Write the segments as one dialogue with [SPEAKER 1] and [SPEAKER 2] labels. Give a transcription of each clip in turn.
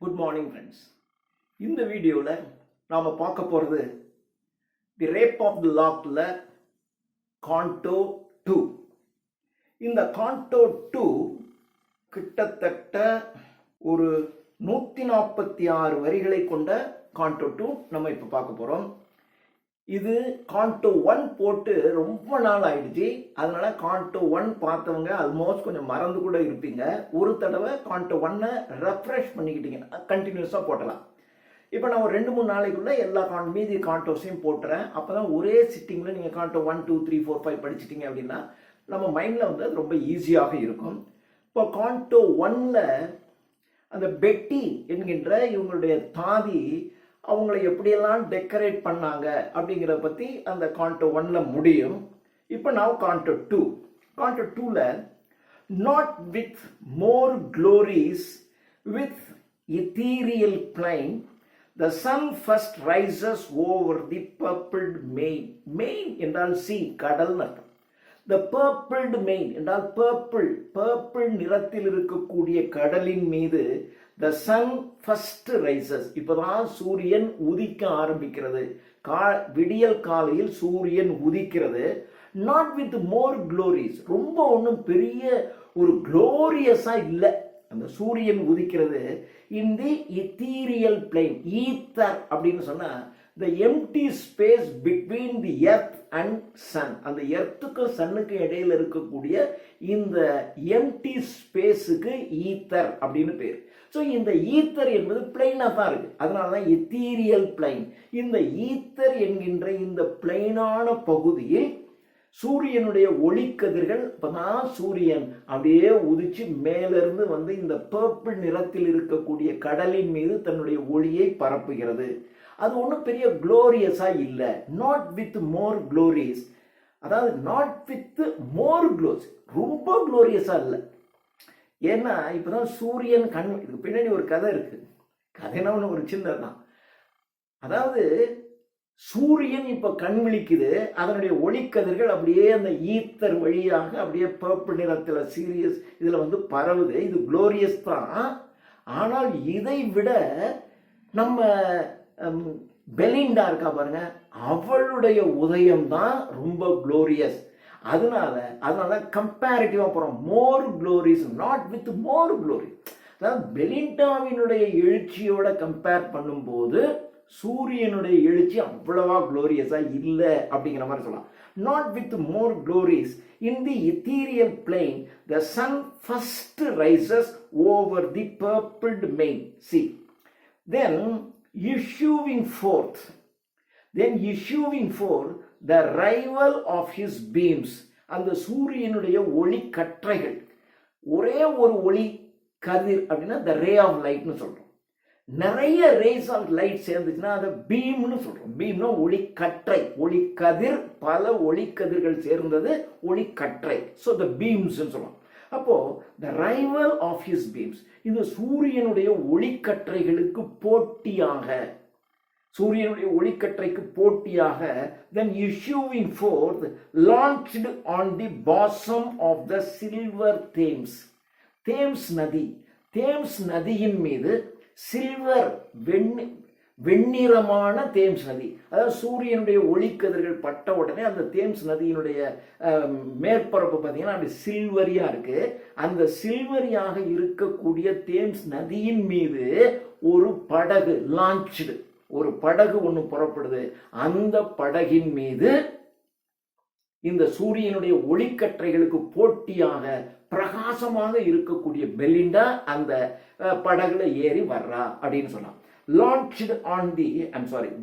[SPEAKER 1] Good morning friends. இந்த வீடியோவில் நாம் பார்க்க போகிறது தி ரேப் ஆஃப் தி லாக்ல கான்டோ 2. இந்த கான்டோ 2 கிட்டத்தட்ட ஒரு 146 வரிகளை கொண்ட கான்டோ 2 நம்ம இப்போ பார்க்க போகிறோம். இது கான்டோ 1 போட்டு ரொம்ப நாள் ஆயிடுச்சு. அதனால கான்டோ 1 பார்த்தவங்க ஆல்மோஸ்ட் கொஞ்சம் மறந்து கூட இருப்பீங்க. ஒரு தடவை கான்டோ 1 ரெஃப்ரெஷ் பண்ணிக்கிட்டீங்கன்னா கண்டினியூஸாக போட்டலாம். இப்போ நான் ஒரு 2-3 நாளைக்குள்ள எல்லா மீதி கான்டோஸையும் போட்டுறேன். அப்போ தான் ஒரே சிட்டிங்கில் நீங்கள் கான்டோ 1, 2, 3, 4, 5 படிச்சிட்டிங்க அப்படின்னா நம்ம மைண்டில் வந்து அது ரொம்ப ஈஸியாக இருக்கும். இப்போ கான்டோ 1ல் அந்த பெட்டி என்கின்ற இவங்களுடைய தாதி அவங்களை எப்படியெல்லாம் டெக்கரேட் பண்ணாங்க அப்படிங்கிறத பற்றி அந்த கான்டோ 1ல் முடியும். இப்போ நான் கான்டோ 2. கான்டோ 2ல் not with more glories with ethereal plane the sun first rises over the purpled main. main என்றால் sea, கடல் அர்த்தம். the purpled main என்றால் purple நிறத்தில் இருக்கக்கூடிய கடலின் மீது the sun first rises. இப்போதான் சூரியன் உதிக்க ஆரம்பிக்கிறது. விடியல் காலையில் சூரியன் உதிக்கிறது. not with more glories, ரொம்ப ஒன்றும் பெரிய ஒரு க்ளோரியஸா இல்லை. அந்த சூரியன் உதிக்கிறது இன் தி எத்தீரியல் பிளேன். ஈத்தர் அப்படின்னு சொன்னா the empty space between the earth and sun. அந்த எர்த்துக்கும் சன்னுக்கு இடையில இருக்கக்கூடிய இந்த எம்டி ஸ்பேஸுக்கு ஈத்தர் அப்படின்னு பேர். ஸோ இந்த ஈத்தர் என்பது பிளைனாக தான் இருக்கு. அதனால தான் எத்தீரியல் பிளைன். இந்த ஈத்தர் என்கின்ற இந்த பிளைனான பகுதியில் சூரியனுடைய ஒளிக்கதிர்கள் இப்பதான் சூரியன் அப்படியே உதிச்சு மேலிருந்து வந்து இந்த பர்பிள் நிறத்தில் இருக்கக்கூடிய கடலின் மீது தன்னுடைய ஒளியை பரப்புகிறது. அது ஒன்றும் பெரிய குளோரியஸா இல்லை. நாட் வித் மோர் க்ளோரிஸ், அதாவது நாட் வித் மோர் க்ளோஸ், ரொம்ப குளோரியஸா இல்லை. ஏன்னா இப்பதான் சூரியன் இதுக்கு பின்னாடி ஒரு கதை இருக்கு. கதைனா ஒன்று ஒரு சின்னதான். அதாவது சூரியன் இப்ப கண் விழிக்குது, அதனுடைய ஒளிக்கதிர்கள் அப்படியே அந்த ஈத்தர் வழியாக அப்படியே பர்பிள் நிறத்துல சீரியஸ் இதுல வந்து பரவுது. இது குளோரியஸ் தான். ஆனால் இதை விட நம்ம பெலிண்டா இருக்கா பாருங்க, அவளுடைய உதயம் தான் ரொம்ப குளோரியஸ். அதனால கம்பேரிட்டிவா போறோம். More glories, not with more glory. அதாவது பெலிண்டாவினுடைய எழுச்சியோட கம்பேர் பண்ணும்போது சூரியனுடைய எழுச்சி அவ்வளவா குளோரியஸா இல்லை அப்படிங்கிற மாதிரி சொல்லலாம். Not with more glories in the ethereal plane the sun first rises over the purpled main sea. Then issuing forth the rival of his beams. அந்த சூரியனுடைய ஒளி கற்றைகள், ஒரே ஒரு ஒளி கதிர் அப்படின்னா the ray of lightனு சொல்றோம். நிறைய ரேஸ் ஆஃப் லைட் சேர்ந்துச்சுன்னா அதை பீம்னு சொல்றோம். பீம்னா ஒளிக்கற்றை, ஒளிக்கதிர், பல ஒளிக்கதிர்கள் சேர்ந்தது ஒளிக்கற்றை. ஸோ த பீம்ஸ் சொல்லுவோம். அப்போ த ரைவல் ஆஃப் ஹிஸ் பீம்ஸ், இந்த சூரியனுடைய ஒளிக்கற்றைகளுக்கு போட்டியாக, சூரியனுடைய ஒளிக்கற்றைக்கு போட்டியாக then issuing forth launched on the bosom of the silver Thames. Thames நதி, தேம்ஸ் நதியின் மீது சில்வர் வெண்ணிறமான தேம்ஸ் நதி, அதாவது சூரியனுடைய ஒளிக்கதிர்கள் பட்ட உடனே அந்த தேம்ஸ் நதியினுடைய மேற்பரப்பு பார்த்தீங்கன்னா அப்படி சில்வரியா இருக்கு. அந்த சில்வரியாக இருக்கக்கூடிய தேம்ஸ் நதியின் மீது ஒரு படகு லான்ச்டு, ஒரு படகு ஒன்று புறப்படுது. அந்த படகின் மீது இந்த சூரியனுடைய ஒளிக்கற்றைகளுக்கு போட்டியாக பிரகாசமாக இருக்கக்கூடிய பெலிண்டா அந்த படகுல ஏறி வர்றா அப்படின்னு சொல்லலாம். launched on the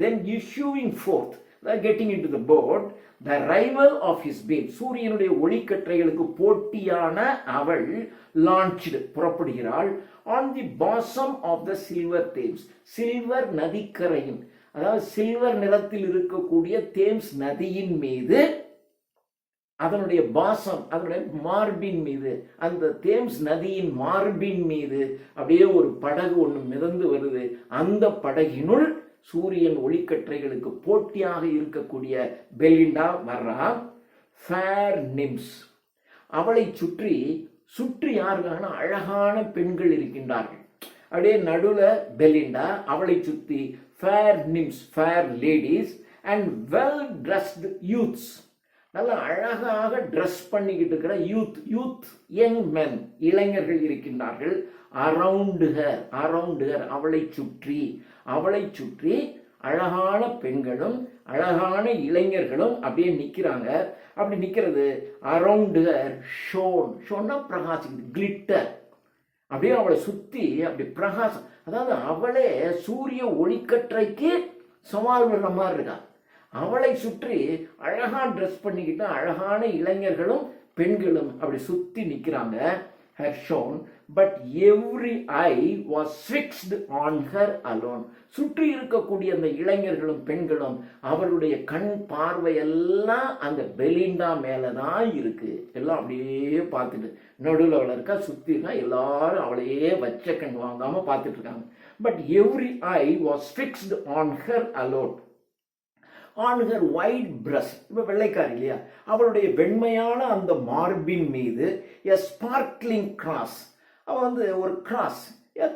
[SPEAKER 1] then issuing forth, getting into the boat, the rival of his beam. சூரியனுடைய ஒளிக்கற்றைகளுக்கு போட்டியான அவள் launched புறப்படுகிறாள் on the bosom of the silver Thames. Silver நதிக்கரையின், அதாவது சில்வர் நிறத்தில் இருக்கக்கூடிய தேம்ஸ் நதியின் மீது, அதனுடைய பாசம், அதனுடைய மார்பின் மீது, அந்த தேம்ஸ் நதியின் மார்பின் மீது அப்படியே ஒரு படகு ஒன்று மிதந்து வருது. அந்த படகினுள் சூரியன் ஒளிக்கற்றைகளுக்கு போட்டியாக இருக்கக்கூடிய பெலிண்டா வர்றா. ஃபேர் நிம்ஸ், அவளை சுற்றி யாருக்கான அழகான பெண்கள் இருக்கின்றார்கள். அப்படியே நடுவில் பெலிண்டா, அவளை சுற்றி fair nymphs, fair ladies and well dressed youths, நல்லா அழகாக ட்ரெஸ் பண்ணிக்கிட்டு இருக்கிற யூத் யங் மென், இளைஞர்கள் இருக்கின்றார்கள். அரவுண்ட் ஹர், அவளை சுற்றி அழகான பெண்களும் அழகான இளைஞர்களும் அப்படியே நிற்கிறாங்க. அப்படி நிற்கிறது அரவுண்ட் ஹர் ஷோன்னா பிரகாசிக்குது, கிளிட்டர். அப்படியே அவளை சுற்றி அப்படி பிரகாசம், அதாவது அவளே சூரிய ஒளிக்கற்றைக்கு சவால் விடுற மாதிரி இருக்கா. அவளை சுற்றி அழகா ட்ரெஸ் பண்ணிக்கிட்டு அழகான இளைஞர்களும் பெண்களும் அப்படி சுற்றி நிற்கிறாங்க. had shown, but every eye was fixed on her alone. சுற்றி இருக்கக்கூடிய அந்த இளைஞர்களும் பெண்களும் அவருடைய கண் பார்வை எல்லாம் அந்த பெலிண்டா மேலதான் இருக்கு. எல்லாம் அப்படியே பார்த்துட்டு நடுவில் அவளை இருக்கா, சுற்றி இருக்கா, எல்லாரும் அவளையே வச்ச கண் வாங்காம பார்த்துட்டு இருக்காங்க. But every I was fixed on her alone, on her white breast. இப்போ வெள்ளைக்காரி இல்லையா, அவளுடைய வெண்மையான அந்த மார்பின் மீது எ ஸ்பார்க்லிங் கிராஸ். அவள் வந்து ஒரு கிராஸ்,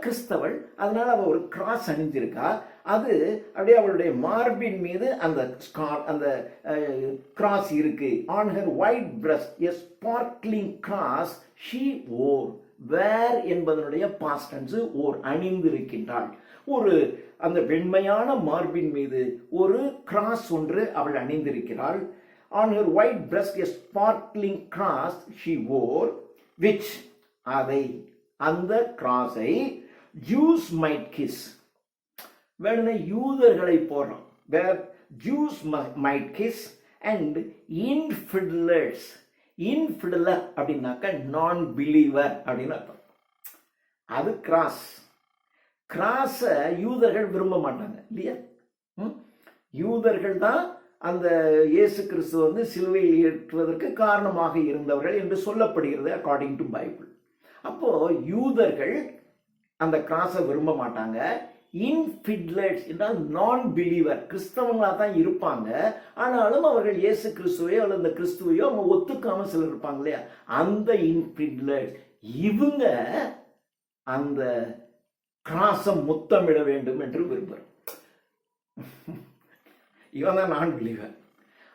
[SPEAKER 1] கிறிஸ்தவள், அதனால அவள் ஒரு கிராஸ் அணிஞ்சிருக்கா. அது அப்படியே அவளுடைய மார்பின் மீது அந்த கிராஸ் இருக்கு. On her white breast a sparkling cross she wore. Wear என்பதனுடைய பாஸ்ட் டென்ஸ், ஓர், அணிந்திருக்கின்றாள். ஒரு அந்த வெண்மையான மார்பின் மீது ஒரு கிராஸ் ஒன்று அவள் அணிந்திருக்கிறாள். On her white breast a sparkling cross she wore, which, அதை, அந்த கிராஸை ஜூஸ் மைட் கிஸ். வேணும்னா யூதர்களை போடுறோம். Where Jews might kiss and infidels. Infidel அப்படின்னாக்க நான் பிலீவர் அப்படின்னு அர்த்தம். அது கிராஸ். கிராஸை யூதர்கள் விரும்ப மாட்டாங்க இல்லையா. யூதர்கள் தான் அந்த இயேசு கிறிஸ்து வந்து சிலுவையில் ஏற்றுவதற்கு காரணமாக இருந்தவர்கள் என்று சொல்லப்படுகிறது அக்கார்டிங் டு பைபிள். அப்போ யூதர்கள் அந்த கிராஸை விரும்ப மாட்டாங்க. இன்ஃபிட்லர்ஸ் என்றால் நான் பிலீவர், கிறிஸ்தவங்களா தான் இருப்பாங்க, ஆனாலும் அவர்கள் இயேசு கிறிஸ்துவையோ அல்லது அந்த கிறிஸ்துவையோ அவங்க ஒத்துக்காம சிலர் இருப்பாங்க இல்லையா, அந்த இன்ஃபிட்லர்ஸ். இவங்க அந்த கிராஸை முத்தமிட வேண்டும் என்று விரும்புகிறோம். இவன் தான் நான் பிலீவர்.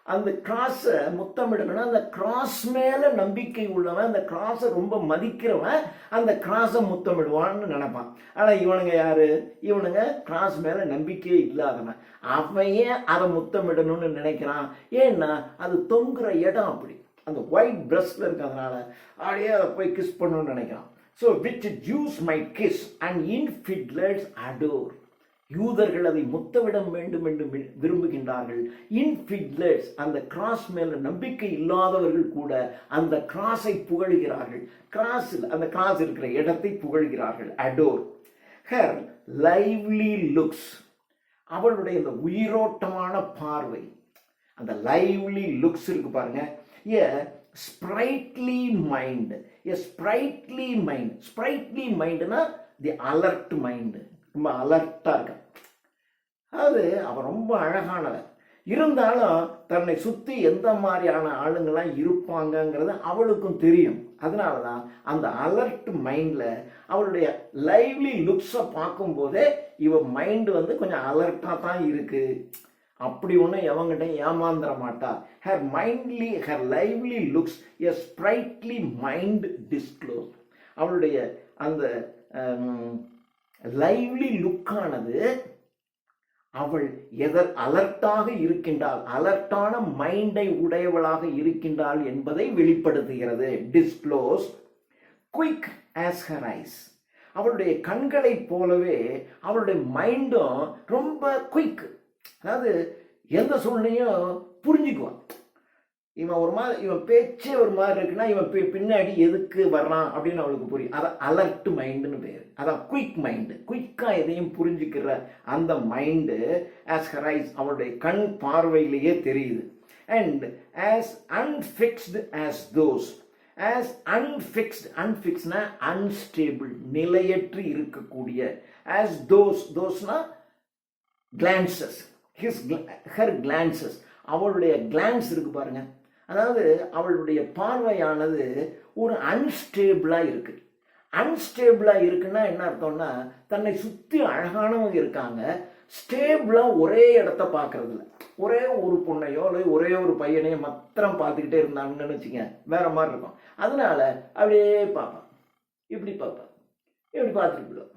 [SPEAKER 1] அந்த கிராஸை முத்தமிடணும்னா அந்த கிராஸ் மேல நம்பிக்கை உள்ளவன், அந்த கிராஸை ரொம்ப மதிக்கிறவன் அந்த கிராஸை முத்தமிடுவான்னு நினைப்பான். ஆனா இவனுங்க யாரு? இவனுங்க கிராஸ் மேல நம்பிக்கையே இல்லாதவன். அவையே அதை முத்தமிடணும்னு நினைக்கிறான். ஏன்னா அது தொங்குற இடம் அப்படி, அந்த ஒயிட் பிரஸ்ட்ல இருக்கிறதுனால அப்படியே அதை போய் கிஸ் பண்ணணும்னு நினைக்கிறான். So which Jews might kiss and infidels adore. யூதர்கள் அதை முத்தமிட வேண்டும் என்று விரும்புகின்றார்கள். இன்ஃபிட்லர்ஸ், அந்த கிராஸ் மேல நம்பிக்கை இல்லாதவர்கள் கூட அந்த கிராஸை புகழ்கிறார்கள். கிராஸில் அந்த கிராஸ் இருக்கிற இடத்தை புகழ்கிறார்கள். adore. her lively looks, அவளுடைய அந்த உயிரோட்டமான பார்வை, அந்த lively looks இருக்கு பாருங்க. ஸ்ப்ரைட்லி மைண்ட், ஸ்ப்ரைட்லி மைண்ட். ஸ்ப்ரைட்லி மைண்ட்னா தி அலர்ட் மைண்ட், ரொம்ப அலர்ட்டா இருக்க. அது அவன் ரொம்ப அழகானவன். இருந்தாலும் தன்னை சுற்றி எந்த மாதிரியான ஆளுங்கள்லாம் இருப்பாங்கங்கிறது அவளுக்கும் தெரியும். அதனால தான் அந்த அலர்ட் மைண்டில் அவளுடைய லைவ்லி லுக்ஸை பார்க்கும்போதே இவன் மைண்டு வந்து கொஞ்சம் அலர்ட்டாக தான் இருக்கு. அப்படி ஒன்றும் எவங்கிட்ட ஏமாந்துட மாட்டா. her lively looks a sprightly mind disclose. அவளுடைய அந்த லைவ்லி லுக்கானது அவள் அலர்ட்டாக இருக்கின்றாள், அலர்ட்டான மைண்டை உடையவளாக இருக்கின்றாள் என்பதை வெளிப்படுத்துகிறது. Disclose. Quick as her eyes. அவளுடைய கண்களைப் போலவே அவளுடைய மைண்டும் ரொம்ப குயிக், அதாவது எந்த சூழ்நிலையும் புரிஞ்சுக்குவான். இவன் ஒரு மாதிரி, இவன் பேச்சே ஒரு மாதிரி இருக்குன்னா இவன் பின்னாடி எதுக்கு வர்றான் அப்படின்னு அவளுக்கு புரியும். அதான் அலர்ட் மைண்டுன்னு பேர். அதான் குயிக் மைண்டு, குயிக்காக எதையும் புரிஞ்சுக்கிற அந்த மைண்டு ஆஸ் ஹர் ஐஸ், அவளுடைய கண் பார்வையிலேயே தெரியுது. And as unfixed as those. As unfixed, அன்ஃபிக்ஸ்னா அன்ஸ்டேபிள், நிலையற்று இருக்கக்கூடிய. ஆஸ் தோஸ்னா கிளான்சஸ். her glances, அவளுடைய கிளான்ஸ் இருக்கு பாருங்க, அதாவது அவளுடைய பார்வையானது ஒரு அன்ஸ்டேபிளா இருக்கு. அன்ஸ்டேபிளா இருக்குன்னா என்ன அர்த்தம்னா தன்னை சுத்தி அழகானவங்க இருக்காங்க, ஸ்டேபிளா ஒரே இடத்த பார்க்கறது இல்லை. ஒரே ஒரு பொண்ணையோ அல்லது ஒரே ஒரு பையனையோ மாத்திரம் பார்த்துக்கிட்டே இருந்தாங்கன்னு வச்சுங்க, வேற மாதிரி இருக்கும். அதனால அப்படியே பார்ப்பான், இப்படி பார்ப்பான், இப்படி பார்த்துட்டு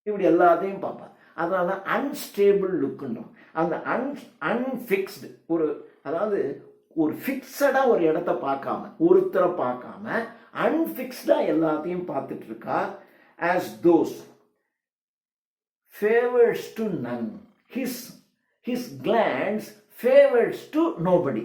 [SPEAKER 1] இப்படி எல்லாத்தையும் பார்ப்பான். அதனால அன்ஸ்டேபிள் லுக்குன்றோம். அந்த அன்ஃபிக்ஸ்டு ஒரு, அதாவது ஒரு ஃபிக்ஸடா ஒரு இடத்த பார்க்காம, ஒருத்தரை பார்க்காம அன்ஃபிக்ஸ்டா எல்லாத்தையும் பார்த்துட்டு இருக்கா. as those favors to none, his glance favors to nobody.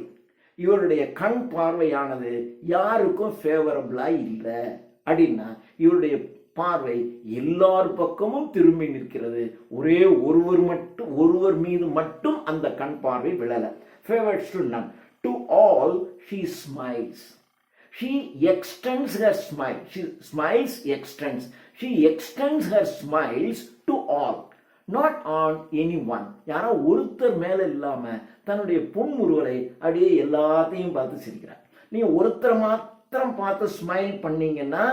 [SPEAKER 1] இவருடைய கண் பார்வையானது யாருக்கும் ஃபேவரபிளா இல்லை அப்படின்னா இவருடைய பார்வை எல்லார் பக்கமும் திரும்பி நிற்கிறது. ஒரே ஒருவர் மீது மட்டும் அந்த கண் பார்வை விழல. favors to none. To all she smiles. She extends her smile. She smiles, extends. She extends her smiles to all, not on anyone. யாரோ ஒருத்தர் மேல இல்லாம தன்னுடைய பொன்முருவலை அப்படியே எல்லாத்தையும் பார்த்து சிரிக்கிறார். நீங்க ஒருத்தர் மாத்திரம் பார்த்து ஸ்மைல் பண்ணீங்கன்னா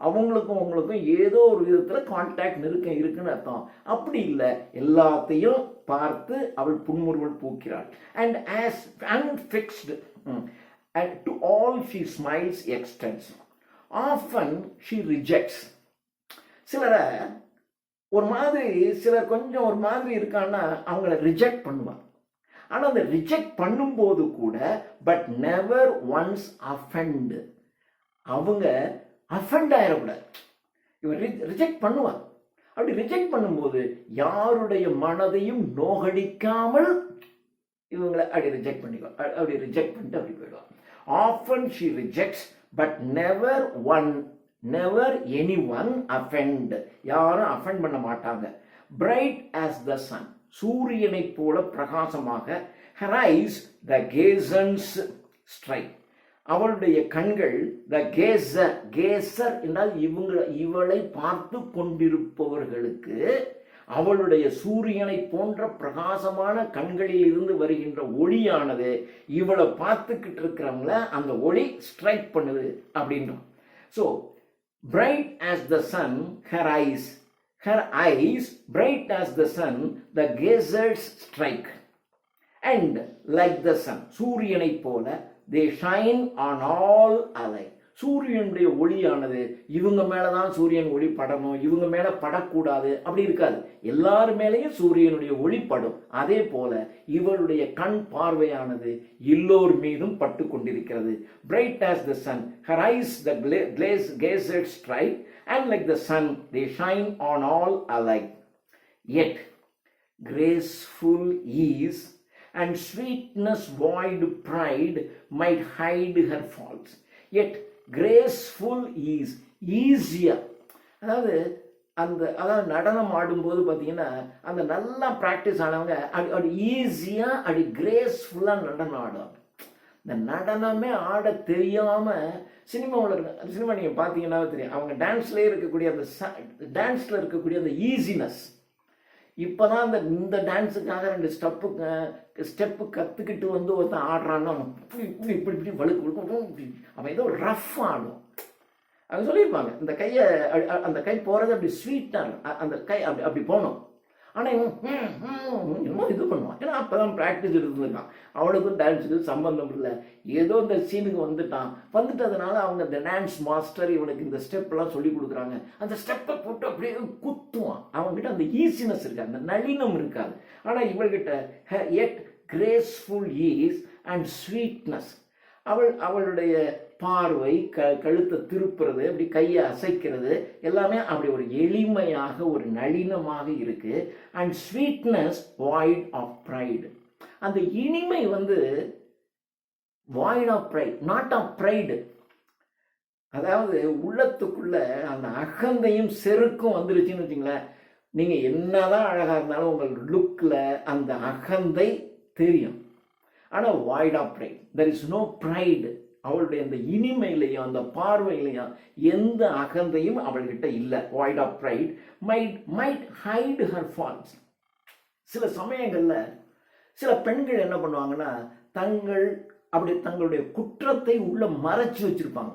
[SPEAKER 1] அவங்களுக்கும் உங்களுக்கும் ஏதோ ஒரு விதத்துல கான்டாக்ட் இருக்குன்னு அர்த்தம். அப்படி இல்லை, எல்லாத்தையும் பார்த்து அவள் புன்முறுவல் பூக்கிறாள். And as unfixed, and to all she smiles, extends. Often she rejects. சிலரை ஒரு மாதிரி, சிலர் கொஞ்சம் ஒரு மாதிரி இருக்கான்னா அவங்கள ரிஜெக்ட் பண்ணுவாங்க. ஆனால் அந்த ரிஜெக்ட் பண்ணும்போது கூட பட் நெவர் ஒன்ஸ் அஃபெண்ட், அவங்க அஃபெண்ட் ஆயிடக்கூடாது. இவன் ரிஜெக்ட் பண்ணுவான். அப்படி ரிஜெக்ட் பண்ணும்போது யாருடைய மனதையும் நோகடிக்காமல் இவங்களை அப்படி ரிஜெக்ட் பண்ணிக்குவான். அப்படி ரிஜெக்ட் பண்ணிட்டு அப்படி போயிடுவான். Often she rejects but never anyone offend. யாரும் அஃபெண்ட் பண்ண மாட்டாங்க. bright as the sun, சூரியனை போல பிரகாசமாக. her eyes the gazers strike, அவளுடைய கண்கள் the gazer என்றால் இவளை பார்த்து கொண்டிருப்பவர்களுக்கு அவளுடைய சூரியனை போன்ற பிரகாசமான கண்களில் இருந்து வருகின்ற ஒளியானது இவளை பார்த்துக்கிட்டு இருக்கிறவங்கள அந்த ஒளி ஸ்ட்ரைக் பண்ணுது அப்படின்றோம். So bright as the sun, her eyes bright as the sun, the gazers strike, and like the sun, சூரியனை போல they shine on all alike. சூரியனுடைய ஒளியானது இவங்க மேலதான் சூரியன் ஒளி படணும், இவங்க மேல படக்கூடாது அப்படி இருக்காது. எல்லாரு மேலேயும் சூரியனுடைய ஒளி படும். அதே போல இவருடைய கண் பார்வையானது எல்லோர் மீதும் பட்டு கொண்டிருக்கிறது. bright as the sun, her eyes the gazers strike, and like the sun they shine on all alike. Yet graceful ease and sweetness void pride might hide her faults. Yet graceful ease, ஈஸியா, அதாவது நடனம் ஆடும்போது பார்த்தீங்கன்னா அந்த நல்லா practice ஆனவங்க அப்படி ஈஸியா அப்படி கிரேஸ்ஃபுல்லா நடனம் ஆடுவாங்க. இந்த நடனமே ஆட தெரியாம சினிமா நீங்க பார்த்தீங்கன்னா தெரியும், அவங்க டான்ஸ்லேயே இருக்கக்கூடிய அந்த டான்ஸ்ல இருக்கக்கூடிய அந்த ஈஸினஸ். இப்போதான் இந்த டான்ஸுக்காக 2 ஸ்டெப்பு கற்றுக்கிட்டு ஒருத்தன் ஆடுறான்னா இப்படி வழுக்கு அவன் ஏதோ ரஃப் ஆடும். அவங்க சொல்லியிருப்பாங்க இந்த கையை அந்த கை போகிறது அப்படி ஸ்வீட்டாக அந்த கை அப்படி போகணும். ஆனால் இவன் இது பண்ணுவான். ஏன்னா அப்போதான் ப்ராக்டிஸ் இருந்திருக்கான். அவனுக்கும் டான்ஸுக்கு சம்பந்தம் இல்லை. ஏதோ இந்த சீனுக்கு வந்துட்டதுனால அவங்க இந்த டான்ஸ் மாஸ்டர் இவனுக்கு இந்த ஸ்டெப்லாம் சொல்லி கொடுக்குறாங்க. அந்த ஸ்டெப்பை போட்டு அப்படியே குத்துவான். அவங்ககிட்ட அந்த ஈஸினஸ் இருக்காது, அந்த நளினம் இருக்காது. ஆனால் இவள்கிட்ட எட் கிரேஸ்ஃபுல் ஈஸ் அண்ட் ஸ்வீட்னஸ். அவளுடைய பார்வை கழுத்தை திருப்புறது, அப்படி கையை அசைக்கிறது எல்லாமே அப்படி ஒரு எளிமையாக ஒரு நளினமாக இருக்கு. And sweetness void of pride, அந்த இனிமை void of pride, not of pride. அதாவது உள்ளத்துக்குள்ள அந்த அகந்தையும் செருக்கும் வந்துருச்சுன்னு வச்சுங்களேன். நீங்க என்னதான் அழகா இருந்தாலும் உங்கள் லுக்ல அந்த அகந்தை தெரியும். ஆனால் void of pride, there is no pride. அவளுடைய அந்த இனிமையிலையும் அந்த பார்வையிலையும் எந்த அகந்தையும் அவள்கிட்ட இல்லை. Void of pride might hide her faults. சில சமயங்களில் சில பெண்கள் என்ன பண்ணுவாங்கன்னா தங்களுடைய குற்றத்தை உள்ள மறைச்சு வச்சிருப்பாங்க.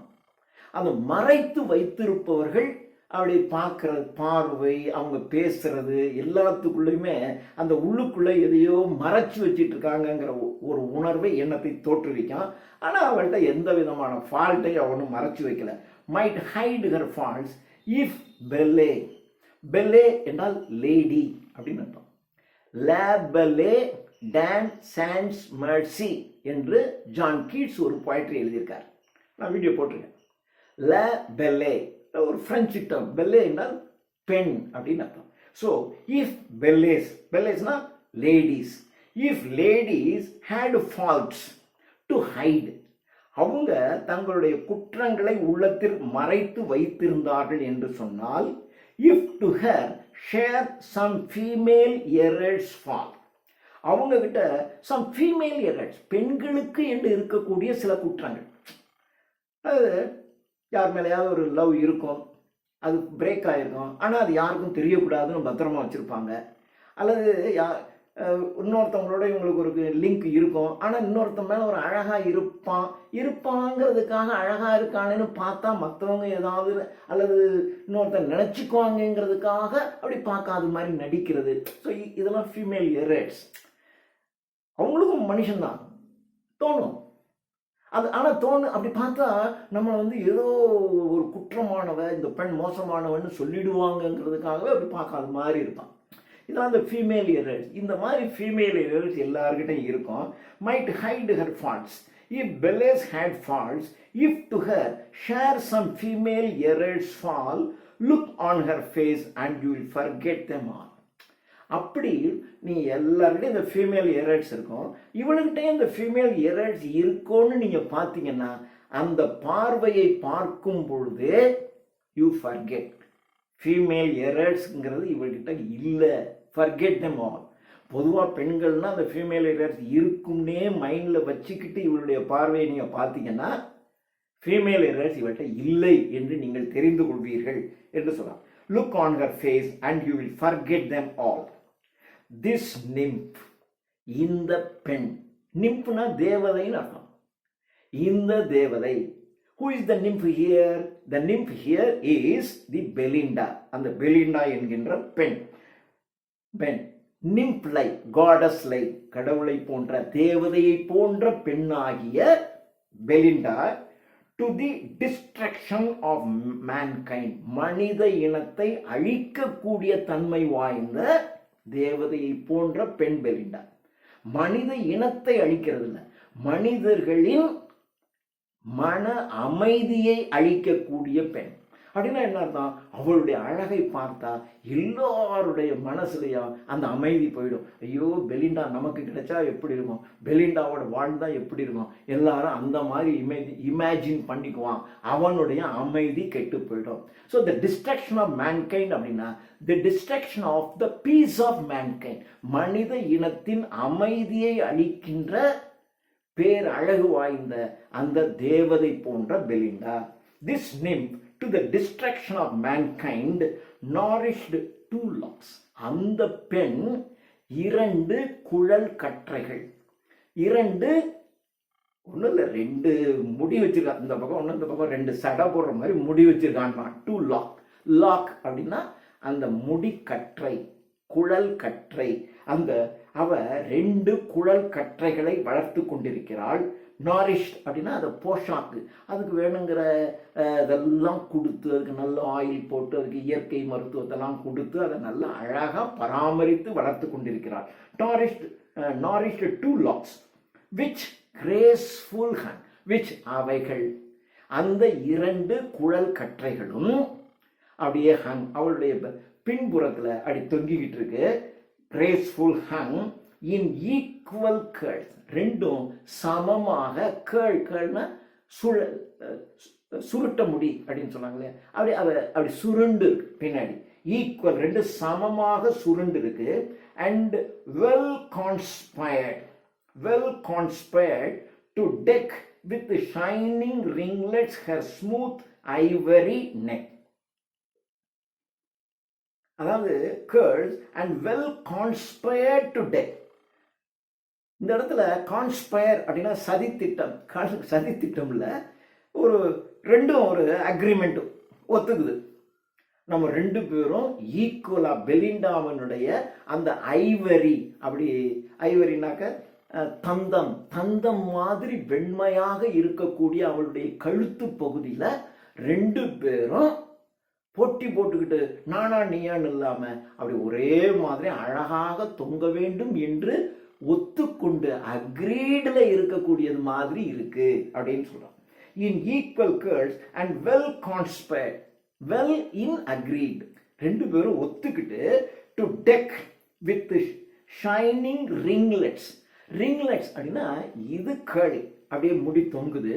[SPEAKER 1] அந்த மறைத்து வைத்திருப்பவர்கள் அப்படி பார்க்கறது, பார்வை, அவங்க பேசுறது எல்லாத்துக்குள்ளேயுமே அந்த உள்ளுக்குள்ளே எதையோ மறைச்சி வச்சிட்டு இருக்காங்கங்கிற ஒரு உணர்வை எண்ணத்தை தோற்றுவிக்கும். ஆனால் அவள்கிட்ட எந்த விதமான ஃபால்ட்டையும் அவனும் மறைச்சி வைக்கல. Might hide her faults if belle. Belle என்றால் லேடி அப்படின்னு அர்த்தம். La Belle Dame sans Merci என்று ஜான் கீட்ஸ் ஒரு போய்ட்ரி எழுதியிருக்கார். நான் வீடியோ போட்டிருக்கேன். லா பெல்லே ஒரு பிரெஞ்சு டேர்ம். பெல்லே என்றால் பெண் அப்படின்னு அர்த்தம். ஸோ இஃப் பெல்லேஸ், பெல்லேஸ்னா ladies, if ladies had faults to hide, அவங்க தங்களுடைய குற்றங்களை உள்ளத்தில் மறைத்து வைத்திருந்தார்கள் என்று சொன்னால், if to her share some female errors fall, அவங்க கிட்ட சம் ஃபீமேல் எரர்ஸ், பெண்களுக்கு என்று இருக்கக்கூடிய சில குற்றங்கள், அது யார் மேலேயாவது ஒரு லவ் இருக்கும், அது பிரேக் ஆகிருக்கும், ஆனால் அது யாருக்கும் தெரியக்கூடாதுன்னு பத்திரமா வச்சுருப்பாங்க. அல்லது இன்னொருத்தவங்களோட இவங்களுக்கு ஒரு லிங்க் இருக்கும், ஆனால் இன்னொருத்தன் மேலே ஒரு அழகாக இருப்பாங்கிறதுக்காக அழகாக இருக்கானேன்னு பார்த்தா மற்றவங்க ஏதாவது அல்லது இன்னொருத்தன் நினச்சிக்குவாங்கங்கிறதுக்காக அப்படி பார்க்காத மாதிரி நடிக்கிறது. ஸோ இதெல்லாம் ஃபீமேல் எரர்ஸ். அவங்களுக்கும் மனுஷன்தான் தோணும் அது. ஆனால் அப்படி பார்த்தா நம்மளை ஏதோ ஒரு குற்றமானவ, இந்த பெண் மோசமானவன்னு சொல்லிடுவாங்கங்கிறதுக்காகவே அப்படி பார்க்காத மாதிரி இருப்பான். இதெல்லாம் அந்த ஃபீமேல் எரர்ஸ். இந்த மாதிரி ஃபீமேல் எரர்ஸ் எல்லார்கிட்டையும் இருக்கும். Might hide her faults if belles had faults if to her share some female errors fall look on her face and you will forget them all. அப்படி நீ எல்லாருக்கிட்டையும் இந்த ஃபீமேல் எரர்ஸ் இருக்கும், இவளுக்கிட்டையும் இந்த ஃபீமேல் எரர்ஸ் இருக்கும்னு நீங்கள் பார்த்தீங்கன்னா அந்த பார்வையை பார்க்கும் பொழுதே யூ ஃபர்கெட். ஃபீமேல் எரர்ஸ்ங்கிறது இவள்கிட்ட இல்லை, ஃபர்கெட் தெம் ஆல். பொதுவாக பெண்கள்னால் அந்த ஃபீமேல் எரர்ஸ் இருக்கும்னே மைண்டில் வச்சுக்கிட்டு இவளுடைய பார்வையை நீங்கள் பார்த்தீங்கன்னா ஃபீமேல் எரர்ஸ் இவள்கிட்ட இல்லை என்று நீங்கள் தெரிந்து கொள்வீர்கள் என்று சொல்லலாம். Look on her face and you will forget them all. This nymph, இந்த பெண், நிம்ப்னா தேவதைன்னு அர்த்தம். இந்த தேவதை. Who is the nymph here? The nymph here is the Belinda. அந்த பெலிண்டா என்கின்ற பெண். nymph like, goddess like, கடவுளை போன்ற தேவதையை போன்ற பெண்ணாகிய Belinda to the destruction of mankind, மனித இனத்தை அழிக்கக்கூடிய தன்மை வாய்ந்த தேவதையை போன்ற பெண் பெலிண்டா. மனித இனத்தை அழிக்கிறது இல்லை, மனிதர்களின் மன அமைதியை அழிக்கக்கூடிய பெண். அப்படின்னா என்ன அர்த்தம்? அவளுடைய அழகை பார்த்தா எல்லாருடைய மனசுலையும் அந்த அமைதி போயிடும். ஐயோ, பெலிண்டா நமக்கு கிடைச்சா எப்படி இருக்கும், பெலிண்டாவோட வாழ்ந்தா எப்படி இருக்கும், எல்லாரும் அந்த மாதிரி இமேஜின் பண்ணிக்குவான், அவனுடைய அமைதி கெட்டு போயிடும். So the destruction of mankind அப்படின்னா the destruction of the peace of mankind, மனித இனத்தின் அமைதியை அளிக்கின்ற பேரழகு வாய்ந்த அந்த தேவதை போன்ற Belinda. This nymph to the destruction of mankind nourished two locks. அந்த பெண் இரண்டு குழல் கற்றைகள், ஒன்றும் இல்லை, ரெண்டு முடி வச்சிருக்கா, இந்த பக்கம் ஒன்று, இந்த பக்கம் ரெண்டு சடை போடுற மாதிரி முடி வச்சிருக்கான்மா. டூ லாக் அப்படின்னா அந்த முடி கற்றை, குழல் கற்றை. அந்த அவ ரெண்டு குழல் கற்றைகளை வளர்த்து கொண்டிருக்கிறாள். நாரிஷ் அப்படின்னா அதை போஷாக்கு, அதுக்கு வேணுங்கிற இதெல்லாம் கொடுத்து, அதுக்கு நல்ல ஆயில் போட்டு, அதுக்கு இயற்கை மருத்துவத்தெல்லாம் கொடுத்து அதை நல்லா அழகாக பராமரித்து வளர்த்து கொண்டிருக்கிறாள். Nourished two locks which graceful hand, which அவைகள், அந்த இரண்டு குழல் கற்றைகளும் அப்படியே ஹங், அவளுடைய பின்புறத்தில் அப்படி தொங்கிக்கிட்டு இருக்கு. கிரேஸ்ஃபுல் ஹங் இன் ஈக்குவல் கேர்ள்ஸ், ரெண்டும் சமமாக, கேள்னா சுருட்ட முடி அப்படின்னு சொன்னாங்களே, அப்படி சுருண்டு பின்னாடி, ஈக்குவல், ரெண்டு சமமாக சுருண்டு இருக்கு. And well conspired to deck with shining ringlets her smooth ivory neck. அதாவது curls and well conspired to deck. இந்த இடத்துல கான்ஸ்பயர் அப்படின்னா சதித்திட்டம். சதித்திட்டம்ல ஒரு ரெண்டும் ஒரு அக்ரிமெண்ட் ஒத்துக்குது. நம்ம ரெண்டு பேரும் ஈக்குவலா பெலிண்டாவனுடைய அந்த ஐவரி, அப்படி ஐவரினாக்க தந்தம், தந்தம் மாதிரி வெண்மையாக இருக்கக்கூடிய அவளுடைய கழுத்து பகுதியில ரெண்டு பேரும் போட்டி போட்டுக்கிட்டு நானா நீயான்னு இல்லாம அப்படி ஒரே மாதிரி அழகாக தொங்க வேண்டும் என்று ஒத்துக்கொண்டு அக்ரீட்ல இருக்கக்கூடியது மாதிரி இருக்கு அப்படின்னு சொல்றான். In equal curls and well conspired, well in agreed, ரெண்டு பேரும் ஒத்துக்கிட்டு to deck with shining ringlets. Ringlets அப்படின்னா இது கேர்ளி, அப்படியே முடி தொங்குது,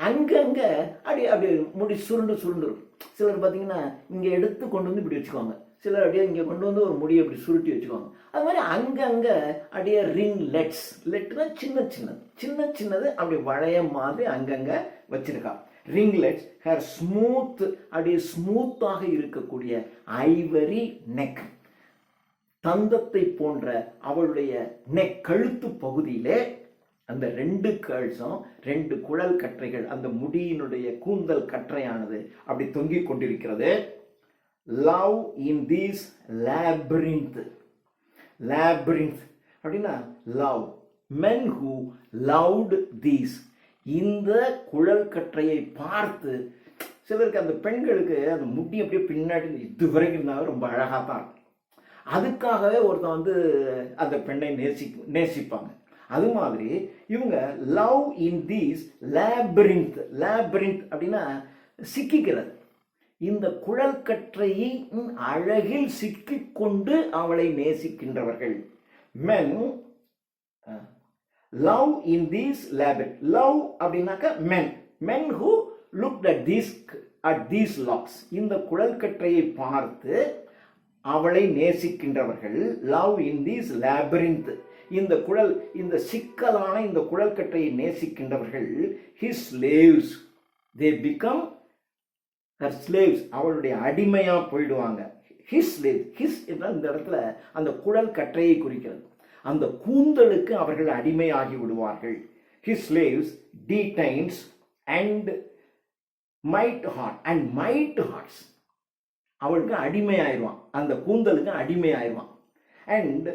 [SPEAKER 1] அங்கங்க அப்படியே அப்படியே முடி சுருண்டு சுருண்டு இருக்கும். சிலர் பார்த்தீங்கன்னா இங்கே எடுத்து கொண்டு வந்து இப்படி வச்சுக்குவாங்க, சிலர் அப்படியே இங்கே கொண்டு வந்து ஒரு முடியை அப்படி சுருட்டி வச்சுக்குவாங்க. அது மாதிரி அங்கங்க அப்படியே ரிங்லெட்ஸ், லெட்னா சின்ன சின்னது சின்ன சின்னது அப்படி வளைய மாதிரி அங்கங்க வச்சிருக்கா. ரிங்லெட்ஸ் ஹேர் ஸ்மூத், அப்படியே ஸ்மூத்தாக இருக்கக்கூடிய ஐவரி நெக், தந்தத்தை போன்ற அவளுடைய நெக் கழுத்து பகுதியிலே அந்த ரெண்டு கேர்ள்ஸும் ரெண்டு குழல் கற்றைகள், அந்த முடியினுடைய கூந்தல் கற்றையானது அப்படி தொங்கிக் கொண்டிருக்கிறது. லவ் இன் தீஸ் லேபிரிந்த், லேபிரிந்த் அப்படின்னா love, men who loved these, இந்த குழல் கற்றையை பார்த்து சிலருக்கு அந்த பெண்களுக்கு அந்த முடி அப்படியே பின்னாடி இது வரைக்கும் இருந்தாலும் ரொம்ப அழகாக தான் இருக்கும். அதுக்காகவே ஒருத்தன் வந்து அந்த பெண்ணை நேசிப்பாங்க. அது மாதிரி இவங்க லவ் இன் தீஸ் லேபிரிந்த், லேபிரிந்த் அப்படின்னா சிக்கிக்கிறது, இந்த குழல் கற்றையின் அழகில் சிக்கிக்கொண்டு அவளை நேசிக்கின்றவர்கள். Men love in these labyrinth, love அப்படின்னாக்க men, men who looked at these locks, இந்த குழல் கற்றையை பார்த்து அவளை நேசிக்கின்றவர்கள். லவ் இன் தீஸ் லேபிரிந்த், இந்த குழல், இந்த சிக்கலான இந்த குழல் கற்றையை நேசிக்கின்றவர்கள். his slaves, they become her slaves, அவளுடைய அடிமையா போயிடுவாங்க. his slaves, his என்றால் இந்த இடத்துல அந்த குழல் கற்றையை குறிக்கிறது, அந்த கூந்தலுக்கு அவர்கள் அடிமையாகி விடுவார்கள். his slaves, detains and might heart, and might hearts, அவளுக்கு அடிமை ஆயிடுவான், அந்த கூந்தலுக்கு அடிமை ஆயிடுவான். And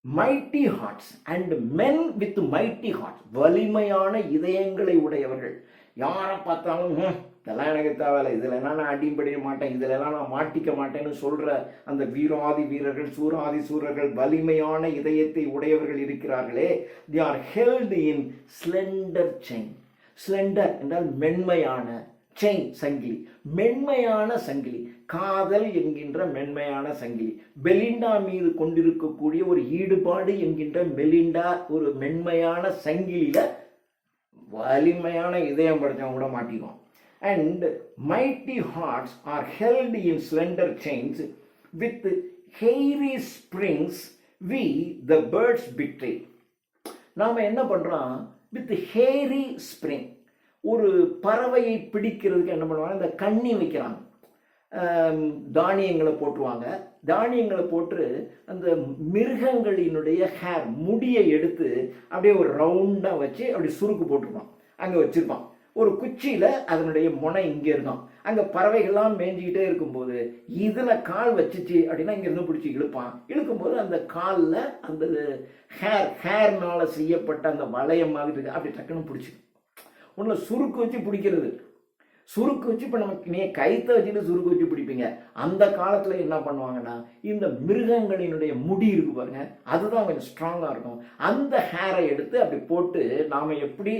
[SPEAKER 1] mighty hearts, and men with mighty hearts, வலிமையான இதயங்களை உடையவர்கள். யாரை பார்த்தாலும் இதெல்லாம் எனக்கு தேவையில்லை, இதில் எல்லாம் நான் அடிபடிய மாட்டேன், இதில் எல்லாம் நான் மாட்டிக்க மாட்டேன்னு சொல்ற அந்த வீராதி வீரர்கள், சூராதி சூரர்கள், வலிமையான இதயத்தை உடையவர்கள் இருக்கிறார்களே, they are held in slender chain. Slender என்றால் மென்மையான, செயின் சங்கிலி, மென்மையான சங்கிலி, காதல் என்கின்ற மென்மையான சங்கிலி, பெலிண்டா மீது கொண்டிருக்கக்கூடிய ஒரு ஈடுபாடு என்கின்ற மெலிண்டா ஒரு மென்மையான சங்கிலியில வலிமையான இதயம் படைச்சவங்க கூட மாட்டிக்குவோம். And mighty hearts are held in slender chains with hairy springs we the birds betray. நாம என்ன பண்றோம், வித் ஹேரி ஸ்ப்ரிங், ஒரு பறவையை பிடிக்கிறதுக்கு என்ன பண்ணுவாங்க, இந்த கண்ணி வைக்கிறாங்க, தானியங்களை போட்டுருவாங்க. தானியங்களை போட்டு அந்த மிருகங்களினுடைய ஹேர், முடியை எடுத்து அப்படியே ஒரு ரவுண்டாக வச்சு அப்படி சுருக்கு போட்டுருப்பான், அங்கே வச்சிருப்பான். ஒரு குச்சியில் அதனுடைய முனை இங்கே இருக்கும். அங்கே பறவைகள்லாம் மேய்ஞ்சிக்கிட்டே இருக்கும்போது இதில் கால் வச்சிச்சு அப்படின்னா இங்கேருந்து பிடிச்சி இழுப்பான். இழுக்கும்போது அந்த காலில் அந்த ஹேர்னால செய்யப்பட்ட அந்த வளையம் மாதிரி இருக்கு, அப்படி டக்குன்னு பிடிச்சி ஒன்று சுருக்கு வச்சு பிடிக்கிறது. சுருக்கு வச்சு இப்போ நமக்கு நீ கைத்தை வச்சுட்டு சுருக்கு வச்சு பிடிப்பீங்க. அந்த காலத்தில் என்ன பண்ணுவாங்கன்னா, இந்த மிருகங்களினுடைய முடி இருக்கு பாருங்க, அதுதான் கொஞ்சம் ஸ்ட்ராங்காக இருக்கும். அந்த ஹேரை எடுத்து அப்படி போட்டு நாம் எப்படி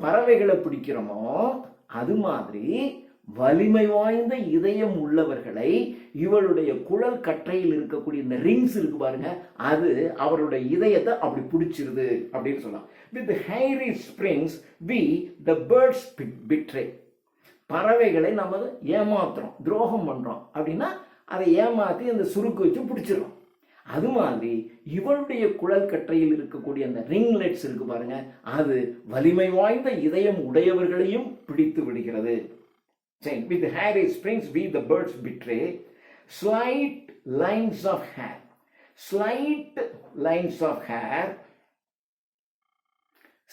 [SPEAKER 1] பறவைகளை பிடிக்கிறோமோ அது மாதிரி வலிமை வாய்ந்த இதயம் உள்ளவர்களை இவளுடைய குழல் கற்றையில் இருக்கக்கூடிய இந்த ரிங்ஸ் இருக்கு பாருங்க, அது அவருடைய இதயத்தை அப்படி பிடிச்சிருது அப்படின்னு சொல்லலாம். With hairy springs we the birds betray, பறவைகளை நம்ம ஏமாத்துறோம், துரோகம் பண்றோம் அப்படின்னா அதை ஏமாத்தி அந்த சுருக்கு வச்சு பிடிச்சிடறோம். அது மாதிரி இவளுடைய குழல் கற்றையில் இருக்கக்கூடிய அந்த ரிங்லெட்ஸ் இருக்கு பாருங்க, அது வலிமை வாய்ந்த இதயம் உடையவர்களையும் பிடித்து விடுகிறது. With hairy springs we the birds betray, slight lines of hair, slight lines of hair,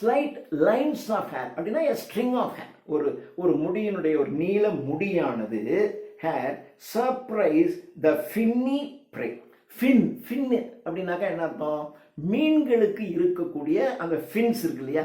[SPEAKER 1] slight lines of hair அப்படின்னா a string of hair, ஒரு முடியினுடைய ஒரு நீல முடியானது hair surprise the finny prey. Fin அப்படின்னாக்கா என்ன அர்த்தம்? மீன்களுக்கு இருக்கக்கூடிய அந்த ஃபின்ஸ் இருக்கு இல்லையா,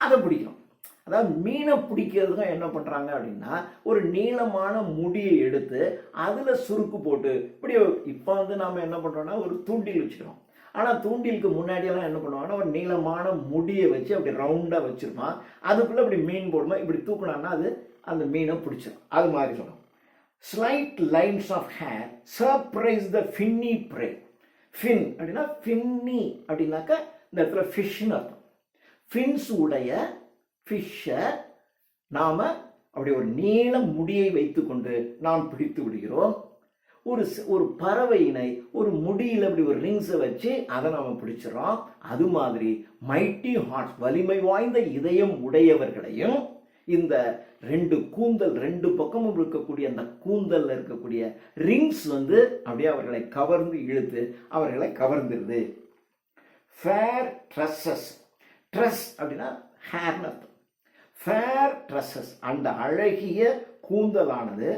[SPEAKER 1] அதை பிடிக்கணும். அதாவது மீனை பிடிக்கிறதுக்கு என்ன பண்ணுறாங்க அப்படின்னா, ஒரு நீளமான முடியை எடுத்து அதில் சுருக்கு போட்டு இப்படி. இப்போ நாம் என்ன பண்ணுறோம்னா ஒரு தூண்டில் வச்சுக்கிறோம். ஆனால் தூண்டிலுக்கு முன்னாடியெல்லாம் என்ன பண்ணுவாங்கன்னா ஒரு நீளமான முடியை வச்சு அப்படி ரவுண்டாக வச்சுருப்பான். அதுக்குள்ளே இப்படி மீன் போடுமா, இப்படி தூக்குனான்னா அது அந்த மீனை பிடிச்சிடும். அது மாதிரி சொல்லணும். Slight lines of hair surprise the finny prey. Fin அப்படின்னா ஃபின்னி அப்படின்னாக்கா இந்த இடத்துல ஃபிஷ்னு அர்த்தம். ஃபின்ஸ் உடைய ஃபிஷ்ஷை நாம் அப்படி ஒரு நீள முடியை வைத்துக்கொண்டு நாம் பிடித்து விடுகிறோம். ஒரு பறவையினை ஒரு முடியில் அப்படி ஒரு ரிங்ஸை வச்சு அதை நாம் பிடிச்சிடறோம். அது மாதிரி மைட்டி ஹார்ட்ஸ், வலிமை வாய்ந்த இதயம் உடையவர்களையும் இந்த ரெண்டு பக்கமும் இருக்கக்கூடிய அந்த கூந்தல்ல இருக்கக்கூடிய ரிங்ஸ் அப்படியே அவர்களை கவர்ந்து இழுத்து அவர்களை கவர்ந்துருது. Fair dresses. ட்ரெஸ் அப்படின்னா ஹேர்னு அர்த்தம். ஃபேர் ட்ரெஸ்ஸஸ், அந்த அழகிய கூந்தலானது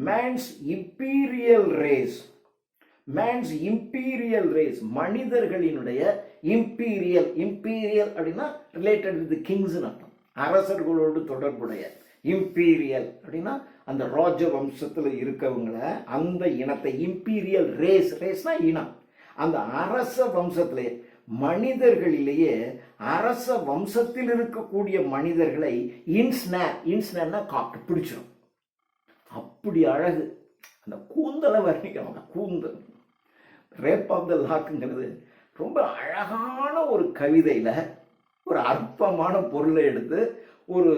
[SPEAKER 1] man's imperial race. Man's imperial race, மனிதர்களினுடைய இம்பீரியல். இம்பீரியல் அப்படின்னா ரிலேட்டட் வித் கிங்ஸ்னு அர்த்தம். அரசர்களோடு தொடர்புடைய. இம்பீரியல் அப்படின்னா அந்த ராஜ வம்சத்தில் இருக்கவங்கள, அந்த இனத்தை இம்பீரியல் ரேஸ். ரேஸ்னா இனம். அந்த அரச வம்சத்திலே மனிதர்களிலேயே அரச வம்சத்தில் இருக்கக்கூடிய மனிதர்களை இன்ஸ்னர்னா காட்டு பிடிச்சிடும். அப்படி அழகு. அந்த கூந்தலை வர்ணிக்கிறாங்க. கூந்தல். ரேப் ஆஃப் த லாக்குங்கிறது ரொம்ப அழகான ஒரு கவிதையில் ஒரு அற்பமான பொருளை எடுத்து ஒரு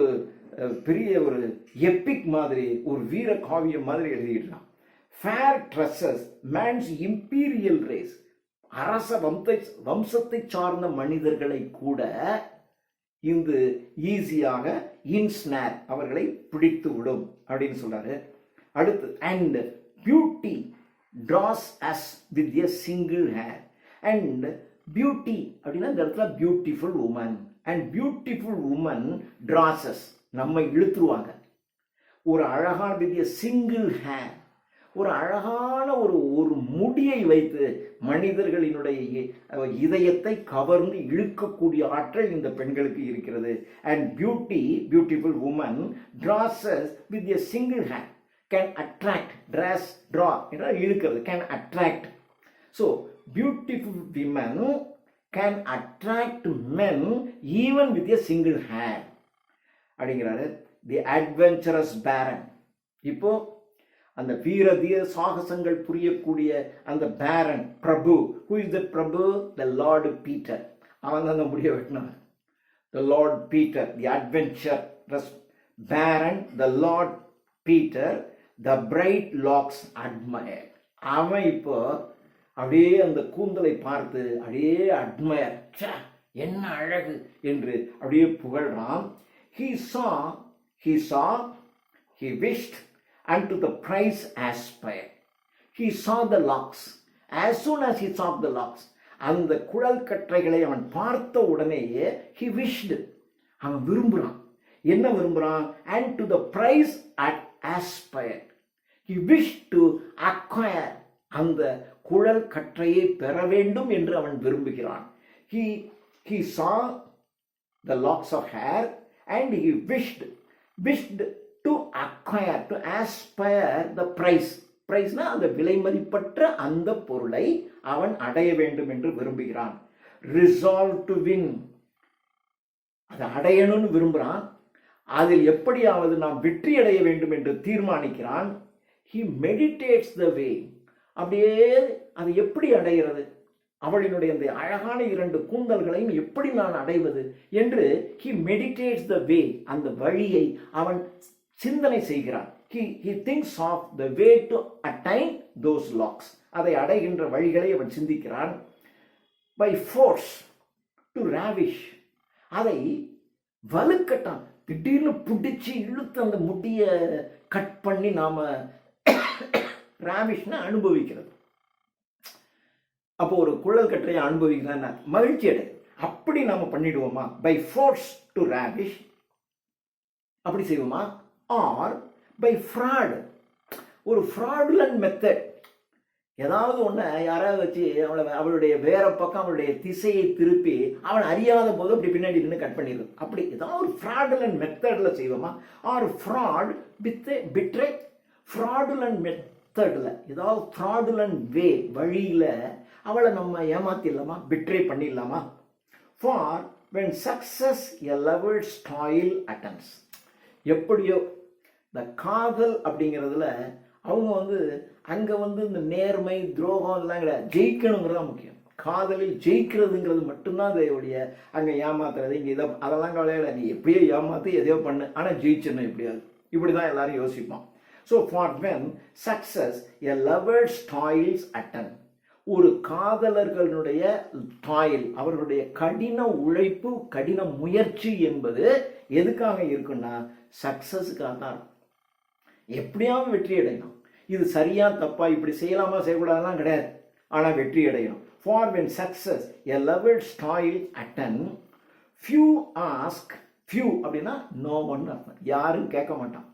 [SPEAKER 1] பெரிய ஒரு எப்பிக் மாதிரி, ஒரு வீர காவியம் மாதிரி எழுதிடலாம். Fair tresses man's imperial race, அரச வம்சத்தை சார்ந்த மனிதர்களை கூட இந்த ஈஸியாக இன்ஸ்னர் அவர்களை பிடித்து விடும் அப்படின்னு சொல்றாரு. அடுத்து, and beauty draws us with a single hair. And beauty அப்படின்னா இந்த இடத்துல beautiful woman. And beautiful woman draws us, நம்மை இழுத்துருவாங்க. ஒரு அழகான வித் a single hair, ஒரு அழகான ஒரு முடியை வைத்து மனிதர்களினுடைய இதயத்தை கவர்ந்து இழுக்கக்கூடிய ஆற்றல் இந்த பெண்களுக்கு இருக்கிறது. And beautiful woman draws us with a single hand. Can attract, draw என்றால் இழுக்கிறது. Can attract. So beautiful women can attract men even with a single hand அப்படிங்கிறாரு. தி அட்வென்ச்சரஸ் பேரன். இப்போ அந்த வீரதீர சாகசங்கள் புரியக்கூடிய அந்த பேரன் பிரபு. ஹூ இஸ் த பிரபு? The Lord Peter. அவன் தான் அந்த முடிய வெட்டினவன். The Lord Peter, the adventurous baron, the Lord Peter, the bright locks admire. அவன் இப்போ அப்படியே அந்த கூந்தலை பார்த்து அப்படியே அட்மயர், என்ன அழகு என்று அப்படியே புகழ்றான். He saw, he wished, and to the price aspired. He saw the locks. As soon as he saw the locks, அந்த குழல் கற்றைகளை அவன் பார்த்த உடனேயே he wished, அவன் விரும்புறான். என்ன விரும்புறான்? And to the price aspired. He wished to acquire, அந்த குழல் கற்றையை பெற வேண்டும் என்று அவன் விரும்புகிறான். He saw the locks of hair and he wished to acquire, to aspire the price. பிரைஸ்னா அந்த விலை மதிப்பற்ற அந்த பொருளை அவன் அடைய வேண்டும் என்று விரும்புகிறான். Resolve to win, அதை அடையணும்னு விரும்புகிறான். அதில் எப்படியாவது நாம் வெற்றி அடைய வேண்டும் என்று தீர்மானிக்கிறான். He meditates the way, அப்படியே அதை எப்படி அடைகிறது, அவளினுடைய அந்த அழகான 2 கூந்தல்களையும் எப்படி நான் அடைவது என்று he meditates the way, அந்த வழியை அவன் சிந்தனை செய்கிறான். He thinks of the way to attain those locks, அதை அடைகின்ற வழிகளை அவன் சிந்திக்கிறான். By force to ravish, அதை வலுக்கட்டான், திடீர்னு பிடிச்சி இழுத்து அந்த முடிய கட் பண்ணி நாம ராவிஷ்னா அனுபவிக்கிறது. அப்போ ஒரு குழல் கற்றையை அனுபவிக்கிறதா மகிழ்ச்சி அடை, அப்படி நாம பண்ணிடுவோமா? பை ஃபோர்ஸ் டு ராவிஷ், அப்படி செய்வோமா? ஆர் பை ஃப்ராட், ஒரு ஃப்ராடுலண்ட் மெத்தட். ஏதாவது ஒன்று யாராவது வச்சு அவளுடைய வேற பக்கம் அவளுடைய திசையை திருப்பி அவன் அறியாத போது அப்படி பின்னாடி நின்று கட் பண்ணிடுது. அப்படி ஏதாவது ஒரு ஃப்ராடுலண்ட் மெத்தடில் செய்வோமா? Or fraud with betray. Fraudulent மெத்தடில் ஏதாவது ஃப்ராடுலண்ட் வே வழியில் அவளை நம்ம ஏமாத்திடலாமா, பிட்ரே பண்ணிடலாமா? For when success a leveled style attempts. எப்படியோ இந்த காதல் அப்படிங்கிறதுல அவங்க அங்கே இந்த நேர்மை துரோகம் எல்லாம் கிடையாது, ஜெயிக்கணுங்கிறதா முக்கியம். காதலில் ஜெயிக்கிறதுங்கிறது மட்டும்தான் அதோடைய அங்கே ஏமாத்துறது இங்கே இதை அதெல்லாம் கவலையில, நீ எப்படியோ ஏமாத்து எதையோ பண்ணு, ஆனால் ஜெயிச்சிடணும் எப்படியாவது, இப்படி தான் எல்லாரும் யோசிப்போம். So for when success a leveled styles attempt, ஒரு காதலர்களுடைய டாயில், அவர்களுடைய கடின உழைப்பு கடின முயற்சி என்பது எதுக்காக இருக்குன்னா சக்சஸுக்காக தான் இருக்கும். எப்படியாவது வெற்றி அடையணும். இது சரியா தப்பா, இப்படி செய்யலாமா செய்யக்கூடாதுலாம் கிடையாது, ஆனால் வெற்றி அடையணும். For when success a leveled style attempt, few ask, few அப்படின்னா no one அர்த்தம், யாரும் கேட்க மாட்டான்.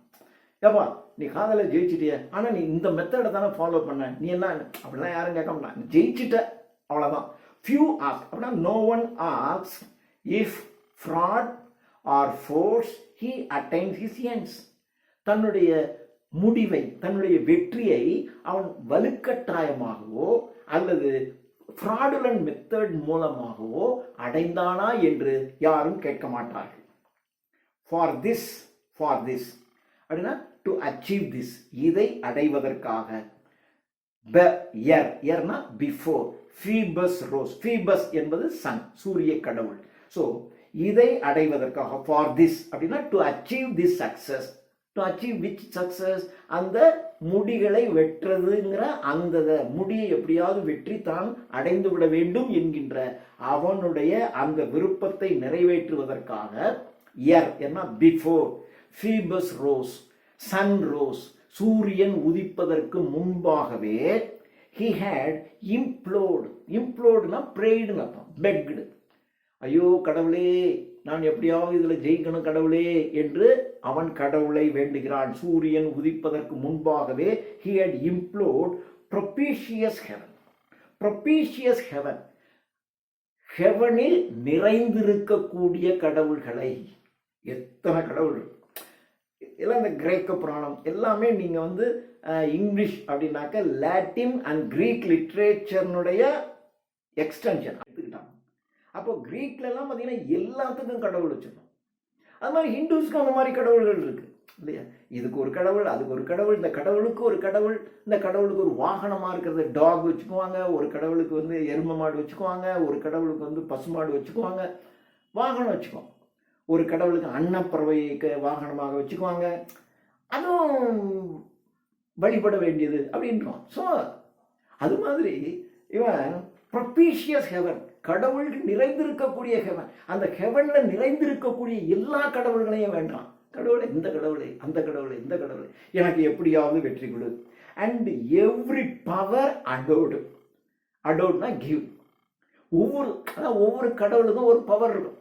[SPEAKER 1] ஏப்பா நீ காதலை ஜெயிச்சிட்டிய, ஆனால் நீ இந்த மெத்தடை தானே ஃபாலோ பண்ண, நீ என்ன அப்படிலாம் யாரும் கேட்க மாட்டான், ஜெயிச்சிட்ட அவ்வளோதான். ஃபியூ ஆஸ்க் அப்படின்னா no one ask if fraud or force he attains his ends. தன்னுடைய முடிவை தன்னுடைய வெற்றியை அவன் வலுக்கட்டாயமாகவோ அல்லது ஃப்ராடுலண்ட் மெத்தட் மூலமாகவோ அடைந்தானா என்று யாரும் கேட்க மாட்டார்கள். ஃபார் திஸ் அப்படின்னா டு அச்சீவ் திஸ், இதை அடைவதற்காக. எர்னா பிஃபோர், ஃபீபஸ் ரோஸ், ஃபீபஸ் என்பது சன், சூரிய கடவுள். ஸோ இதை அடைவதற்காக, ஃபார் திஸ் அப்படின்னா to achieve this success. To achieve which success, அந்த முடிகளை வெட்டுறதுங்கிற அந்த முடியை எப்படியாவது வெற்றி தான் அடைந்து விட வேண்டும் என்கின்ற அவனுடைய அந்த விருப்பத்தை நிறைவேற்றுவதற்காக. என்ன before Phoebus rose, sun rose, சூரியன் உதிப்பதற்கு முன்பாகவே he had imploredனா prayedனு அர்த்தம், begged. ஐயோ கடவுளே நான் எப்படியாவது இதில் ஜெயிக்கணும் கடவுளே என்று அவன் கடவுளை வேண்டுகிறான். சூரியன் உதிப்பதற்கு முன்பாகவே he had implored propitious heaven. propitious heaven, ஹெவனில் நிறைந்திருக்கக்கூடிய கடவுள்களை. எத்தனை கடவுள் எல்லாம் இந்த கிரேக்க புராணம் எல்லாமே நீங்கள் இங்கிலீஷ் அப்படின்னாக்க லாட்டின் அண்ட் கிரீக் லிட்ரேச்சர்னுடைய எக்ஸ்டென்ஷன் எடுத்துக்கிட்டாங்க. அப்போ கிரீக்லாம் பார்த்தீங்கன்னா எல்லாத்துக்கும் கடவுள் வச்சுருக்கோம். அது மாதிரி ஹிந்துஸ்க்கு அந்த மாதிரி கடவுள்கள் இருக்குது இல்லையா? இதுக்கு ஒரு கடவுள், அதுக்கு ஒரு கடவுள், இந்த கடவுளுக்கு ஒரு கடவுள், இந்த கடவுளுக்கு ஒரு வாகனமாக இருக்கிறது டாக் வச்சுக்குவாங்க, ஒரு கடவுளுக்கு எருமை மாடு வச்சுக்குவாங்க, ஒரு கடவுளுக்கு பசுமாடு வச்சுக்குவாங்க, வாகனம் வச்சுக்குவாங்க. ஒரு கடவுளுக்கு அன்னப்பறவைக்கு வாகனமாக வச்சுக்குவாங்க, அதுவும் வழிபட வேண்டியது அப்படின்றோம். ஸோ அது மாதிரி இவன் ப்ரொபீஷியஸ் ஹெவன், கடவுள் நிறைந்திருக்கக்கூடிய ஹெவன், அந்த ஹெவனில் நிறைந்திருக்கக்கூடிய எல்லா கடவுள்களையும் வேண்டாம். கடவுளை, இந்த கடவுளை, அந்த கடவுளை, இந்த கடவுளை, எனக்கு எப்படியாவது வெற்றி கொடு. அண்ட் எவ்ரி பவர் அடோடு, அடோட்னா கிவ். ஒவ்வொரு கடவுளுக்கும் ஒரு பவர் இருக்கும்.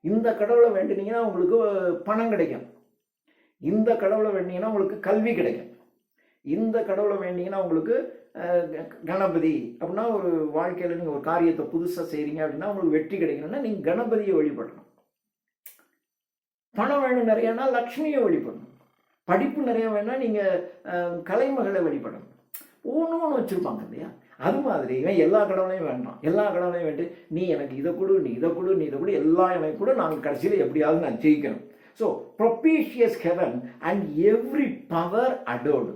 [SPEAKER 1] இந்த கடவுளை வேண்டினீங்கன்னா உங்களுக்கு பணம் கிடைக்கும், இந்த கடவுளை வேண்டிங்கன்னா உங்களுக்கு கல்வி கிடைக்கும், இந்த கடவுளை வேண்டிங்கன்னா உங்களுக்கு கணபதி அப்படின்னா ஒரு வாழ்க்கையில் நீங்கள் ஒரு காரியத்தை புதுசாக செய்கிறீங்க அப்படின்னா உங்களுக்கு வெற்றி கிடைக்கணும்னா நீங்கள் கணபதியை வழிபடணும். பணம் வேணும் நிறையானா லக்ஷ்மியை வழிபடணும். படிப்பு நிறைய வேணால் நீங்கள் கலைமகளை வழிபடணும். ஒன்று வச்சுருப்பாங்க இல்லையா? அது மாதிரி இவன் எல்லா கடவுளையும் வேண்டாம், எல்லா கடவுளையும் வேண்டு நீ எனக்கு இதை கொடு, நீ இதை கொடு, நீ இதை கொடு, எல்லாம் எனக்கு கூட நாங்கள் கடைசியில் எப்படியாவது நான் ஜெயிக்கணும். So propitious heaven and every power adored.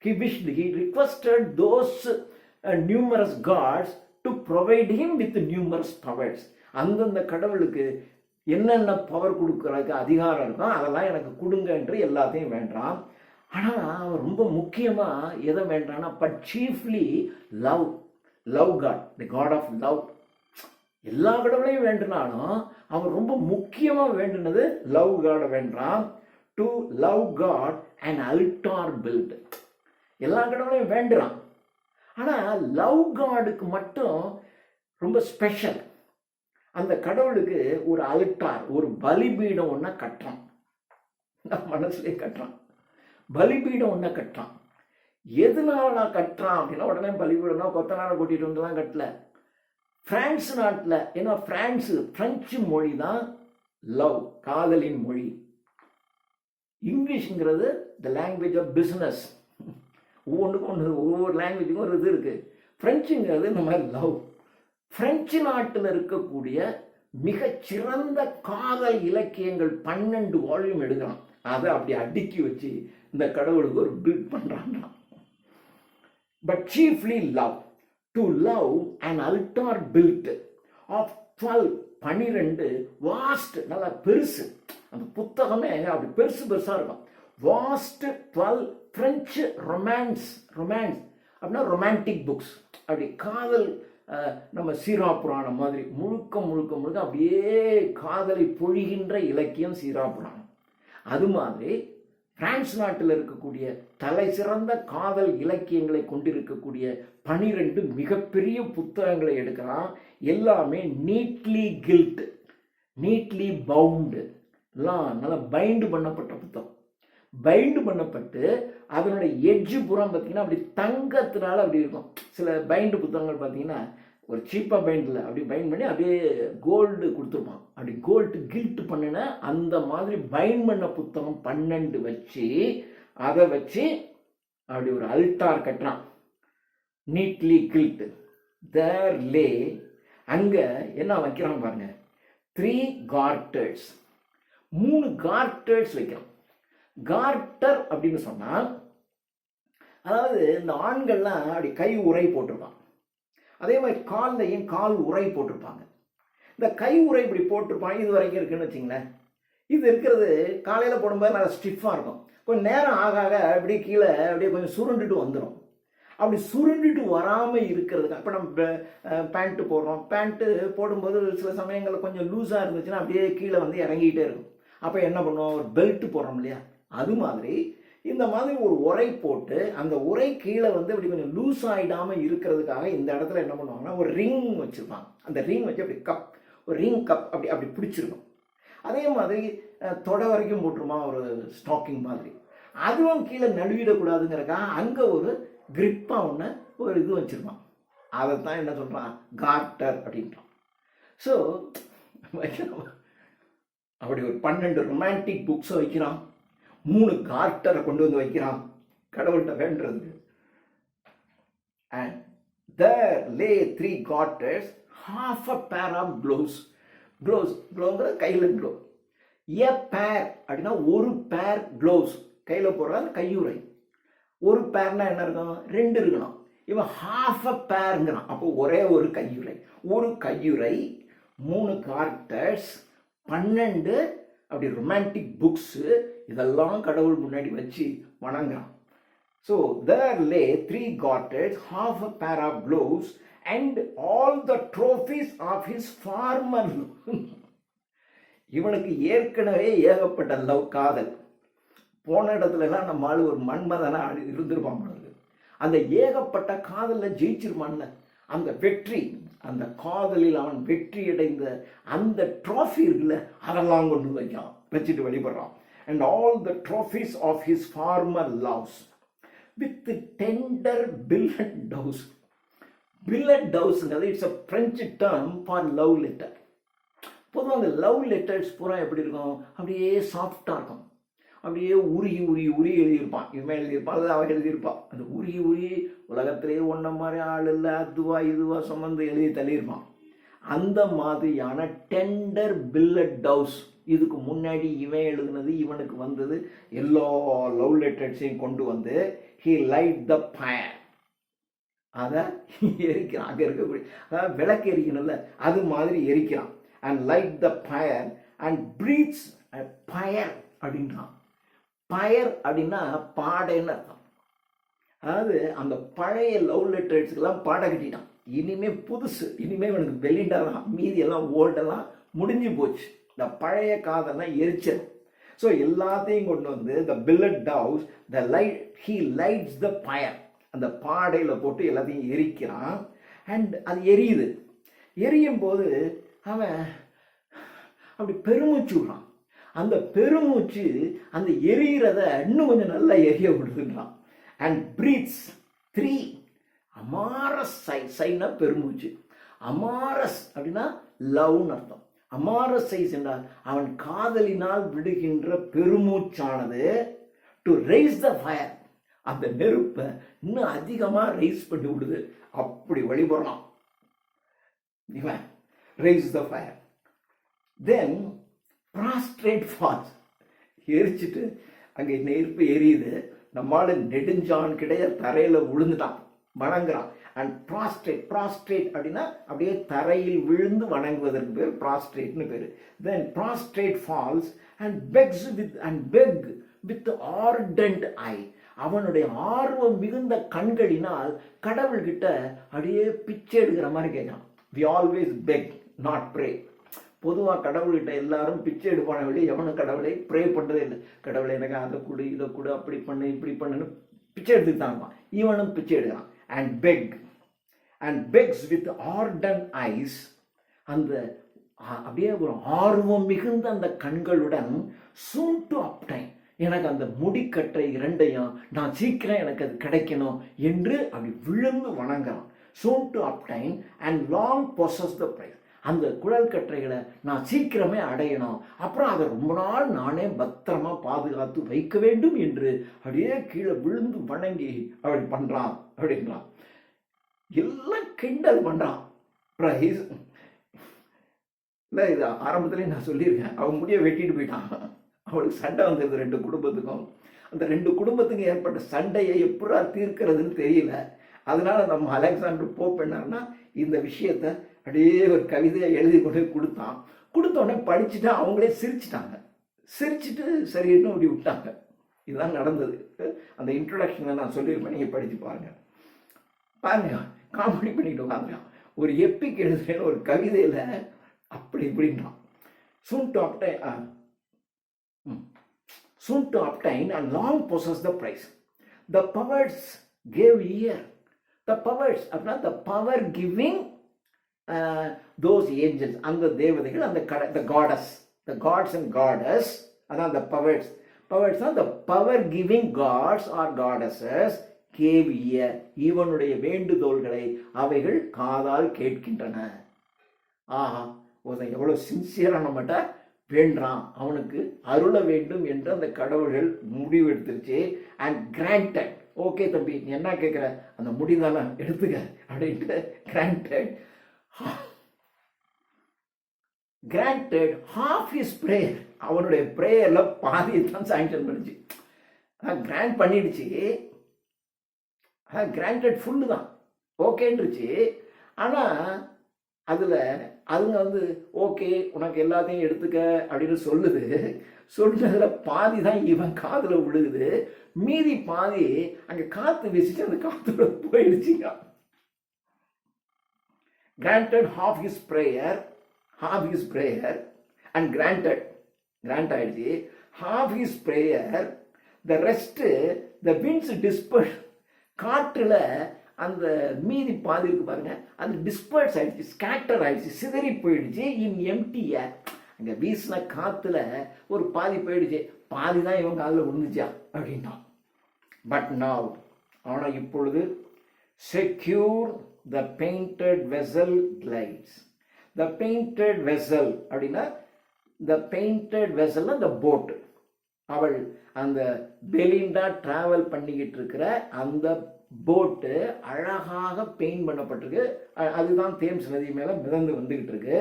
[SPEAKER 1] He wished, he requested those numerous gods to provide him with numerous powers. அந்தந்த கடவுளுக்கு என்னென்ன பவர் கொடுக்கறதுக்கு அதிகாரம் இருக்கும் அதெல்லாம் எனக்கு கொடுங்க என்று எல்லாத்தையும் வேண்டாம். ஆனால் அவன் ரொம்ப முக்கியமாக எதை வேண்டான்னா, but chiefly love god, the god of love. எல்லா கடவுளையும் வேண்டினாலும் அவன் ரொம்ப முக்கியமாக வேண்டினது லவ் காடை வேண்டாம். To love god and altar built. எல்லா கடவுளையும் வேண்டுறான், ஆனால் லவ் காடுக்கு மட்டும் ரொம்ப ஸ்பெஷல். அந்த கடவுளுக்கு ஒரு அல்டார், ஒரு பலிபீடம் ஒன்றை கட்டுறான், மனசுலேயே கட்டுறான், பலிபீடம் ஒன்றை கட்டுறான். எதனால நான் கட்டுறான் அப்படின்னா உடனே பலிபீடம்னா கொத்தனாரை கூட்டிகிட்டு வந்துலாம் கட்டல. பிரான்ஸ் நாட்டில், ஏன்னா பிரெஞ்சு மொழி தான் லவ், காதலின் மொழி. இங்கிலீஷ்ங்கிறது த லாங்குவேஜ் ஆஃப் பிஸ்னஸ். ஒவ்வொரு லாங்குவேஜுக்கும் ஒரு இது இருக்குது. பிரெஞ்சுங்கிறது இந்த மாதிரி லவ். பிரெஞ்சு நாட்டில் இருக்கக்கூடிய மிகச்சிறந்த காதல் இலக்கியங்கள் 12 வால்யூம் எடுக்கலாம். அதை அப்படி அடுக்கி வச்சு இந்த கடவுளுக்கு ஒரு பில்ட் பண்ணுறாங்க. But chiefly love. To love an altar built of 12 vast, நல்லா பெருசு. அந்த புத்தகமே அப்படி பெருசு பெருசாக இருக்கும். வாஸ்ட் 12 பிரெஞ்சு ரொமான்ஸ் அப்படின்னா ரொமான்டிக் புக்ஸ். அப்படி காதல், நம்ம சீரா புராணம் மாதிரி முழுக்க அப்படியே காதலை பொழிகின்ற இலக்கியம் சீரா புராணம். அது மாதிரி பிரான்ஸ் நாட்டில் இருக்கக்கூடிய தலை சிறந்த காதல் இலக்கியங்களை கொண்டிருக்கக்கூடிய 12 மிகப்பெரிய புத்தகங்களை எடுக்கிறான். எல்லாமே நீட்லி கில்ட், நீட்லி பவுண்டு, எல்லாம் நல்லா பைண்டு பண்ணப்பட்ட புத்தகம். பைண்டு பண்ணப்பட்டு அதனுடைய எட்ஜு புறம் பார்த்தீங்கன்னா அப்படி தங்கத்தினால அப்படி இருக்கும். சில பைண்டு புத்தகங்கள் பார்த்தீங்கன்னா ஒரு சீப்பாக பைண்டில் அப்படி பைண்ட் பண்ணி அப்படியே கோல்டு கொடுத்துருப்பான். அப்படி கோல்டு கில்ட் பண்ணின அந்த மாதிரி பைண்ட் பண்ண புத்தகம் 12 வச்சு அதை வச்சு அப்படி ஒரு அல்டார் கட்டுறான். நீட்லி கில்ட் தேர் லே. அங்கே என்ன வைக்கிறான் பாருங்க, 3 கார்டர்ஸ், 3 கார்டர்ஸ் வைக்கிறான். கார்டர் அப்படின்னு சொன்னால் அதாவது இந்த ஆண்கள்லாம் அப்படி கை உரை போட்டிருப்பான். அதே மாதிரி கால்லையும் கால் உரை போட்டிருப்பாங்க. இந்த கை உரை இப்படி போட்டிருப்பாங்க. இது வரைக்கும் இருக்குன்னு வச்சிங்களேன். இது இருக்கிறது காலையில் போடும்போது நல்லா ஸ்டிஃபாக இருக்கும். கொஞ்சம் நேரம் ஆக ஆக அப்படியே கீழே அப்படியே கொஞ்சம் சுருண்டுட்டு வந்துடும். அப்படி சுருண்டுட்டு வராமல் இருக்கிறதுக்கு இப்போ நம்ம பேண்ட்டு போடுறோம். பேண்ட்டு போடும்போது சில சமயங்களில் கொஞ்சம் லூஸாக இருந்துச்சுன்னா அப்படியே கீழே வந்து இறங்கிக்கிட்டே இருக்கும். அப்போ என்ன பண்ணுவோம், ஒரு பெல்ட் போடுறோம் இல்லையா, அது மாதிரி இந்த மாதிரி ஒரு உரை போட்டு அந்த உரை கீழே வந்து அப்படி கொஞ்சம் லூஸ் ஆகிடாமல் இருக்கிறதுக்காக இந்த இடத்துல என்ன பண்ணுவாங்கன்னா ஒரு ரிங் வச்சுருப்பாங்க. அந்த ரிங் வச்சு அப்படி கப், ஒரு ரிங் கப் அப்படி அப்படி பிடிச்சிருக்கும். அதே மாதிரி தொடை வரைக்கும் போட்டுருமா ஒரு ஸ்டாக்கிங் மாதிரி. அதுவும் கீழே நழுவிடக்கூடாதுங்கிறக்காக அங்கே ஒரு கிரிப்பாக ஒன்று ஒரு இது வச்சுருப்பான். அதைத்தான் என்ன சொல்கிறான், கார்டர் அப்படின்றான். ஸோ அப்படி ஒரு 12 ரொமான்டிக் புக்ஸை வைக்கிறான். 3 கார்டரை கொண்டு வந்து வைக்கிறான் கடவுள்கிட்ட வேண்டுறது. And there lay 3 garters, half a pair of gloves. க்ளோங்கிற கையில் க்ளோ. a pair அப்படின்னா ஒரு பேர் க்ளோவ்ஸ், கையில் போடுறாரு கையுறை. ஒரு பேர்னா என்ன இருக்கும், 2 இருக்கணும். இவன் half a pairங்கிறான். அப்போ ஒரே ஒரு கையுறை. ஒரு கையுறை, 3 கார்டர்ஸ், 12 அப்படி ரொமான்டிக் புக்ஸு, இதெல்லாம் கடவுள் முன்னாடி வச்சு வணங்குறான். So there lay 3 garters, half a pair of gloves and all the trophies of his former இவனுக்கு ஏற்கனவே ஏகப்பட்ட லவ், காதல். போன இடத்துலலாம் நம்ம ஆளு ஒரு மன்மதனா இருந்திருப்பான். அந்த ஏகப்பட்ட காதலில் ஜெயிச்சிருமான்ல, அந்த வெற்றி, அந்த காதலில் அவன் வெற்றி அடைந்த அந்த ட்ராஃபி இருக்குல்ல, அதெல்லாம் கொண்டு வைக்கான், வச்சுட்டு வழிபடுறான். And all the trophies of his former loves with tender billet doves. Billet doves-ங்கிறது it's a French term for love letter. பொதுவாக அந்த லவ் லெட்டர்ஸ் பூரா எப்படி இருக்கும், அப்படியே சாஃப்டாக இருக்கும். அப்படியே உருகி எழுதியிருப்பான். இவன் எழுதியிருப்பான் அல்லது அவன் எழுதியிருப்பான். அந்த உருகி உலகத்திலேயே ஒன்றை மாதிரி ஆள் இல்லை, அதுவா இதுவா சம்மந்து எழுதி தள்ளியிருப்பான். அந்த மாதிரியான டெண்டர் பில்லட் டவுஸ். இதுக்கு முன்னாடி இவன் எழுதுனது, இவனுக்கு வந்தது, எல்லா லவ் லெட்டர்ஸையும் கொண்டு வந்து ஹி லைட் த ஃபயர், அதை எரிக்கிறான். அங்கே இருக்கக்கூடிய அதாவது விளக்கு எரிக்கணும்ல, அது மாதிரி எரிக்கிறான். And light the fire and breathes fire அப்படின்றான். ஃபயர் அப்படின்னா பாடைன்னு அர்த்தம். அதாவது அந்த பழைய லவ் லெட்டர்ஸுக்கெல்லாம் பாடை கட்டிட்டான். இனிமேல் புதுசு, இனிமேல் இவனுக்கு பெலிண்டா தான், மீதி எல்லாம் ஓல்டெல்லாம் முடிஞ்சு போச்சு. இந்த பழைய காதெல்லாம் எரிச்சல். ஸோ எல்லாத்தையும் கொண்டு வந்து the billet doux, the light, he lights the fire, அந்த பாடையில் போட்டு எல்லாத்தையும் எரிக்கிறான். அண்ட் அது எரியுது. எரியும் போது அவன் அப்படி பெருமூச்சு விடுறான். அந்த பெருமூச்சு அந்த எரியிறத இன்னும் கொஞ்சம் நல்லா எரிய விடுதுன்றான். and breathes 3 amorous சைனா பெருமூச்சு. அமாரஸ் அப்படின்னா லவ்னு அர்த்தம். அமாரஸ் சைஸ் என்றால் அவன் காதலினால் விடுகின்ற பெருமூச்சானது டு ரைஸ் த ஃபயர், அந்த நெருப்பை இன்னும் அதிகமாக ரைஸ் பண்ணி விடுது. அப்படி வழிபடலாம் இவன், rise the fire. Then prostrate falls, எரிச்சிட்டு அங்கே நெருப்பு எரியுது, நம்மளால நெடுஞ்சான் கிடையாது தரையில் விழுந்துட்டான், வணங்குறான். அண்ட் ப்ராஸ்ட்ரேட் அப்படின்னா அப்படியே தரையில் விழுந்து வணங்குவதற்கு பேர் ப்ராஸ்ட்ரேட்னு பேர். Then prostrate falls and beg with ardent eye, அவனுடைய ஆர்வம் மிகுந்த கண்களினால் கடவுள்கிட்ட அப்படியே பிச்சை எடுக்கிற மாதிரி கேட்கறான். We always beg not pray. பொதுவாக கடவுள்கிட்ட எல்லாரும் பிச்சை எடுப்பான வெளியே எவனும் கடவுளை ப்ரே பண்ணுறதே இல்லை. கடவுளை எனக்கு அதை கொடு இதை கொடு அப்படி பண்ணு இப்படி பண்ணுன்னு பிச்சை எடுத்துக்கிட்டாங்க. இவனும் பிச்சை எடுக்கிறான். and begs with ardent eyes, அந்த அப்படியே ஒரு ஆர்வம் மிகுந்த அந்த கண்களுடன் soon to obtain, எனக்கு அந்த முடிக்கற்றை இரண்டையும் நான் சீக்கிரம் எனக்கு அது கிடைக்கணும் என்று அப்படி விழுந்து வணங்குறான். soon to obtain and long possess the prize, அந்த குழல் கற்றைகளை நான் சீக்கிரமே அடையணும், அப்புறம் அதை ரொம்ப நாள் நானே பத்திரமா பாதுகாத்து வைக்க வேண்டும் என்று அப்படியே கீழே விழுந்து வணங்கி அப்படி பண்றான் அப்படின்றான். எல்லாம் கிண்டல் பண்றான். பிரைஸ் இல்லை, இது ஆரம்பத்திலே நான் சொல்லியிருக்கேன், அவன் முடிய வெட்டிட்டு போயிட்டான். அவளுக்கு சண்டை வந்தது ரெண்டு குடும்பத்துக்கும். அந்த ரெண்டு குடும்பத்துக்கும் ஏற்பட்ட சண்டையை எப்படா தீர்க்கிறதுன்னு தெரியல. அதனால நம்ம அலெக்சாண்டர் போப் என்னன்னா இந்த விஷயத்தை அப்படியே ஒரு கவிதையை எழுதி கொண்டு கொடுத்தான். கொடுத்தோடனே படிச்சுட்டு அவங்களே சிரிச்சுட்டு சரின்னு அப்படி விட்டாங்க. இதுதான் நடந்தது. அந்த இன்ட்ரொடக்ஷனை நான் சொல்லியிருப்பேன், நீங்கள் படித்து பாருங்க. காமெடி பண்ணிட்டு உட்காந்துருக்கான். ஒரு எப்பிக் எழுதுறேன்னு ஒரு கவிதையில் அப்படி இப்படின்றான். soon to obtain and long possess the prize. The powers gave ear. The powers அப்படின்னா the power giving those angels, அந்த தேவதைகள், அந்த the goddess, the gods and goddess, அதான் the powers are the power giving gods or goddesses gave ear, இவனுடைய வேண்டுதோள்களை அவைகள் காதால் கேட்கின்றன. ஆஹா, ஒருத்தன் எவ்வளோ சின்சியராக நம்மகிட்ட வேண்டான், அவனுக்கு அருள வேண்டும் என்று அந்த கடவுள்கள் முடிவு எடுத்துருச்சு. அண்ட் கிராண்டட், ஓகே தம்பி நீ என்ன கேட்குற அந்த முடிதானே எடுத்துக்க அப்படின்ட்டு கிராண்டட் half his prayer, அவனுடைய ப்ரேயரில் பாதியை தான் சாங்ஷன் பண்ணிச்சு. கிராண்ட் பண்ணிடுச்சு, கிராண்டட் ஃபுல்லு தான் ஓகேன்றுச்சு. ஆனால் அதில் அதுங்க வந்து ஓகே உனக்கு எல்லாத்தையும் எடுத்துக்க அப்படின்னு சொன்னதில் பாதி தான் இவன் காதில் விழுகுது, மீதி பாதி அங்கே காற்று வீசிச்சு அந்த காற்றோட போயிடுச்சுங்க. granted half his prayer and granted ஆயிடுச்சு half his prayer, the rest the winds dispersed, காற்றுல அந்த மீதி பாதி இருக்கு பாருங்க, அது டிஸ்பர்ஸ் ஆயிடுச்சு, ஸ்கேட்டர் ஆயிடுச்சு, சிதறி போயிடுச்சு. இன் எம்டி ஏர், அங்கே வீசின காற்றுல ஒரு பாதி போயிடுச்சு, பாதி தான் இவங்க அதில் விழுந்துச்சா அப்படின்னா. பட் நவ், ஆனால் இப்பொழுது செக்யூர் த பெயிண்டட் வெசல் கிளைட்ஸ். த பெயிண்டட் வெசல் அப்படின்னா த பெயிண்டட் வெசல் த போட், அவள் அந்த பெலிண்டா டிராவல் பண்ணிக்கிட்டு இருக்கிற அந்த போட்டு அழகாக பெயிண்ட் பண்ணப்பட்டிருக்கு. அதுதான் தேம்ஸ் நதி மேலே மிதந்து வந்துக்கிட்டு இருக்கு.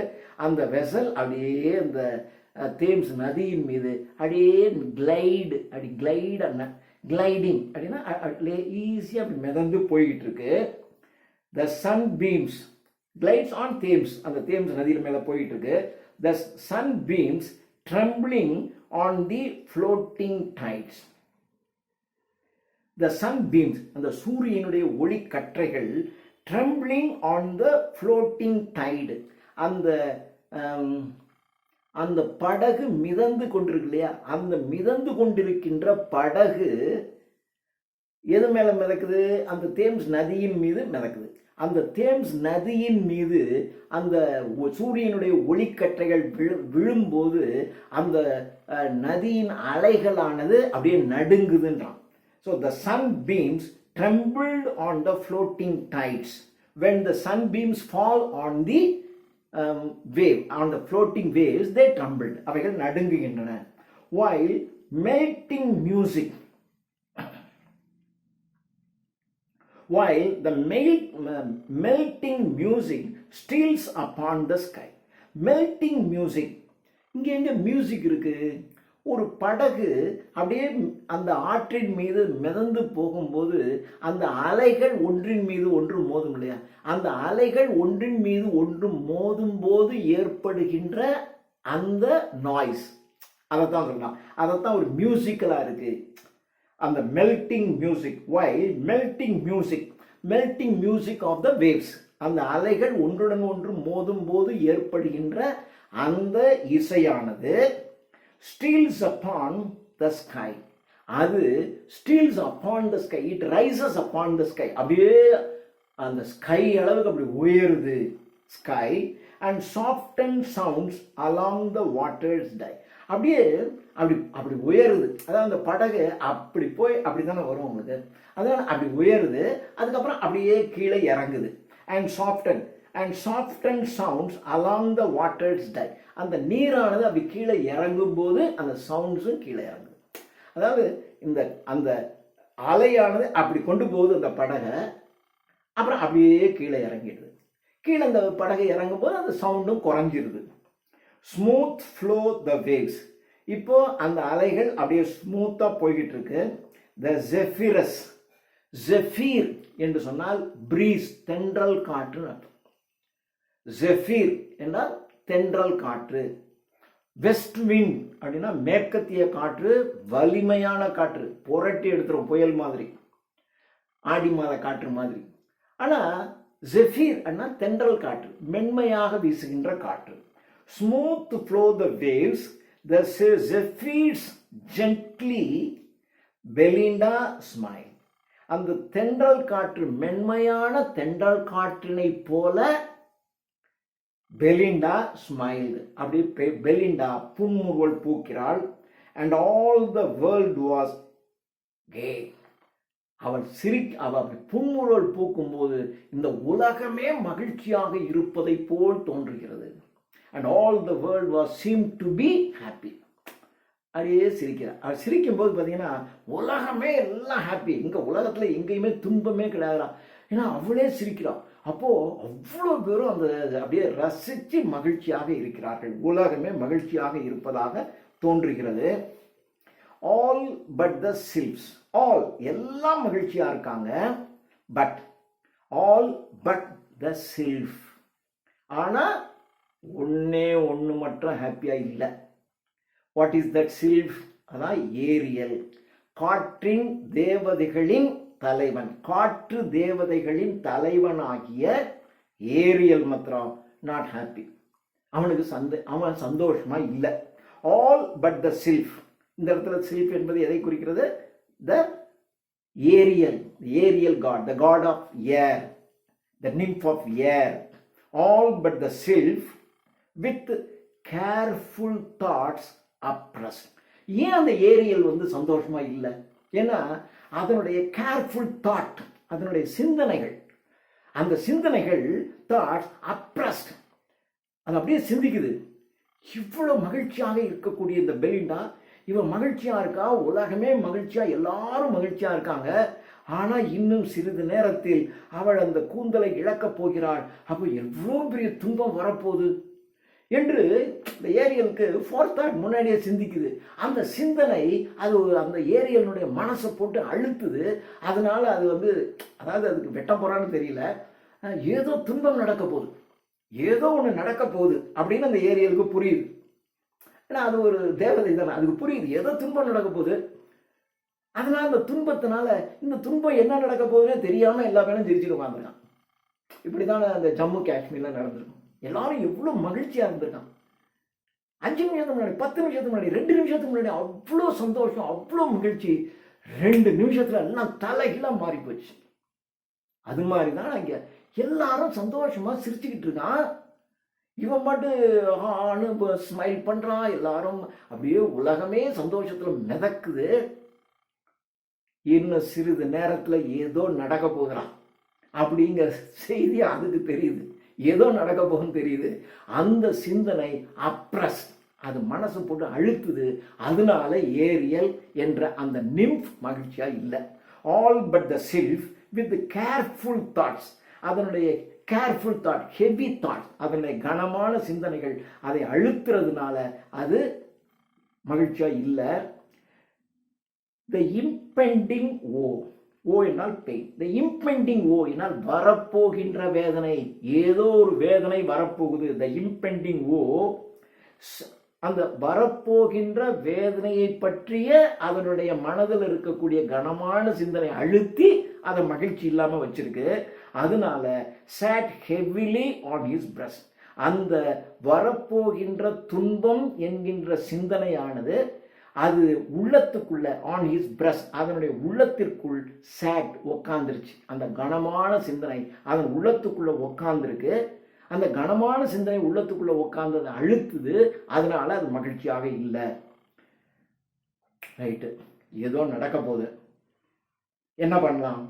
[SPEAKER 1] அந்த வெசல் அப்படியே அந்த தேம்ஸ் நதியின் மீது அப்படியே கிளைடிங் அப்படின்னா ஈஸியாக அப்படி மிதந்து போய்கிட்டு இருக்கு. The sun beams glides on Thames, அந்த தேம்ஸ் நதியின் மேலே போயிட்டு இருக்கு. The sun beams trembling on the floating tides. The sunbeams, அந்த சூரியனுடைய ஒளி கற்றைகள் trembling on the floating tide, அந்த படகு மிதந்து கொண்டிருக்கு இல்லையா, அந்த மிதந்து கொண்டிருக்கின்ற படகு எது மேலே மிதக்குது, அந்த தேம்ஸ் நதியின் மீது மிதக்குது. அந்த தேம்ஸ் நதியின் மீது அந்த சூரியனுடைய ஒளிக்கற்றைகள் விழும்போது அந்த நதியின் அலைகளானது அப்படியே நடுங்குதுன்றான். So the sunbeams trembled on the floating tides. When the sunbeams fall on the wave, on the floating waves, they trembled. அவைகள் நடுங்குகின்றன. While melting music, while the melting music steals upon the sky. Melting music, இங்கே எங்க music இருக்கு? ஒரு படகு அப்படியே அந்த ஆற்றின் மீது மிதந்து போகும்போது அந்த அலைகள் ஒன்றின் மீது ஒன்று மோதும் இல்லையா? அந்த அலைகள் ஒன்றின் மீது ஒன்று மோதும் போது ஏற்படுகின்ற அந்த நாய்ஸ், அதைத்தான் சொல்லலாம். அதைத்தான் ஒரு மியூசிக்கலா இருக்கு. அந்த melting music. While melting music, melting music of the waves, அந்த அலைகள் ஒன்றுடன் ஒன்று மோதும் போது ஏற்படுகின்ற அந்த இசையானது steals upon the sky. அது steals upon the sky, it rises upon the sky. அப்படியே அந்த ஸ்கை அளவுக்கு அப்படி உயருது sky. and soften sounds along the waters die. அப்படியே அப்படி அப்படி உயருது. அதாவது அந்த படகு அப்படி போய் அப்படி தானே வரும் உங்களுக்கு. அதான் அப்படி உயருது, அதுக்கப்புறம் அப்படியே கீழே இறங்குது. and soften sounds along the waters die. அந்த நீரானது அப்படி கீழே இறங்கும் போது அந்த சவுண்ட்ஸும் கீழே இறங்குது. அதாவது இந்த அந்த அலையானது அப்படி கொண்டு போகுது அந்த படகை, அப்புறம் அப்படியே கீழே இறங்கிடுது. கீழே அந்த படகை இறங்கும் போது அந்த சவுண்டும் குறைஞ்சிருது. Smooth flow the waves. இப்போ அந்த அலைகள் அப்படியே ஸ்மூத்தா போய்கிட்டு இருக்கு. த ஜெஃபிரஸ், ஜெஃபீர் என்று சொன்னால் பிரீஸ், தென்றல் காற்று அர்த்தம். ஜெஃபீர் என்றால் தென்றல் காற்று. வெஸ்ட் விண்ட் அப்படின்னா மேற்கத்திய காற்று, வலிமையான காற்று, புரட்டி எடுத்துரும் புயல் மாதிரி, ஆடி மாத காற்று மாதிரி. ஆனா ஜெஃபீர் அப்படின்னா தென்றல் காற்று, மென்மையாக வீசுகின்ற காற்று. Smooth flow the waves, the zephyrs gently Belinda smile. அந்த தென்றல் காற்று மென்மையான தென்றல் காற்றினை போல பெலிண்டா ஸ்மைல்டு. அப்படி பெலிண்டா புன்முறுவல் பூக்கிறாள். And all the world was gay. அவள் அப்படி புன்முறுவல் பூக்கும் போது இந்த உலகமே மகிழ்ச்சியாக இருப்பதை போல் தோன்றுகிறது. And all the world was seem to be happy. அப்படியே சிரிக்கிறார். அவர் சிரிக்கும் போது பார்த்தீங்கன்னா உலகமே எல்லாம் ஹாப்பி. இங்கே உலகத்தில் எங்கேயுமே துன்பமே கிடையாதுடா. ஏன்னா அவளே சிரிக்கிறாள். அப்போ அவ்வளோ பேரும் அந்த அப்படியே ரசித்து மகிழ்ச்சியாக இருக்கிறார்கள். உலகமே மகிழ்ச்சியாக இருப்பதாக தோன்றுகிறது. All but the sylphs, all எல்லாம் மகிழ்ச்சியா இருக்காங்க. But all but the sylph, ஆனா ஒன்னே ஒன்று மட்டும் ஹாப்பியா இல்லை. What is that sylph? அதான் ஏரியல், காற்றின் தேவதைகளின் தலைவன். காற்று தேவதைகளின் தலைவனாகிய ஏரியல் மாத்திரம் நாட் ஹாப்பி. அவன் சந்தோஷமா இல்லை. ஆல் பட் த சில்ஃப், இந்த இடத்துல சில்ஃப் என்பது எதை குறிக்கிறது? The Ariel, Ariel god, the god of air, the nymph of air. All but the sylph with careful thoughts oppressed. ஏன் அந்த ஏரியல் சந்தோஷமா இல்லை? ஏன்னா அதனுடைய கேர்ஃபுல் தாட், அதனுடைய சிந்தனைகள், அந்த சிந்தனைகள் தாட்ஸ் அப்ரஸ்ட், அது அப்படியே சிந்திக்குது. இவ்வளவு மகிழ்ச்சியாக இருக்கக்கூடிய இந்த பெலிண்டா, இவன் மகிழ்ச்சியா இருக்கா, உலகமே மகிழ்ச்சியா, எல்லாரும் மகிழ்ச்சியா இருக்காங்க. ஆனா இன்னும் சிறிது நேரத்தில் அவள் அந்த கூந்தலை இழக்கப் போகிறாள். அப்போ எவ்வளோ பெரிய துன்பம் வரப்போகுது என்று இந்த ஏரியலுக்கு ஃபோர்த் தாட் முன்னாடியே சிந்திக்குது. அந்த சிந்தனை அது அந்த ஏரியலுடைய மனசை போட்டு அழுத்துது. அதனால அது அதாவது அதுக்கு வெட்ட போறான்னு தெரியல, ஏதோ துன்பம் நடக்க போகுது, ஏதோ ஒன்று நடக்க போகுது அப்படின்னு அந்த ஏரியலுக்கு புரியுது. ஏன்னா அது ஒரு தேவதை தானே, அதுக்கு புரியுது ஏதோ துன்பம் நடக்க போகுது. அதனால அந்த துன்பத்தினால இந்த துன்பம் என்ன நடக்க போகுதுன்னே தெரியாம எல்லா பேரும் சிரிச்சுட்டு உட்காந்துருக்கான். இப்படிதான் அந்த ஜம்மு காஷ்மீர்ல நடந்திருக்கும். எல்லாரும் எவ்வளவு மகிழ்ச்சியா இருந்திருக்கான். 5 நிமிஷத்துக்கு முன்னாடி, 10 நிமிஷத்துக்கு முன்னாடி, 2 நிமிஷத்துக்கு முன்னாடி அவ்வளோ சந்தோஷம், அவ்வளோ மகிழ்ச்சி. 2 நிமிஷத்துல எல்லாம் தலைகீழாக மாறி போச்சு. அது மாதிரிதான் இங்க எல்லாரும் சந்தோஷமா சிரிச்சுக்கிட்டு இருக்கான். இவன் மட்டும் ஸ்மைல் பண்றான். எல்லாரும் அப்படியே உலகமே சந்தோஷத்துல மிதக்குது. இன்னும் சிறிது நேரத்தில் ஏதோ நடக்க போகிறான் அப்படிங்கிற செய்தி அதுக்கு தெரியுது. ஏதோ நடக்க போகுன்னு தெரியுது. அந்த சிந்தனை அப்ரஸ், அது மனசு போட்டு அழுத்துது. அதனால ஏரியல் என்ற அந்த நிம்ஃப் மகிழ்ச்சியா இல்லை. All but the self with careful thoughts, அதனுடைய கேர்ஃபுல் தாட், ஹெவி தாட், அதனுடைய கனமான சிந்தனைகள் அதை அழுத்துறதுனால அது மகிழ்ச்சியா இல்லை. த இம்பெண்டிங் ஓ என்றால் பெயின். த இம்பெண்டிங் என்றால் வரப்போகின்ற வேதனை. ஏதோ ஒரு வேதனை வரப்போகுது. த இம்பெண்டிங் அந்த வரப்போகின்ற வேதனையை பற்றிய அதனுடைய மனதில் இருக்கக்கூடிய கனமான சிந்தனை அழுத்தி அதை மகிழ்ச்சி இல்லாம வச்சிருக்கு. அதனால sat heavily on his breast, அந்த வரப்போகின்ற துன்பம் என்கின்ற சிந்தனையானது அது உள்ளத்துக்குள்ள ஆன் ஹிஸ் பிரஸ்ட், அதனுடைய உள்ளத்திற்குள் சாட் உக்காந்துருச்சு. அந்த கனமான சிந்தனை அதன் உள்ளத்துக்குள்ள உக்காந்துருக்கு. அந்த கனமான சிந்தனை உள்ளத்துக்குள்ள உக்காந்தது அழுத்துது. அதனால அது மகிழ்ச்சியாக இல்லை. ரைட்டு, ஏதோ நடக்க போகுது, என்ன பண்ணலாம்?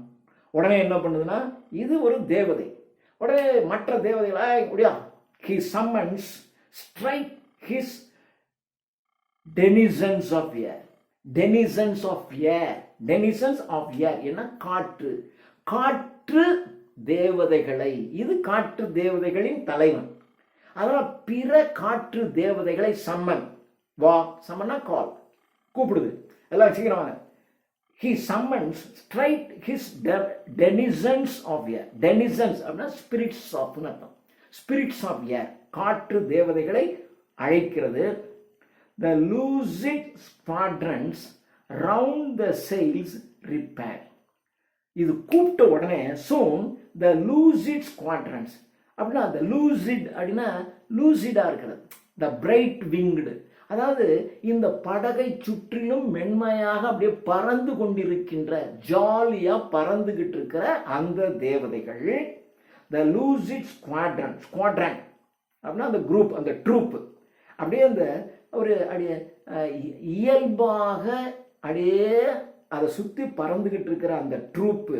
[SPEAKER 1] உடனே என்ன பண்ணுதுன்னா, இது ஒரு தேவதை. உடனே மற்ற தேவதைகளா முடியா, he summons strike his denizens of air. denizens of air, denizens of air என்ன? காற்று. காற்று தேவதைகளை, இது காற்று தேவதைகளின் தலைவன். அதனால் பிற காற்று தேவதைகளை சம்மன், வா, சம்மன்னா கால், கூப்பிடுது. எல்லாம் சீக்கிரம் வாங்க. he summons straight his denizens of air. denizens அப்படின்னா spirits of அர்த்தம். spirits of air, காற்று தேவதைகளை அழைக்கிறது. the lucid squadrons round the sails repair. இது கூப்பிட்ட உடனே soon the lucid squadrons அப்படின்னா, the lucid அப்படின்னா லூசிடா இருக்கிறது, the bright winged, அதாவது இந்த படகை சுற்றிலும் மென்மையாக அப்படியே பறந்து கொண்டிருக்கின்ற, ஜாலியா பறந்துகிட்டு இருக்கிற அந்த தேவதைகள் the lucid squadron. squadron அப்படின்னா அந்த குரூப், அந்த ட்ரூப், அப்படியே அந்த ஒரு அப்படியே இயல்பாக அப்படியே அதை சுற்றி பறந்துகிட்டு இருக்கிற அந்த troop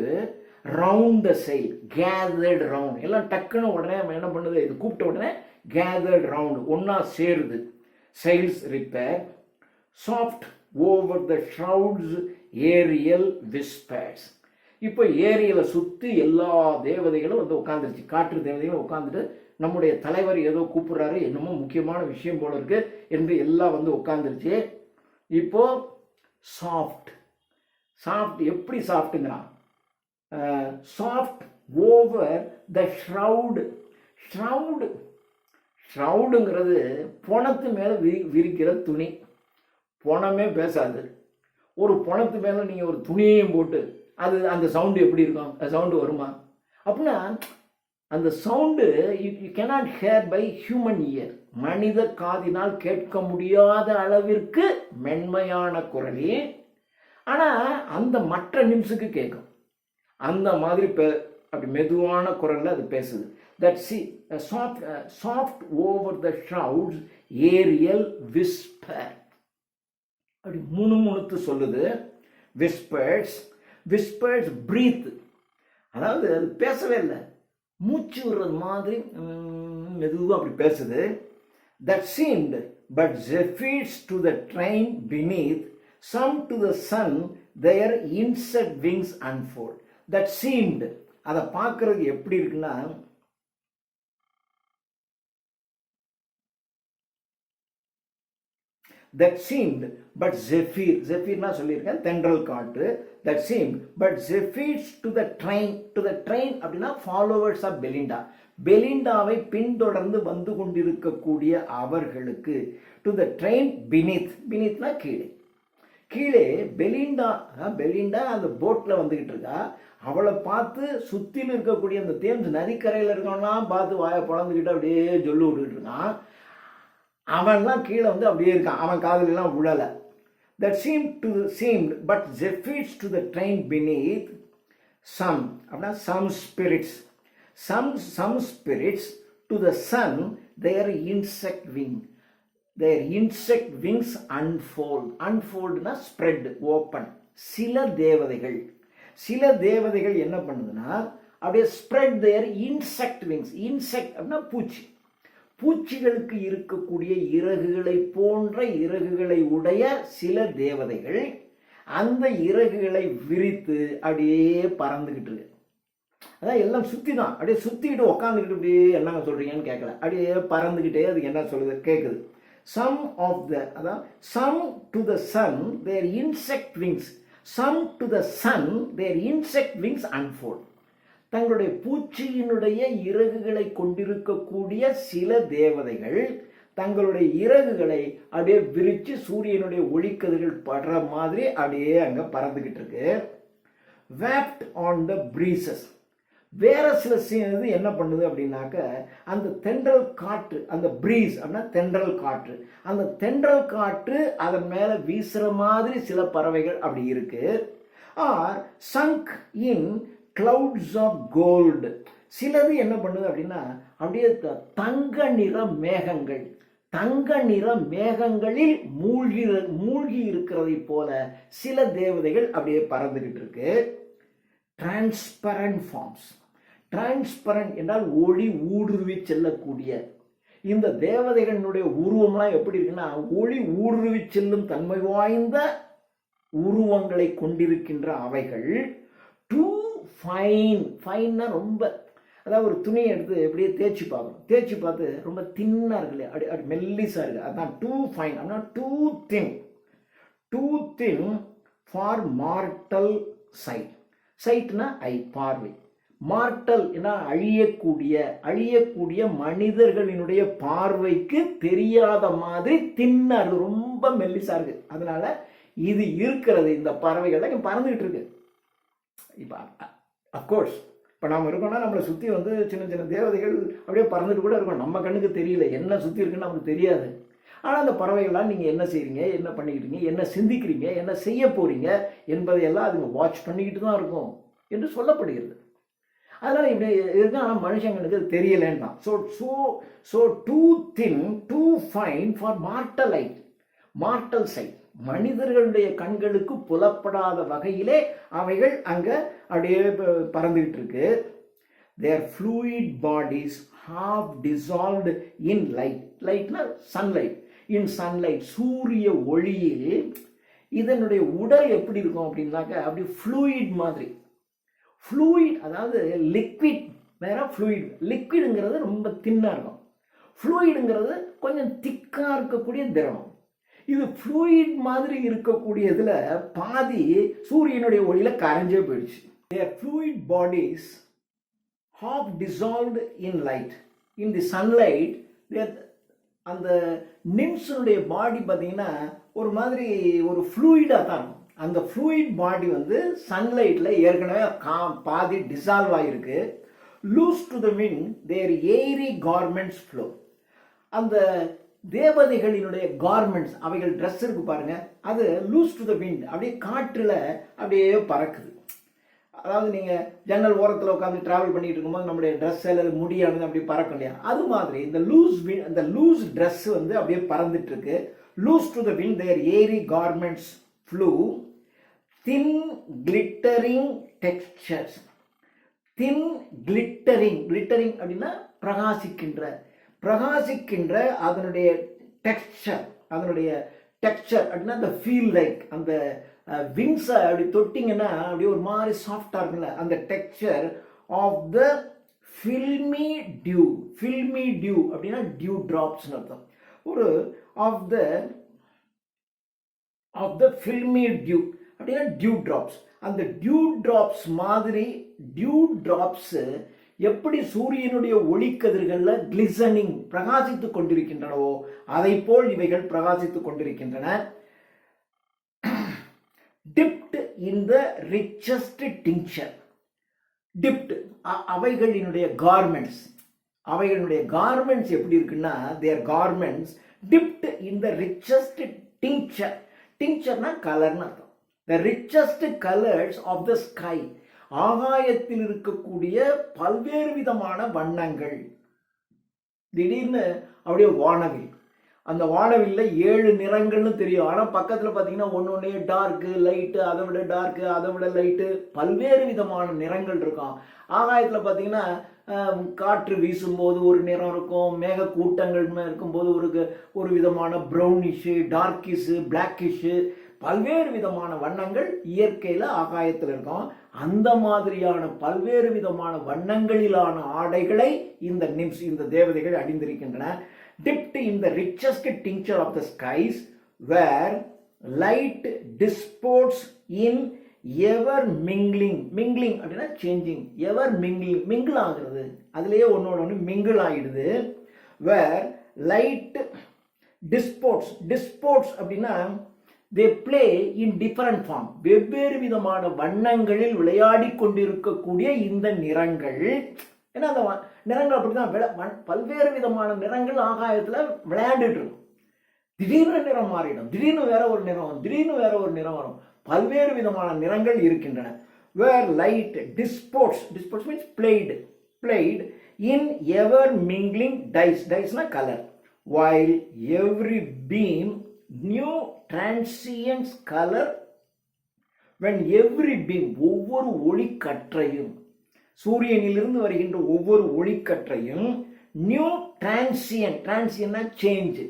[SPEAKER 1] round the sail, gathered round. எல்லாம் டக்குன்னு உடனே என்ன பண்ணுது, இது கூப்பிட்ட உடனே கேதர்ட் ரவுண்ட், ஒன்னா சேருது. sails repair, soft over the shrouds Ariel whispers. இப்போ ஏரியலை சுற்றி எல்லா தேவதைகளும் வந்து உட்காந்துருச்சு. காற்று தேவதைகளும் உட்காந்துட்டு நம்முடைய தலைவர் ஏதோ கூப்பிடுறாரு, என்னமோ முக்கியமான விஷயம் போல இருக்கு என்று எல்லாம் வந்து உட்காந்துருச்சு. இப்போ சாஃப்ட், சாஃப்ட் எப்படி சாஃப்ட்டுங்கிறான்? Soft over the shroud. Shroud, ஷ்ரவுடுங்கிறது பொணத்து மேலே விரிக்கிற துணி. பொணமே பேசாது. ஒரு பொணத்து மேலே நீங்கள் ஒரு துணியையும் போட்டு அது அந்த சவுண்டு எப்படி இருக்கும்? அந்த சவுண்டு வருமா? அப்படின்னா அந்த sound you cannot hear by human ear, மனித காதினால் கேட்க முடியாத அளவிற்கு மென்மையான குரலே. ஆனால் அந்த மற்ற நிமிஷத்துக்கு கேட்கும். அந்த மாதிரி அப்படி மெதுவான குரல்ல அது பேசுது. That soft over the shrouds Ariel whisper. அப்படி முணுமுணுத்து சொல்லுது. whispers, whispers breathe, அதாவது அது பேசவே இல்லை, மூச்சு விடுறது மாதிரி மெதுவாக அப்படி பேசுது. that seemed but zephyrs to the train beneath, some to the sun their insect wings unfold. that seemed, அதை பார்க்கறது எப்படி இருக்குன்னா, that seemed but zephyr, zephyrனா சொல்லியிருக்கேன், தென்றல் காற்று. that seemed but zephyrs to the train, to the train அப்படின்னா followers of Belinda, பெலிண்டாவை பின்தொடர்ந்து வந்து கொண்டிருக்கக்கூடிய அவர்களுக்கு, to the train beneath, beneathனா கீழே, கீழே பெலிண்டா, பெலிண்டா அந்த போட்டில் வந்துக்கிட்டு இருக்கா. அவளை பார்த்து சுற்றிலும் இருக்கக்கூடிய அந்த தேம்ஸ் நதிக்கரையில் இருக்கவன்லாம் பார்த்து வாயை பழந்துக்கிட்டு அப்படியே சொல்லி விட்டுக்கிட்டு இருக்கான். அவன்லாம் கீழே வந்து அப்படியே இருக்கான், அவன் காதலாம் விழலை. that seemed but zephyrs to the train beneath, some அப்படின்னா some spirits, some spirits to the sun their insect wing, their insect wings unfold. unfoldனா spread, open, சில தேவதைகள் என்ன பண்ணுதுன்னா அப்படியே ஸ்ப்ரெட் தேர் இன்செக்ட் விங்ஸ். இன்செக்ட் அப்படின்னா பூச்சி. பூச்சிகளுக்கு இருக்கக்கூடிய இறகுகளை போன்ற இறகுகளை உடைய சில தேவதைகள் அந்த இறகுகளை விரித்து அப்படியே பறந்துகிட்டு இருக்கு. அதான் எல்லாம் சுற்றி தான், அப்படியே சுற்றிக்கிட்டு உக்காந்துக்கிட்டு அப்படியே என்னங்க சொல்கிறீங்கன்னு கேட்கல, அப்படியே பறந்துக்கிட்டே அதுக்கு என்ன சொல்லுது கேட்குது. சம் ஆஃப் த அதான் some to the sun their insect wings, some to the sun their insect wings unfold. தங்களுடைய பூச்சியினுடைய இறகுகளை கொண்டிருக்கக்கூடிய சில தேவதைகள் தங்களுடைய இறகுகளை அப்படியே விரித்து சூரியனுடைய ஒளிக்கதிர்கள் படுற மாதிரி அப்படியே அங்கே பறந்துக்கிட்டு இருக்கு. வேப்ட் ஆன் த பிரீசஸ். வேற சில இது என்ன பண்ணுது அப்படின்னாக்க அந்த தென்றல் காற்று, அந்த பிரீஸ் அப்படின்னா தென்றல் காற்று, அந்த தென்றல் காற்று அதன் மேலே வீசுகிற மாதிரி சில பறவைகள் அப்படி இருக்கு. Or sunk in clouds of gold. சிலது என்ன பண்ணுது அப்படின்னா அப்படியே தங்க நிற மேகங்கள், தங்க நிற மேகங்களில் மூழ்கி இருக்கிறதை போல சில தேவதைகள் அப்படியே பறந்துகிட்டு இருக்கு. Transparent forms. டிரான்ஸ்பரண்ட் என்றால் ஒளி ஊடுருவி செல்லக்கூடிய இந்த தேவதைகளுடைய உருவம்லாம் எப்படி இருக்குன்னா ஒளி ஊடுருவி செல்லும் தன்மை வாய்ந்த உருவங்களை கொண்டிருக்கின்ற அவைகள். Two fine. ஃபைன்னா ரொம்ப, அதாவது ஒரு துணியை எடுத்து எப்படியே தேய்ச்சி பார்க்கணும், தேய்ச்சி பார்த்து ரொம்ப தின்னாக இருக்கு இல்லையா, அப்படி அப்படி மெல்லிஸாக இருக்குது, அதுதான் டூ ஃபைன். அப்படின்னா too thin. Too thin for mortal sight. சைட்னா ஐ, பார்வை. மார்டல் என்ன அழியக்கூடிய மனிதர்களினுடைய பார்வைக்கு தெரியாத மாதிரி தின்னா இருக்கு, ரொம்ப மெல்லிஸாக இருக்குது. அதனால இது இருக்கிறது இந்த பறவைகள்லாம் இங்கே பறந்துகிட்டு இருக்கு. இப்போ அஃப்கோர்ஸ் இப்போ நம்ம இருக்கோம்னா நம்மளை சுற்றி வந்து சின்ன சின்ன தேவதைகள் அப்படியே பறந்துட்டு கூட இருக்கோம், நம்ம கண்ணுக்கு தெரியல, என்ன சுற்றி இருக்குன்னு நமக்கு தெரியாது. ஆனால் அந்த பறவைகள்லாம் நீங்கள் என்ன செய்கிறீங்க, என்ன பண்ணிக்கிட்டீங்க, என்ன சிந்திக்கிறீங்க, என்ன செய்ய போகிறீங்க என்பதையெல்லாம் அதுங்க வாட்ச் பண்ணிக்கிட்டு தான் இருக்கும் என்று சொல்லப்படுகிறது. அதனால் இப்படி இருக்கு. ஆனால் மனுஷங்களுக்கு அது தெரியலன்னா so too thin too fine for mortal sight. மனிதர்களுடைய கண்களுக்கு புலப்படாத வகையிலே அவைகள் அங்கே அப்படியே பறந்துகிட்டு இருக்கு. Their fluid bodies have dissolved in light. லைட்னா சன்லைட். இன் சன்லைட், சூரிய ஒளியில் இதனுடைய உடல் எப்படி இருக்கும் அப்படின்னாக்க அப்படி ஃப்ளூயிட் மாதிரி. ஃப்ளூயிட் அதாவது லிக்விட் வேற, ஃப்ளூயிட். லிக்விடுங்கிறது ரொம்ப தின்னாக இருக்கும், ஃப்ளூயிடுங்கிறது கொஞ்சம் திக்காக இருக்கக்கூடிய திரவம். இது ஃப்ளூயிட் மாதிரி இருக்கக்கூடியதுல பாதி சூரியனுடைய ஒளியில கரைஞ்சே போயிடுச்சு. Their fluid bodies half dissolved in light. In the sunlight, அந்த நிம்ஸுடைய பாடி பார்த்தீங்கன்னா ஒரு மாதிரி ஒரு ஃப்ளூயிடாக தான் இருக்கும். அந்த ஃப்ளூயிட் பாடி வந்து சன்லைட்டில் ஏற்கனவே பாதி டிசால்வ் ஆகிருக்கு. லூஸ் டு த விண்ட் தேர் ஏரி கார்மெண்ட்ஸ் ஃப்ளோ. அந்த தேவதைகளினுடைய கார்மெண்ட்ஸ், அவைகள் ட்ரெஸ் இருக்கு பாருங்க, அது லூஸ் டு த விண்ட், அப்படியே காற்றில் அப்படியே பறக்குது. அதாவது நீங்கள் ஜன்னல் ஓரத்தில் உட்காந்து ட்ராவல் பண்ணிட்டு இருக்கும்போது நம்முடைய ட்ரெஸ் அல்லது முடியானது அப்படி பறக்கும் இல்லையா, அது மாதிரி இந்த லூஸ் ட்ரெஸ் வந்து அப்படியே பறந்துட்டு இருக்கு. லூஸ் டு த விண்ட் தேர் ஏரி கார்மெண்ட்ஸ் ஃப்ளூ. தின் கிளிட்டரிங் டெக்ஸ்சர்ஸ். தின் கிளிட்டரிங் அப்படின்னா பிரகாசிக்கின்ற அதனுடைய டெக்ஸ்சர் அப்படின்னா அந்த ஃபீல் லைக் அந்த விங்ஸை அப்படி தொட்டிங்கன்னா அப்படியே ஒரு மாதிரி சாஃப்டாக இருக்குல்ல, அந்த texture of the filmy dew அப்படின்னா டியூ ட்ராப்ஸ்னு அர்த்தம். ஒரு ஆஃப் த ஃபில்மி டியூ அப்படின்னா டியூ ட்ராப்ஸ். அந்த டியூ ட்ராப்ஸ் மாதிரி டியூ ட்ராப்ஸ் எப்படி சூரியனுடைய ஒளிக்கதிர்களில் கிளிசனிங் பிரகாசித்துக் கொண்டிருக்கின்றனவோ அதை போல் இவைகள் பிரகாசித்துக் கொண்டிருக்கின்றன. Dipped in the richest tincture. Dipped அவைகளினுடைய கார்மெண்ட்ஸ் எப்படி இருக்குன்னா their garments dipped in the richest tincture. டிங்சர்னா கலர்னு அர்த்தம். The richest colours of the sky. ஆகாயத்தில் இருக்கக்கூடிய பல்வேறு விதமான வண்ணங்கள். திடீர்னு அப்படியே வானவில் அந்த வானவில்ல 7 நிறங்கள்னு தெரியும். ஆனால் பக்கத்தில் பார்த்தீங்கன்னா ஒன்று டார்க்கு, லைட்டு, அதை விட டார்க்கு, அதை விட லைட்டு, பல்வேறு விதமான நிறங்கள் இருக்கும். ஆகாயத்தில் பார்த்தீங்கன்னா காற்று வீசும்போது ஒரு நிறம் இருக்கும், மேக கூட்டங்கள் இருக்கும்போது ஒரு விதமான ப்ரௌனிஷு, டார்க்கிஷு, பிளாக்கிஷு, பல்வேறு விதமான வண்ணங்கள் இயற்கையில் ஆகாயத்தில் இருக்கும். அந்த மாதிரியான பல்வேறு விதமான வண்ணங்களிலான ஆடைகளை இந்த நிம்ஸ், இந்த தேவதைகள் அணிந்திருக்கின்றன. dipped in the richest tincture of the skies, where light disports in ever mingling அப்படின்னா சேஞ்சிங், எவர் மிங்கிள் ஆகுறது, அதுலேயே ஒன்னோட ஒன்று மிங்கிள் ஆகிடுது. where light disports அப்படின்னா they play in different form, வெவ்வேறு விதமான வண்ணங்களில் விளையாடி கொண்டிருக்கக்கூடிய இந்த நிறங்கள். ஏன்னா அந்த நிறங்கள் அப்படிதான், பல்வேறு விதமான நிறங்கள் ஆகாயத்தில் விளையாண்டுட்டு இருக்கும். திடீர்னு நிறம் மாறிடும், திடீர்னு வேற ஒரு நிறம் வரும், திடீர்னு வேற ஒரு நிறம் வரும், பல்வேறு விதமான நிறங்கள் இருக்கின்றன. Where light disports means played in ever mingling dyesனா கலர், while every beam new transient color, when every beam ஒவ்வொரு ஒளிக்கற்றையும், சூரியனிலிருந்து வருகின்ற ஒவ்வொரு ஒளிக்கற்றையும் நியூ டிரான்சியன்ட்னா சேஞ்ச்,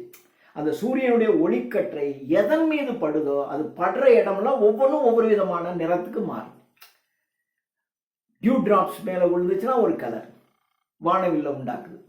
[SPEAKER 1] அந்த சூரியனுடைய ஒளிக்கற்றை எதன் மீது படுதோ அது படுற இடம்லாம் ஒவ்வொன்றும் ஒவ்வொரு விதமான நிறத்துக்கு மாறும். டியூ டிராப்ஸ் மேலே விழுந்துச்சுன்னா ஒரு கலர் வானவில்ல உண்டாக்குது.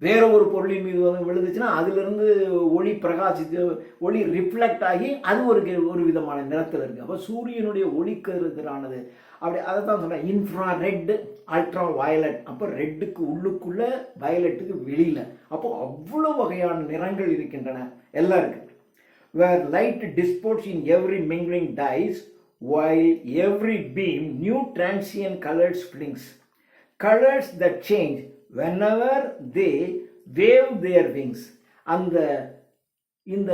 [SPEAKER 1] வேற ஒரு பொருளின் மீது விழுந்துச்சுன்னா அதிலிருந்து ஒளி பிரகாசித்து ஒளி ரிஃப்ளெக்ட் ஆகி அது ஒரு விதமான நிறத்தில் இருக்குது. அப்போ சூரியனுடைய ஒளிக்கதிரானது அப்படி அதை தான் சொல்கிறேன், இன்ஃப்ரா ரெட், அல்ட்ரா வயலட். அப்போ ரெட்டுக்கு உள்ளுக்குள்ள, வயலட்டுக்கு வெளியில். அப்போ அவ்வளோ வகையான நிறங்கள் இருக்கின்றன, எல்லாம் இருக்குது. Where light disports in every mingling dyes, while every beam new transient colors flings, colors that change whenever they wave their wings. அந்த இந்த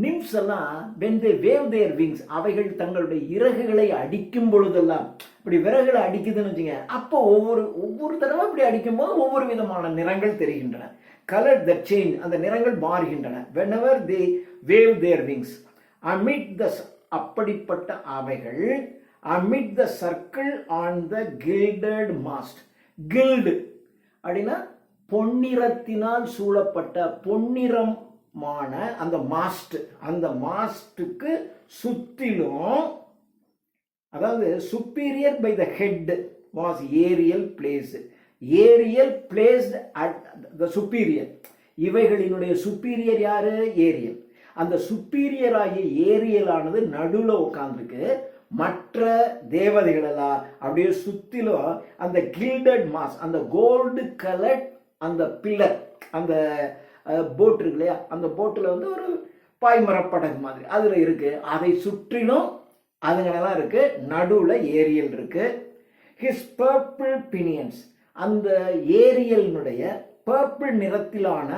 [SPEAKER 1] நிம்ஸ் எல்லாம் when they wave their wings, அவைகள் தங்களுடைய இறகுகளை அடிக்கும் பொழுதெல்லாம், இப்படி விறகுகளை அடிக்குதுன்னு வச்சுங்க, அப்போ ஒவ்வொரு தடவை இப்படி அடிக்கும்போது ஒவ்வொரு விதமான நிறங்கள் தெரிகின்றன. கலர் that change, அந்த நிறங்கள் மாறுகின்றன. whenever they wave their wings amid the, அப்படிப்பட்ட அவைகள் amid the circle on the gilded mast. gild அப்படின்னா பொன்னிறத்தினால் சூழப்பட்ட, பொன்னிறமான அந்த மாஸ்ட், அந்த மாஸ்டுக்கு சுற்றிலும், அதாவது superior by the head was Ariel placed. Ariel placed at the superior. இவைகளினுடைய superior யாரு? ஏரியல். அந்த சுப்பீரியர் ஆகிய ஏரியலானது நடுவில் உட்கார்ந்துருக்கு. மற்ற தேவதைகள் எல்லாம் அப்படியே சுத்திலும் அந்த கில்டட் மாஸ், அந்த கோல்டு கலர் அந்த பில்லர், அந்த போட் இருக்கு இல்லையா, அந்த போட்டில் வந்து ஒரு பாய்மரப்படகு மாதிரி அதில் இருக்கு. அதை சுற்றிலும் அதுங்களெல்லாம் இருக்கு. நடுவில் ஏரியல் இருக்கு. ஹிஸ் பர்பிள் பினியன்ஸ், அந்த ஏரியலினுடைய பர்பிள் நிறத்திலான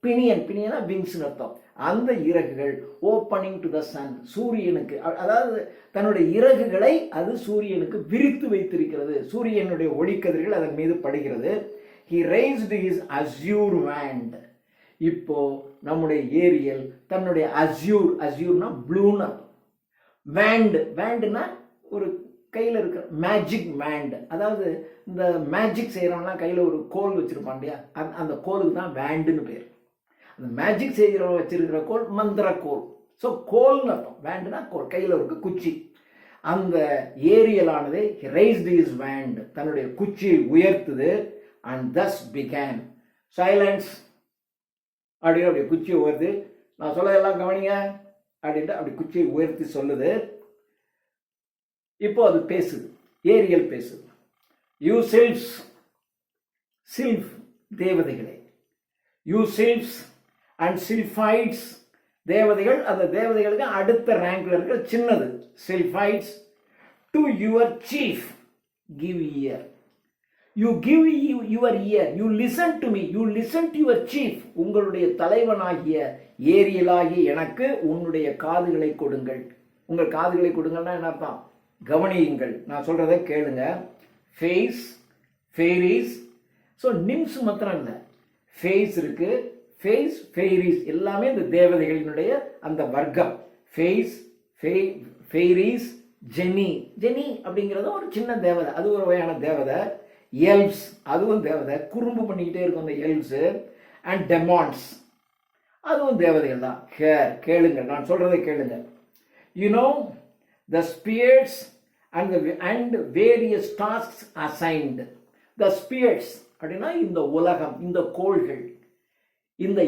[SPEAKER 1] பினியனா விங்ஸ் அர்த்தம், அந்த இறகுகள் ஓப்பனிங் டு த சன், சூரியனுக்கு, அதாவது தன்னுடைய இறகுகளை அது சூரியனுக்கு விரித்து வைத்திருக்கிறது. சூரியனுடைய ஒளிக்கதிர்கள் அதன் மீது படுகிறது. He raised his azure wand. இப்போ நம்முடைய ஏரியல் தன்னுடைய அஸ்யூர்னா ப்ளூன்னு அர்த்தம். வேண்டுனா ஒரு கையில் இருக்கிற மேஜிக் வேண்ட், அதாவது இந்த மேஜிக் செய்கிறவங்களாம் கையில் ஒரு கோல் வச்சுருப்பான் இல்லையா, அந்த கோலுக்கு தான் வேண்டுன்னு பேர். அந்த மேஜிக் செய்கிறவங்க வச்சிருக்கிற கோல் மந்திர கோல். ஸோ கோல்னு அர்த்தம். வேண்டுனா கோல், கையில் இருக்க குச்சி. அந்த ஏரியலானது raised his wand, தன்னுடைய குச்சியை உயர்த்துது. and thus began silence அப்படின்னு அப்படி குச்சியை உயர்த்து, நான் சொல்லதெல்லாம் கவனிங்க அப்படின்ட்டு அப்படி குச்சியை உயர்த்தி சொல்லுது. இப்போ அது பேசுது, ஏரியல் பேசுது. யூ சில்ஃப் தேவதைகளே, யூ சில்ஃப்ஸ் அண்ட் சில்ஃபைட்ஸ் தேவதைகள், அந்த தேவதைகளுக்கு அடுத்த ரேங்க்ல இருக்கிற சின்னது sylphids. To your chief give ear, you give your ear, you listen to me, you listen to your chief, உங்களுடைய தலைவனாகிய ஏரியலாகிய எனக்கு உன்னுடைய காதுகளை கொடுங்கள். உங்கள் காதுகளை கொடுங்கள்னா என்ன அர்த்தம்? கவனியுங்கள், நான் சொல்றதை கேளுங்க. ஃபேஸ், ஃபேரிஸ். ஸோ நிம்ஸ் மாத்திரம் இல்லை, ஃபேஸ் இருக்கு, ஃபேஸ், ஃபெய்ரீஸ் எல்லாமே இந்த தேவதைகளினுடைய அந்த வர்க்கம். Face, ஃபெய்ரீஸ், Jenny. ஜெனி அப்படிங்கிறது ஒரு சின்ன தேவதை, அது ஒரு வகையான தேவதை. எல்வ்ஸ், அதுவும் தேவதை, குறும்பு பண்ணிக்கிட்டே இருக்கும் அந்த எல்வ்ஸ். அண்ட் டெமான்ஸ், அதுவும் தேவதைகள் தான். கேளுங்க, நான் சொல்றதை கேளுங்க. You know the Spears and various tasks assigned. The Spears அப்படின்னா இந்த உலகம், இந்த கோள்கள், இந்த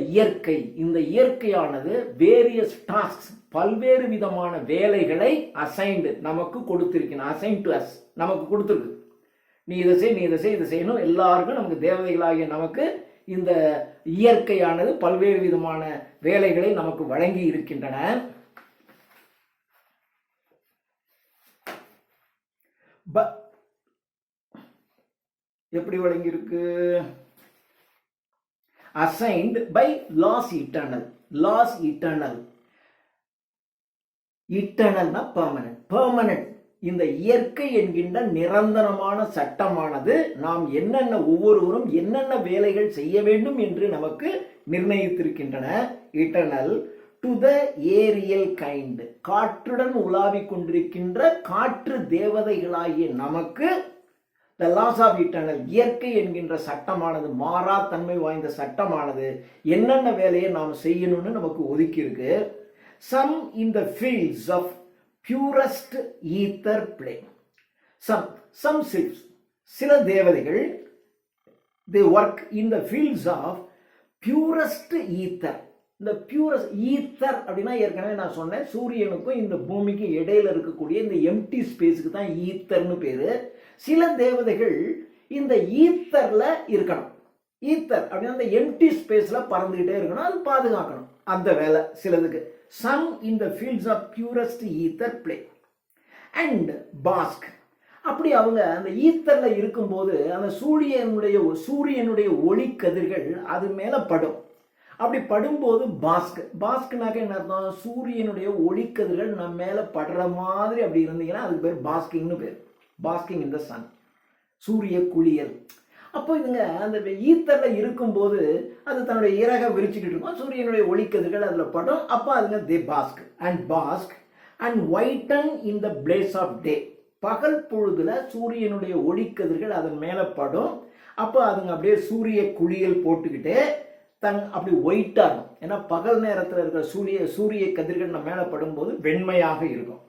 [SPEAKER 1] இயற்கையானது வேரியஸ் டாஸ்க்ஸ் பல்வேறு விதமான வேலைகளை அசைன்டு நமக்கு கொடுத்திருக்கணும். அசைன் டு அஸ், நமக்கு கொடுத்துருக்கு. நீ இதை செய், நீ இதை செய், இதை செய்யணும். எல்லாருக்கும் நமக்கு தேவதைகளாகிய நமக்கு இந்த இயற்கையானது பல்வேறு விதமான வேலைகளை நமக்கு வழங்கி இருக்கின்றன. எப்படி வழங்கி இருக்கு? Assigned by laws eternal. Laws eternal, இட்டர்னல்னா பெர்மனன்ட். பெர்மனன்ட் இந்த இயற்கை என்கின்ற நிரந்தரமான சட்டமானது நாம் ஒவ்வொருவரும் என்னென்ன வேலைகள் செய்ய வேண்டும் என்று நமக்கு நிர்ணயித்திருக்கின்றன. Eternal to the aerial kind, காற்றுடன் உலாவிக் கொண்டிருக்கின்ற காற்று தேவதைகளாகிய நமக்கு த லாஸ் ஆஃப் இட்டர்னல், இயற்கை என்கின்ற சட்டமானது, மாறா தன்மை வாய்ந்த சட்டமானது என்னென்ன வேலையை நாம் செய்யணும்னு நமக்கு ஒதுக்கி இருக்கு. Some in the fields of purest ether play. Some sylphs, சில தேவதைகள், they work in the fields of purest ether. இந்த பியூரஸ்ட் ஈத்தர் அப்படின்னா ஏற்கனவே நான் சொன்னேன், சூரியனுக்கும் இந்த பூமிக்கு இடையில இருக்கக்கூடிய இந்த எம்டி ஸ்பேஸுக்கு தான் ஈத்தர்னு பேரு. சில தேவதைகள் இந்த ஈத்தர்ல இருக்கணும். ஈத்தர் அப்படின்னா அந்த எம்டி ஸ்பேஸ்ல பறந்துகிட்டே இருக்கணும், அது பாதுகாக்கணும், அந்த வேலை சிலதுக்கு. Some in the fields of purest ether play and bask. அப்படி அவங்க அந்த ஈத்தர்ல இருக்கும்போது அந்த சூரியனுடைய ஒளி கதிர்கள் அது மேல படும். அப்படி படும்போது பாஸ்க். பாஸ்க்னாக்க என்ன அர்த்தம்? சூரியனுடைய ஒளிக்கதிர்கள் நம்ம மேல படுற மாதிரி அப்படி இருந்தீங்கன்னா அதுக்கு பேர் பாஸ்கிங்னு பேர். பாஸ்கிங் இன் த சன், சூரிய குளியல். அப்போ இதுங்க அந்த ஈத்தர்ல இருக்கும்போது அது தன்னுடைய இறக விரிச்சுக்கிட்டு இருக்கும், சூரியனுடைய ஒளிக்கதிர்கள் அதுல படும். அப்போ அதுங்க they bask and whiten in the blaze of day. பகல் பொழுதுல சூரியனுடைய ஒளிக்கதிர்கள் அதன் மேல படும். அப்போ அதுங்க அப்படியே சூரிய குளியல் போட்டுக்கிட்டு அப்படி ஒயிட்டா இருக்கும். ஏன்னா பகல் நேரத்தில் இருக்கிற சூரிய கதிர்கள் நம்ம மேல படும்போது வெண்மையாக இருக்கும்.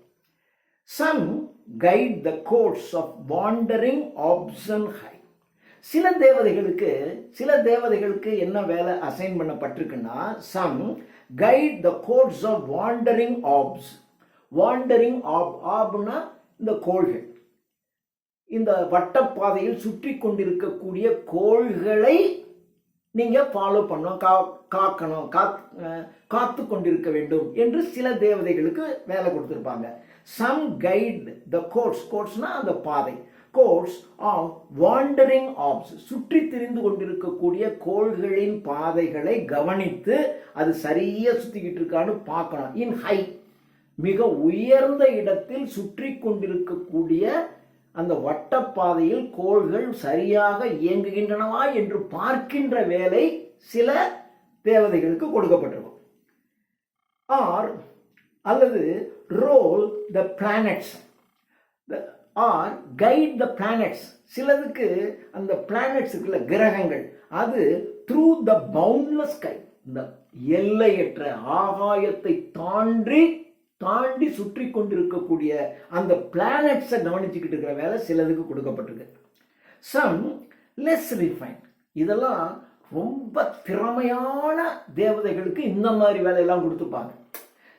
[SPEAKER 1] Some guide the course of wandering orbs and high. சில தேவதைகளுக்கு என்ன வேலை அசைன் பண்ணப்பட்டிருக்குன்னா, some guide the course of wandering orbs. wandering orbனா இந்த கோள்கள், இந்த வட்டப்பாதையில் சுற்றி கொண்டிருக்கக்கூடிய கோள்களை நீங்க ஃபாலோ பண்ணணும், காக்கணும், காத்து கொண்டிருக்க வேண்டும் என்று சில தேவதைகளுக்கு வேலை கொடுத்திருப்பாங்க. Some guide the courseனா அந்த பாதை, course of wandering orbs, சுற்றி திரிந்து கொண்டிருக்கக்கூடிய கோள்களின் பாதைகளை கவனித்து அது சரியா சுத்திக்கிட்டு இருக்கான்னு பார்க்கணும். In high, மிக உயர்ந்த இடத்தில் சுற்றி கொண்டிருக்கக்கூடிய அந்த வட்டப்பாதையில் கோள்கள் சரியாக இயங்குகின்றனவா என்று பார்க்கின்ற வேலை சில தேவதைகளுக்கு கொடுக்கப்பட்டிருக்கும். அல்லது roll the planets or guide the planets. சிலதுக்கு அந்த பிளானட்ஸ் இருக்குல்ல, கிரகங்கள், அது த்ரூ த பவுண்ட்லெஸ் ஸ்கை, இந்த எல்லையற்ற ஆகாயத்தை தாண்டி சுற்றி கொண்டிருக்கக்கூடிய அந்த பிளானட்ஸை கவனிச்சுக்கிட்டு இருக்கிற வேலை சிலதுக்கு கொடுக்கப்பட்டிருக்கு. சம் லெஸ் ரிஃபைன், இதெல்லாம் ரொம்ப திறமையான தேவதைகளுக்கு இந்த மாதிரி வேலையெல்லாம் கொடுத்துப்பாங்க.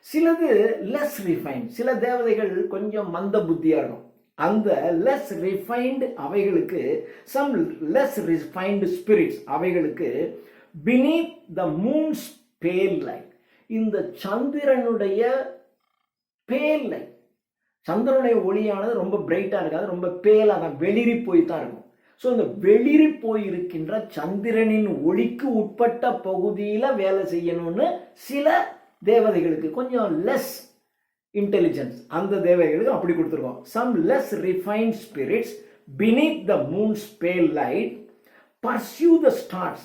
[SPEAKER 1] சிலது லெஸ் ரிஃபைன், சில தேவதைகள் கொஞ்சம் மந்த புத்தியா இருக்கும். அந்த லெஸ் ரிஃபைன்டு அவைகளுக்கு, சம் லெஸ் ரிஃபைன்டு ஸ்பிரிட்ஸ் அவைகளுக்கு beneath the moon's pale light, இந்த சந்திரனுடைய பேல் லைட், சந்திரனுடைய ஒளியானது ரொம்ப பிரைட்டா இருக்காது, ரொம்ப பேலாக தான், வெளிரி போய் தான் இருக்கும். ஸோ இந்த வெளிரி போயிருக்கின்ற சந்திரனின் ஒளிக்கு உட்பட்ட பகுதியில் வேலை செய்யணும்னு சில தேவதைகளுக்கு, கொஞ்சம் லெஸ் இன்டெலிஜென்ஸ் அந்த தேவதைகளுக்கு அப்படி கொடுத்துருக்கோம். Some less refined spirits beneath the moon's pale light pursue the stars.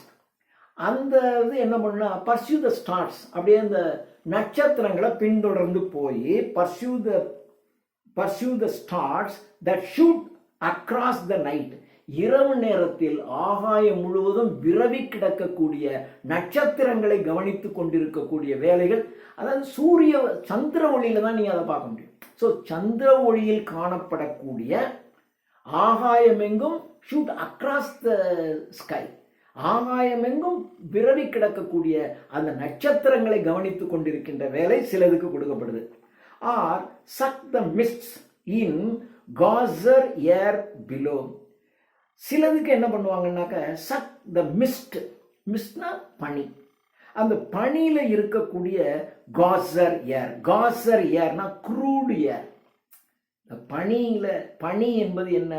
[SPEAKER 1] அந்த இது என்ன பண்ணுன்னா பர்சியூ த ஸ்டார்ஸ், அப்படியே அந்த நட்சத்திரங்களை பின்தொடர்ந்து போய் pursue the stars that shoot across the night, இரவு நேரத்தில் ஆகாயம் முழுவதும் விரவி கிடக்கக்கூடிய நட்சத்திரங்களை கவனித்து கொண்டிருக்கக்கூடிய வேலைகள். அதாவது சந்திர ஒளியில தான் நீங்க அதை பார்க்க முடியும். ஸோ சந்திர ஒளியில் காணப்படக்கூடிய ஆகாயமெங்கும் ஷூட் அக்ராஸ் த ஸ்கை, ஆகாயமெங்கும் விரவி கிடக்கக்கூடிய அந்த நட்சத்திரங்களை கவனித்து கொண்டிருக்கின்ற வேலை சிலதுக்கு கொடுக்கப்படுது. ஆர் சக் த மிஸ்ட்ஸ் இன் காசர் ஏர் பிலோ, சிலதுக்கு என்ன பண்ணுவாங்கன்னாக்க சக் த மிஸ்ட்னா பனி, அந்த பனியில இருக்கக்கூடிய காசர் ஏர்னா க்ரூட் ஏர். பனி என்பது என்ன?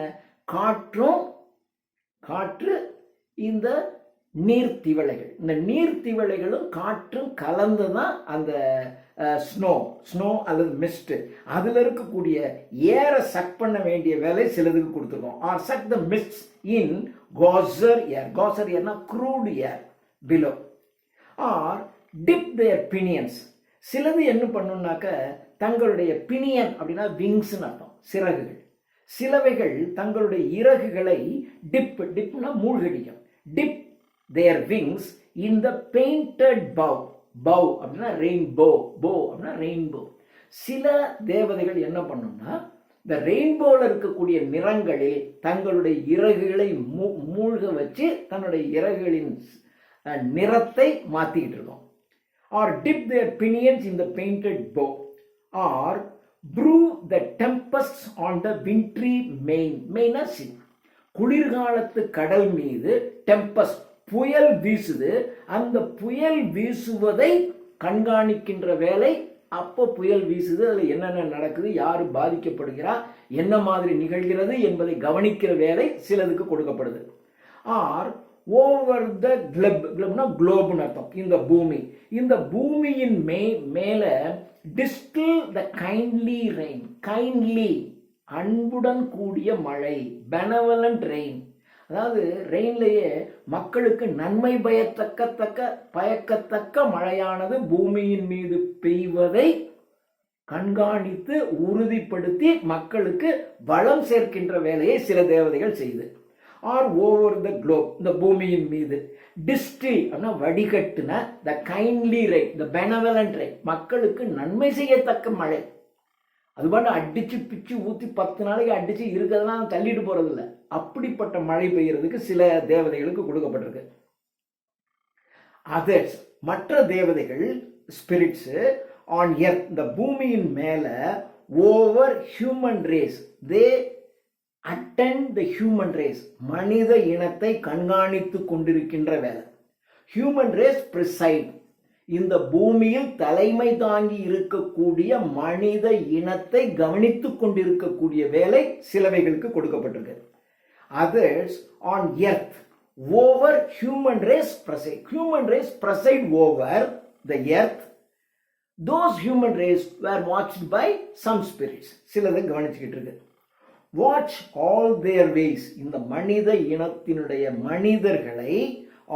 [SPEAKER 1] காற்று, இந்த நீர்த்திவளைகள், இந்த நீர்த்திவளைகளும் காற்றும் கலந்துதான் அந்த ஸ்னோ அல்லது மிஸ்ட், அதுல இருக்கக்கூடிய ஏரை சக் பண்ண வேண்டிய வேலை சிலதுக்கு கொடுத்துருக்கோம். R chuck the mist in coarser ஏர்னா crude air below. R dip their பினியன்ஸ், சிலது என்ன பண்ணுனாக்க தங்களுடைய பினியன் அப்படின்னா விங்ஸ்னு அர்த்தம், சிறகுகள். சிலவைகள் தங்களுடைய இறகுகளை டிப்னா மூழ்கடிக்கும். Tip there wings in the painted bow அப்படின்னா ரெயின்போ அப்படின்னா ரெயின்போ. சில தேவதைகள் என்ன பண்ணும்னா இந்த ரெயின்போல இருக்கக்கூடிய நிறங்களில் தங்களுடைய இறகுகளை மூழ்க வச்சு தன்னுடைய இறகுகளின் நிறத்தை மாத்திக்கிட்டு இருக்கோம். Or dip their pinions in the painted bow, ஆர் brew the tempests on the wintry main sea, குளிர்காலத்து கடல் மீது டெம்பஸ்ட் புயல் வீசுது, அந்த புயல் வீசுவதை கண்காணிக்கின்ற வேலை. அப்போ புயல் வீசுது, அதில் என்னென்ன நடக்குது, யாரு பாதிக்கப்படுகிறா, என்ன மாதிரி நிகழ்கிறது என்பதை கவனிக்கிற வேலை சிலதுக்கு கொடுக்கப்படுது. ஆர் ஓவர் த கிளப்னா குளோப்னு அர்த்தம், இந்த பூமி, இந்த பூமியின் மேல டிஸ்டில் த கைண்ட்லி ரெயின், கைண்ட்லி அன்புடன் கூடிய மழை, பெனவலண்ட் ரெயின். அதாவது ரெயின்லேயே மக்களுக்கு நன்மை பயக்கத்தக்க மழையானது பூமியின் மீது பெய்வதை கண்காணித்து உறுதிப்படுத்தி மக்களுக்கு வளம் சேர்க்கின்ற வேலையை சில தேவதைகள் செய்து. ஆர் ஓவர் த குளோப், இந்த பூமியின் மீது. டிஸ்டில் அப்படின்னா வடிகட்டுன, த கைண்ட்லி ரெயின், த பெனவலண்ட் ரெயின், மக்களுக்கு நன்மை செய்யத்தக்க மழை. அது பாட்டு அடிச்சு பிச்சு ஊற்றி 10 நாளைக்கு அடிச்சு இருக்கிறதெல்லாம் தள்ளிட்டு போறது இல்லை, அப்படிப்பட்ட மழை பெய்யறதுக்கு சில தேவதைகளுக்கு கொடுக்கப்பட்டிருக்கு. அதர்ஸ், மற்ற தேவதைகள் ஸ்பிரிட்ஸ் ஆன் எர்த், இந்த பூமியின் மேல over human race, they attend the human race, மனித இனத்தை கண்காணித்து கொண்டிருக்கின்ற வேலை. ஹியூமன் ரேஸ் பிரிசைட், இந்த பூமியில் தலைமை தாங்கி இருக்கக்கூடிய மனித இனத்தை கவனித்துக் கொண்டிருக்கக்கூடிய வேலை சிலவைகளுக்கு கொடுக்கப்பட்டிருக்கு. Others on earth over human race preside, human race preside over the earth, those human race were watched by some spirits, சிலதை கவனிச்சுக்கிட்டு இருக்கு. வாட்ச் ஆல் தேர் வேஸ், இந்த மனித இனத்தினுடைய மனிதர்களை,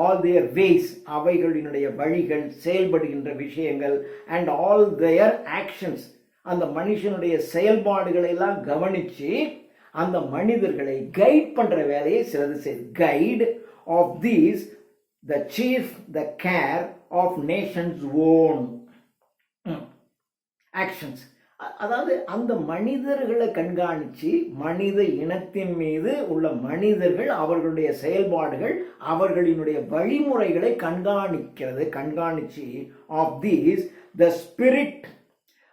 [SPEAKER 1] ஆல் தேர் வேஸ் அவைகளினுடைய வழிகள், செயல்படுகின்ற விஷயங்கள், அண்ட் ஆல் தேர் ஆக்ஷன்ஸ், அந்த மனுஷனுடைய செயல்பாடுகளை எல்லாம் கவனிச்சு அந்த மனிதர்களை கைட் பண்ற வேலையை சிலது செய்து. Guide of these the chief the care of nations own actions, அதாவது அந்த மனிதர்களை கண்காணிச்சு மனித இனத்தின் மீது உள்ள மனிதர்கள் அவர்களுடைய செயல்பாடுகள் அவர்களினுடைய வழிமுறைகளை கண்காணிச்சு of these the spirit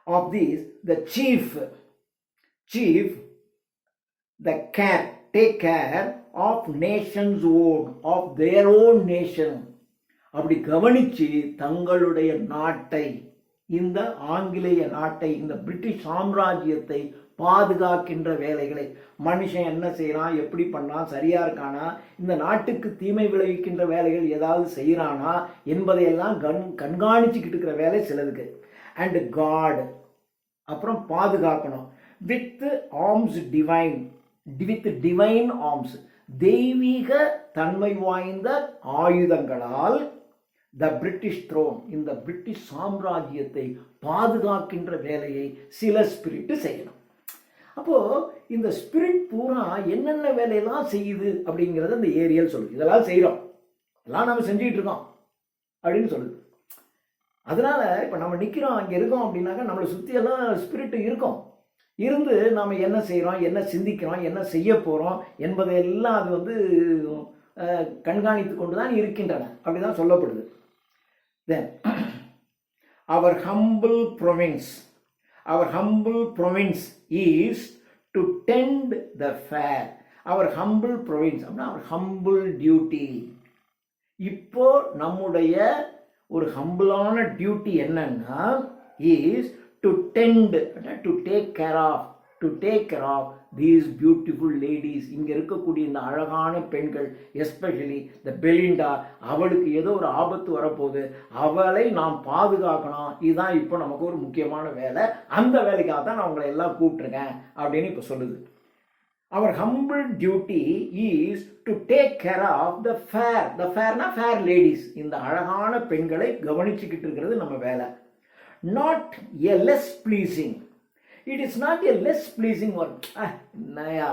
[SPEAKER 1] of these the chief the care take care of nations own, of their own nation, அப்படி கவனிச்சு தங்களுடைய நாட்டை, இந்த ஆங்கிலேய நாட்டை, இந்த பிரிட்டிஷ் சாம்ராஜ்யத்தை பாதுகாக்கின்ற வேலைகளை. மனுஷன் என்ன செய்யறான், எப்படி பண்ணான், சரியா இருக்கானா, இந்த நாட்டுக்கு தீமை விளைவிக்கின்ற வேலைகள் ஏதாவது செய்யறானா என்பதையெல்லாம் கண்காணிச்சுக்கிட்டு இருக்கிற வேலை சிலதுக்கு. அண்ட் காட், அப்புறம் பாதுகாக்கணும். With arms divine, with divine arms, தெய்வீக தன்மை வாய்ந்த ஆயுதங்களால் த பிரிட்டிஷ் த்ரோன், இந்த பிரிட்டிஷ் சாம்ராஜ்யத்தை பாதுகாக்கின்ற வேலையை சில ஸ்பிரிட் செய்யணும். அப்போ இந்த ஸ்பிரிட் பூரா என்னென்ன வேலையெல்லாம் செய்யுது அப்படிங்கிறத இந்த ஏரியல் சொல்லுது. இதெல்லாம் செய்கிறோம், இதெல்லாம் நம்ம செஞ்சுக்கிட்டு இருக்கோம் அப்படின்னு சொல்லுது. அதனால இப்போ நம்ம நிற்கிறோம், அங்கே இருக்கோம் அப்படின்னாக்கா நம்மளை சுற்றியெல்லாம் ஸ்பிரிட் இருக்கும். இருந்து நாம் என்ன செய்கிறோம், என்ன சிந்திக்கிறோம், என்ன செய்ய போகிறோம் என்பதையெல்லாம் அது வந்து கண்காணித்து கொண்டு தான் இருக்கின்றன, அப்படி தான் சொல்லப்படுது. Then our humble province is to tend the fair. Our humble province அப்படின்னா அவர் ஹம்பிள் டியூட்டி. இப்போ நம்முடைய ஒரு ஹம்பிளான டியூட்டி என்னன்னா is to tend, to take care of these beautiful ladies. இங்கே இருக்கக்கூடிய இந்த அழகான பெண்கள், எஸ்பெஷலி த பெலிண்டா, அவளுக்கு ஏதோ ஒரு ஆபத்து வரப்போகுது, அவளை நாம் பாதுகாக்கணும். இதுதான் இப்போ நமக்கு ஒரு முக்கியமான வேலை. அந்த வேலைக்காக தான் நான் உங்களை எல்லாம் கூப்பிட்டுருக்கேன் அப்படின்னு இப்போ சொல்லுது. Our humble duty is to take care of the fair. The ஃபேர்னா ஃபேர் லேடிஸ், இந்த அழகான பெண்களை கவனிச்சுக்கிட்டு இருக்கிறது நம்ம வேலை. Not a less pleasing. It is not a less pleasing work. என்னையா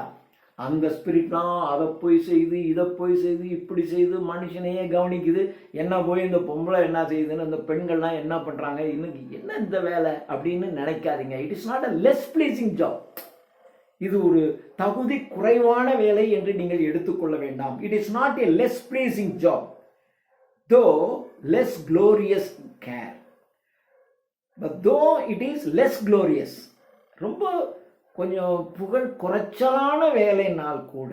[SPEAKER 1] அந்த ஸ்பிரிட்லாம் அதை போய் செய்து, இதை போய் செய்து, இப்படி செய்து மனுஷனையே கவனிக்குது, என்ன போய் இந்த பொம்பளை என்ன செய்யுதுன்னு இந்த பெண்கள்லாம் என்ன பண்ணுறாங்க, இன்னைக்கு என்ன இந்த வேலை அப்படின்னு நினைக்காதீங்க. It is not a less pleasing job. இது ஒரு தகுதி குறைவான வேலை என்று நீங்கள் எடுத்துக்கொள்ள வேண்டாம். It is not a less pleasing job, though less glorious care. But though it is less glorious, ரொம்ப கொஞ்சம் புகழ் குறைச்சலான வேலைனால் கூட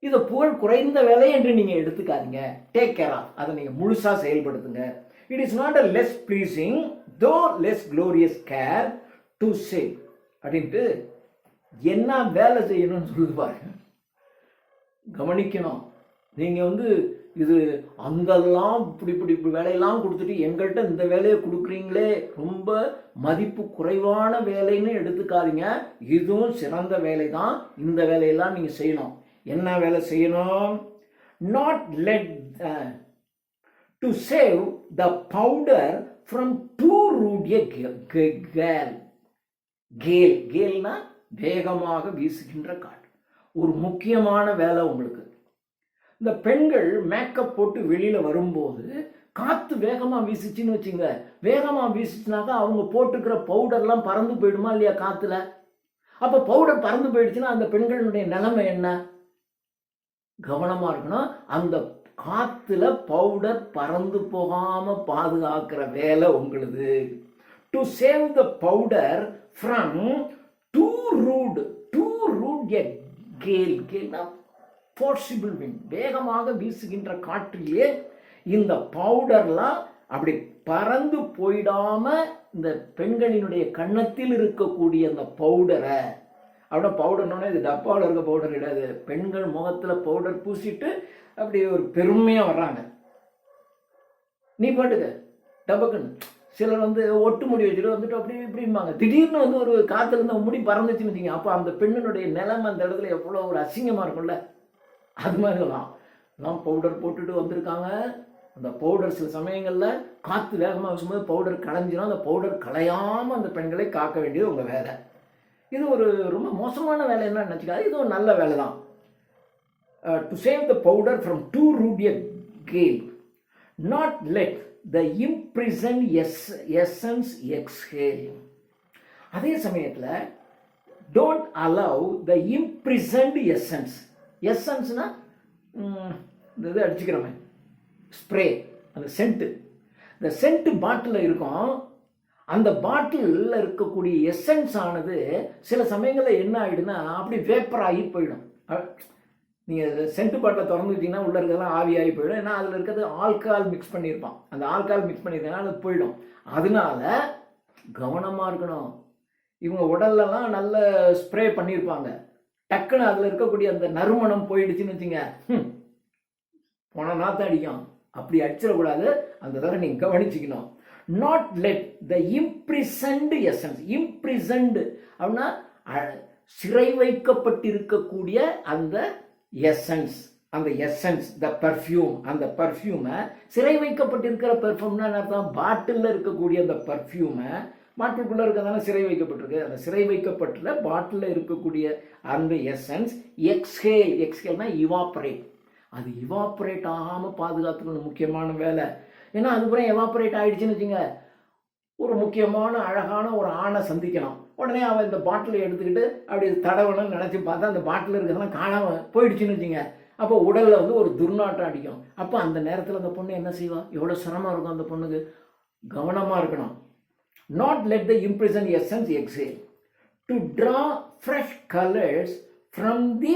[SPEAKER 1] இதை புகழ் குறைந்த வேலை என்று நீங்கள் எடுத்துக்காதீங்க. டேக் கேர் ஆஃப், அதை நீங்கள் முழுசாக செயல்படுத்துங்க. It is not a less pleasing though less glorious care to save அப்படின்ட்டு என்ன வேலை செய்யணும்னு சொல்லுது பாருங்க. கவனிக்கணும். நீங்கள் வந்து இது அங்கெல்லாம் இப்படி வேலையெல்லாம் கொடுத்துட்டு எங்கள்கிட்ட இந்த வேலையை கொடுக்குறீங்களே, ரொம்ப மதிப்பு குறைவான வேலைன்னு எடுத்துக்காதீங்க. இதுவும் சிறந்த வேலை தான். இந்த வேலையெல்லாம் நீங்கள் செய்யணும். என்ன வேலை செய்யணும்? Not let to save the powder from too rude a gale. கேல்னா வேகமாக வீசுகின்ற காற்று. ஒரு முக்கியமான வேலை உங்களுக்கு. இந்த பெண்கள் மேக்கப் போட்டு வெளியில் வரும்போது காற்று வேகமாக வீசிச்சின்னு வச்சுங்க. வேகமாக வீசிச்சுனாக்கா அவங்க போட்டுக்கிற பவுடர்லாம் பறந்து போயிடுமா இல்லையா காற்றுல? அப்போ பவுடர் பறந்து போயிடுச்சுன்னா அந்த பெண்களுடைய நிலைமை என்ன? கவனமாக இருக்கணும். அந்த காற்றுல பவுடர் பறந்து போகாமல் பாதுகாக்கிற வேலை உங்களுது. To save the powder from too rude a கேல்னா ஃபோர்சிபிள் விண்ட், வேகமாக வீசுகின்ற காற்றிலே இந்த பவுடர்லாம் அப்படி பறந்து போயிடாம இந்த பெண்களினுடைய கன்னத்தில் இருக்கக்கூடிய அந்த பவுடரை, அப்படின்னா பவுடர்னோட இது டப்பாவில் இருக்க பவுடர் கிடையாது. பெண்கள் முகத்தில் பவுடர் பூசிட்டு அப்படி ஒரு பெருமையாக வர்றாங்க. நீ பாட்டுக்க டபக்குன்னு சிலர் வந்து ஒட்டு முடி வச்சுட்டு வந்துட்டு அப்படி இப்படிம்பாங்க. திடீர்னு வந்து ஒரு காற்றுல இருந்து முடி பறந்துச்சுன்னு வச்சுங்க. அப்போ அந்த பெண்ணினுடைய நிலைமை அந்த இடத்துல எவ்வளோ ஒரு அசிங்கமாக இருக்கும்ல. அது மாதிரிலாம் பவுடர் போட்டுட்டு வந்திருக்காங்க. அந்த பவுடர் சில சமயங்களில் காற்று வேகமாக வீசும்போது பவுடர் களைஞ்சிடும். அந்த பவுடர் களையாமல் அந்த பெண்களை காக்க வேண்டியது உங்கள் வேலை. இது ஒரு ரொம்ப மோசமான வேலை என்ன நினச்சிக்காது, இது ஒரு நல்ல வேலை தான். To save the powder from too rude a gale, not let the imprisoned essence exhale. அதே சமயத்தில் don't allow the imprisoned essence. எசன்ஸ்னா இந்த இது அடிச்சுக்கிறவன் ஸ்ப்ரே, அந்த சென்ட்டு. இந்த சென்ட்டு பாட்டிலில் இருக்கும். அந்த பாட்டிலில் இருக்கக்கூடிய எசன்ஸ் ஆனது சில சமயங்களில் என்ன ஆகிடுன்னா அப்படி வேப்பர் ஆகி போயிடும். நீங்கள் சென்ட்டு பாட்டில் திறந்துக்கிட்டிங்கன்னா உள்ளே இருக்கிறதெல்லாம் ஆவியாகி போயிடும். ஏன்னா அதில் இருக்கிறது ஆல்கஹால் மிக்ஸ் பண்ணியிருப்பான். அந்த ஆல்கஹால் மிக்ஸ் பண்ணியிருக்கனால அது போயிடும். அதனால கவனமாக இருக்கணும். இவங்க உடல்லலாம் நல்ல ஸ்ப்ரே பண்ணியிருப்பாங்க. டக்குன்னு அதில் இருக்கக்கூடிய அந்த நறுமணம் போயிடுச்சுன்னு வச்சுங்க, போன நாற்று அடிக்கும். அப்படி அடிச்சிடக்கூடாது. அந்த தடவை நீங்கள் கவனிச்சிக்கணும். Not let the imprisoned essence. Imprisoned அப்படின்னா சிறை வைக்கப்பட்டிருக்கக்கூடிய அந்த எசன்ஸ், அந்த எசன்ஸ், த பர்ஃப்யூம், அந்த பர்ஃப்யூமை சிறை வைக்கப்பட்டிருக்கிற பெர்ஃப்யூம்னா அர்த்தம் பாட்டிலில் இருக்கக்கூடிய அந்த பர்ஃப்யூமை, பாட்டிலுக்குள்ளே இருக்கிறதான சிறை வைக்கப்பட்டிருக்கு, அந்த சிறை வைக்கப்பட்டுள்ள பாட்டிலில் இருக்கக்கூடிய அந்த எசன்ஸ் எக்ஸ்ஹேல், எக்ஸ்ஹேல்னா இவாப்ரேட், அது இவாப்ரேட் ஆகாமல் பாதுகாத்துக்கணும், முக்கியமான வேலை. ஏன்னா அதுக்கப்புறம் எவாப்ரேட் ஆகிடுச்சுன்னு வச்சுங்க, ஒரு முக்கியமான அழகான ஒரு ஆணை சந்திக்கணும், உடனே அவன் இந்த பாட்டிலை எடுத்துக்கிட்டு அப்படி தடவணும்னு நினச்சி பார்த்தா அந்த பாட்டில் இருக்கிறதெல்லாம் காணாமல் போயிடுச்சுன்னு வச்சுங்க, அப்போ உடலில் வந்து ஒரு துர்நாற்றம் அடிக்கும். அப்போ அந்த நேரத்தில் அந்த பொண்ணு என்ன செய்வா, எவ்வளோ சிரமம் இருக்கும் அந்த பொண்ணுக்கு, கவனமாக இருக்கணும். Not let the imprisoned essence exhale to draw fresh colours from the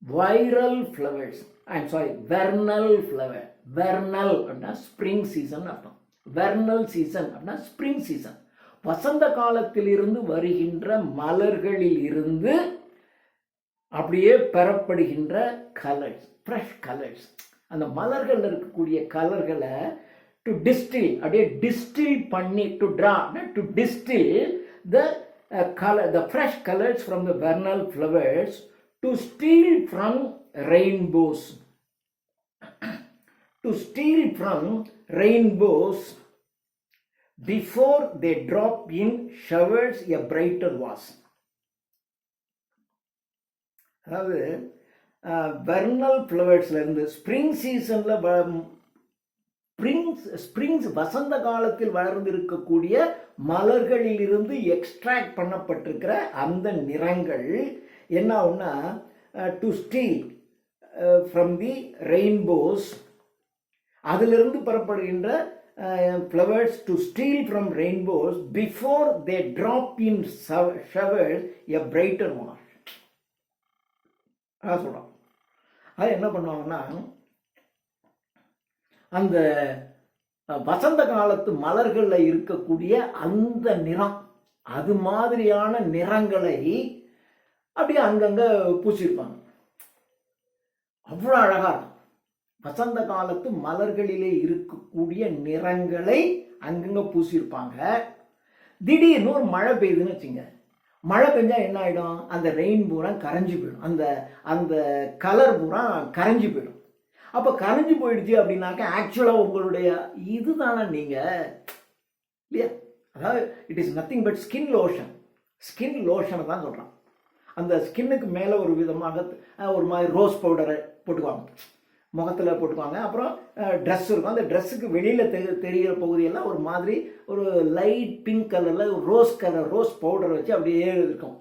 [SPEAKER 1] viral flowers, I'm sorry Vernal flower. Vernal அப்படின்னா ஸ்ப்ரிங் சீசன் அர்த்தம், வெர்னல் சீசன் அப்படின்னா ஸ்ப்ரிங் சீசன், வசந்த காலத்தில் இருந்து வருகின்ற மலர்களில் இருந்து அப்படியே பெறப்படுகின்ற கலர்ஸ், ஃப்ரெஷ் கலர்ஸ், அந்த மலர்கள் இருக்கக்கூடிய கலர்களை டு டிஸ்டில், அப்படியே டிஸ்டில் பண்ணி, to draw, to distil the colour, the fresh colours from the Vernal flowers to steel from Rainbow's, to steel from Rainbow's before they drop in showers a brighter was. அதாவது Vernal ஃப்ளவர்ஸ்ல இருந்து spring சீசன்ல springs வசந்த காலத்தில் வளர்ந்து இருக்கக்கூடிய மலர்களில் இருந்து extract பண்ணப்பட்டிருக்கிற அந்த நிறங்கள் என்ன ஆகும்னா to steel from the Rainbow's, அதிலிருந்து பெறப்படுகின்ற flowers to steal from rainbows before they drop in showers a brighter one. சொல்றோம். அது என்ன பண்ணுவாங்கன்னா, அந்த வசந்த காலத்து மலர்களில் இருக்கக்கூடிய அந்த நிறம், அது மாதிரியான நிறங்களை அப்படியே அங்கங்கே பூசியிருப்பாங்க. அவ்வளோ அழகா இருக்கும். வசந்த காலத்து மலர்களிலே இருக்கக்கூடிய நிறங்களை அங்கங்க பூசியிருப்பாங்க. திடீர்னு ஒரு மழை பெய்யுதுன்னு வச்சுங்க, மழை பெஞ்சா என்ன ஆகிடும், அந்த ரெயின் பூரா கரைஞ்சி போயிடும், அந்த அந்த கலர் பூரா கரைஞ்சி போயிடும். அப்போ கரைஞ்சி போயிடுச்சு அப்படின்னாக்கா ஆக்சுவலாக உங்களுடைய இதுதானே நீங்கள் இல்லையா, அதாவது it is nothing but skin lotion, skin லோஷனை தான் சொல்கிறான். அந்த ஸ்கின்னுக்கு மேலே ஒரு விதமாக ஒரு மாதிரி ரோஸ் பவுடரை போட்டுக்குவாங்க, முகத்தில் போட்டுக்குவாங்க. அப்புறம் ட்ரெஸ் இருக்கும், அந்த ட்ரெஸ்ஸுக்கு வெளியில் தெரிகிற பகுதியெல்லாம் ஒரு மாதிரி ஒரு லைட் பிங்க் கலரில் ரோஸ் பவுடர் வச்சு அப்படியே இருக்கும்.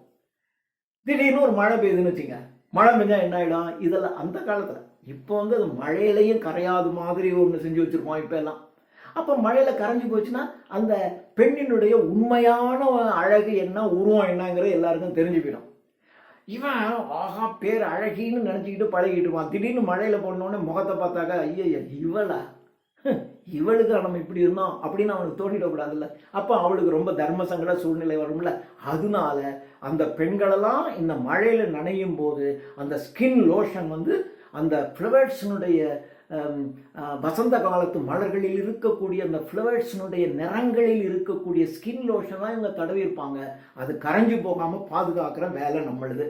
[SPEAKER 1] திடீர்னு ஒரு மழை பெய்யுதுன்னு வச்சுங்க, மழை பெஞ்சால் என்ன ஆகிடும், இதெல்லாம் அந்த காலத்தில். இப்போ வந்து அது மழையிலையும் கரையாது மாதிரி ஒன்று செஞ்சு வச்சுருப்போம் இப்போ எல்லாம். அப்போ மழையில் கரைஞ்சி போச்சுன்னா அந்த பெண்ணினுடைய உண்மையான அழகு என்ன, உருவம் என்னங்கிறது எல்லாருக்கும் தெரிஞ்சு போயிடும். இவன் ஆஹா பேர் அழகின்னு நினச்சிக்கிட்டு பழகிட்டு இருப்பான். திடீர்னு மழையில் போடணுன்னே முகத்தை பார்த்தாக்கா ஐயா இவளா, இவளுக்கு நம்ம இப்படி இருந்தோம் அப்படின்னு அவனுக்கு தோண்டிடக்கூடாதுல்ல. அப்போ அவளுக்கு ரொம்ப தர்ம சங்கட சூழ்நிலை வரும்ல. அதனால அந்த பெண்களெல்லாம் இந்த மழையில் நனையும் போது அந்த ஸ்கின் லோஷன் வந்து அந்த ஃப்ளவர்ஸினுடைய வசந்த காலத்து மலர்களில் இருக்கக்கூடிய அந்த ஃப்ளவர்ஸினுடைய நிறங்களில் இருக்கக்கூடிய ஸ்கின் லோஷன் தான் இவங்க தடவி இருப்பாங்க. அது கரைஞ்சி போகாமல் பாதுகாக்கிற வேலை நம்மளுது.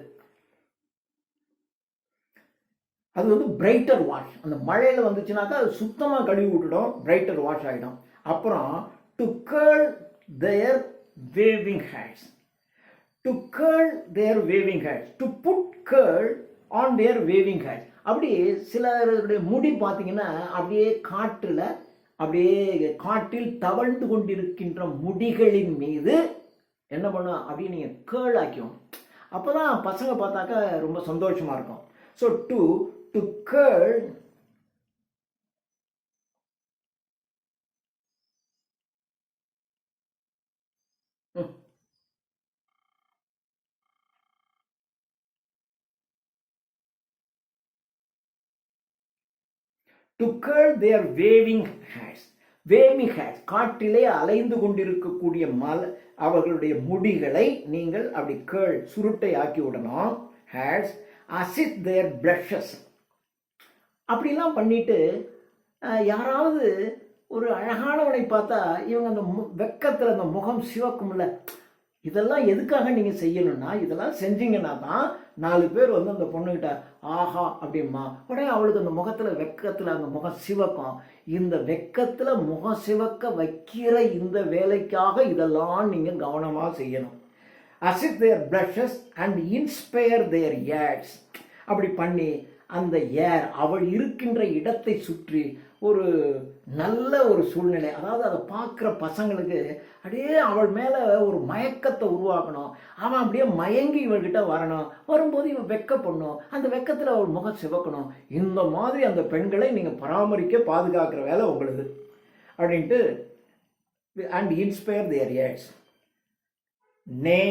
[SPEAKER 1] அது வந்து பிரைட்டர் வாஷ், அந்த மழையில் வந்துச்சுனாக்கா அது சுத்தமாக கழுவி விட்டுடும், பிரைட்டர் வாஷ் ஆகிடும். அப்புறம் to curl their waving hairs, to curl their waving hairs, to put curl on their waving hairs. அப்படி சிலருடைய முடி பார்த்தீங்கன்னா அப்படியே காற்றில் தவழ்ந்து கொண்டிருக்கின்ற முடிகளின் மீது என்ன பண்ணும், அப்படியே நீங்கள் கேர்ள் ஆக்கியும். அப்போ தான் பசங்க பார்த்தாக்கா ரொம்ப சந்தோஷமாக இருக்கும். So to girl to curl their waving hairs. Waving hairs, காற்றிலே அலைந்து கொண்டிருக்கக்கூடிய அவர்களுடைய முடிகளை நீங்கள் அப்படி கேர்ள் சுருட்டை ஆக்கி விடணும். hairs assist their blushes. அப்படிலாம் பண்ணிட்டு யாராவது ஒரு அழகானவனை பார்த்தா இவங்க அந்த வெக்கத்தில் அந்த முகம் சிவக்கும்ல, இதெல்லாம் எதுக்காக நீங்கள் செய்யணும்னா, இதெல்லாம் செஞ்சீங்கன்னா தான் 4 பேர் வந்து அந்த பொண்ணுகிட்ட ஆஹா அப்படிமா உடனே அவளுக்கு அந்த முகத்தில் வெக்கத்தில் அந்த முகம் சிவக்கும். இந்த வெக்கத்தில் முகம் சிவக்க வைக்கிற இந்த வேலைக்காக இதெல்லாம் நீங்கள் கவனமாக செய்யணும். Assist their blushes and inspire their ears. அப்படி பண்ணி அந்த ஏர் அவள் இருக்கின்ற இடத்தை சுற்றி ஒரு நல்ல ஒரு சூழ்நிலை, அதாவது அதை பார்க்குற பசங்களுக்கு அப்படியே அவள் மேலே ஒரு மயக்கத்தை உருவாக்கணும். அவன் அப்படியே மயங்கி இவள்கிட்ட வரணும். வரும்போது இவன் வெக்கப்படணும். அந்த வெக்கத்தில் அவள் முகம் சிவக்கணும். இந்த மாதிரி அந்த பெண்களை நீங்கள் பராமரிக்க பாதுகாக்கிற வேலை உங்களுக்கு அப்படின்ட்டு. And inspire their ears. Nay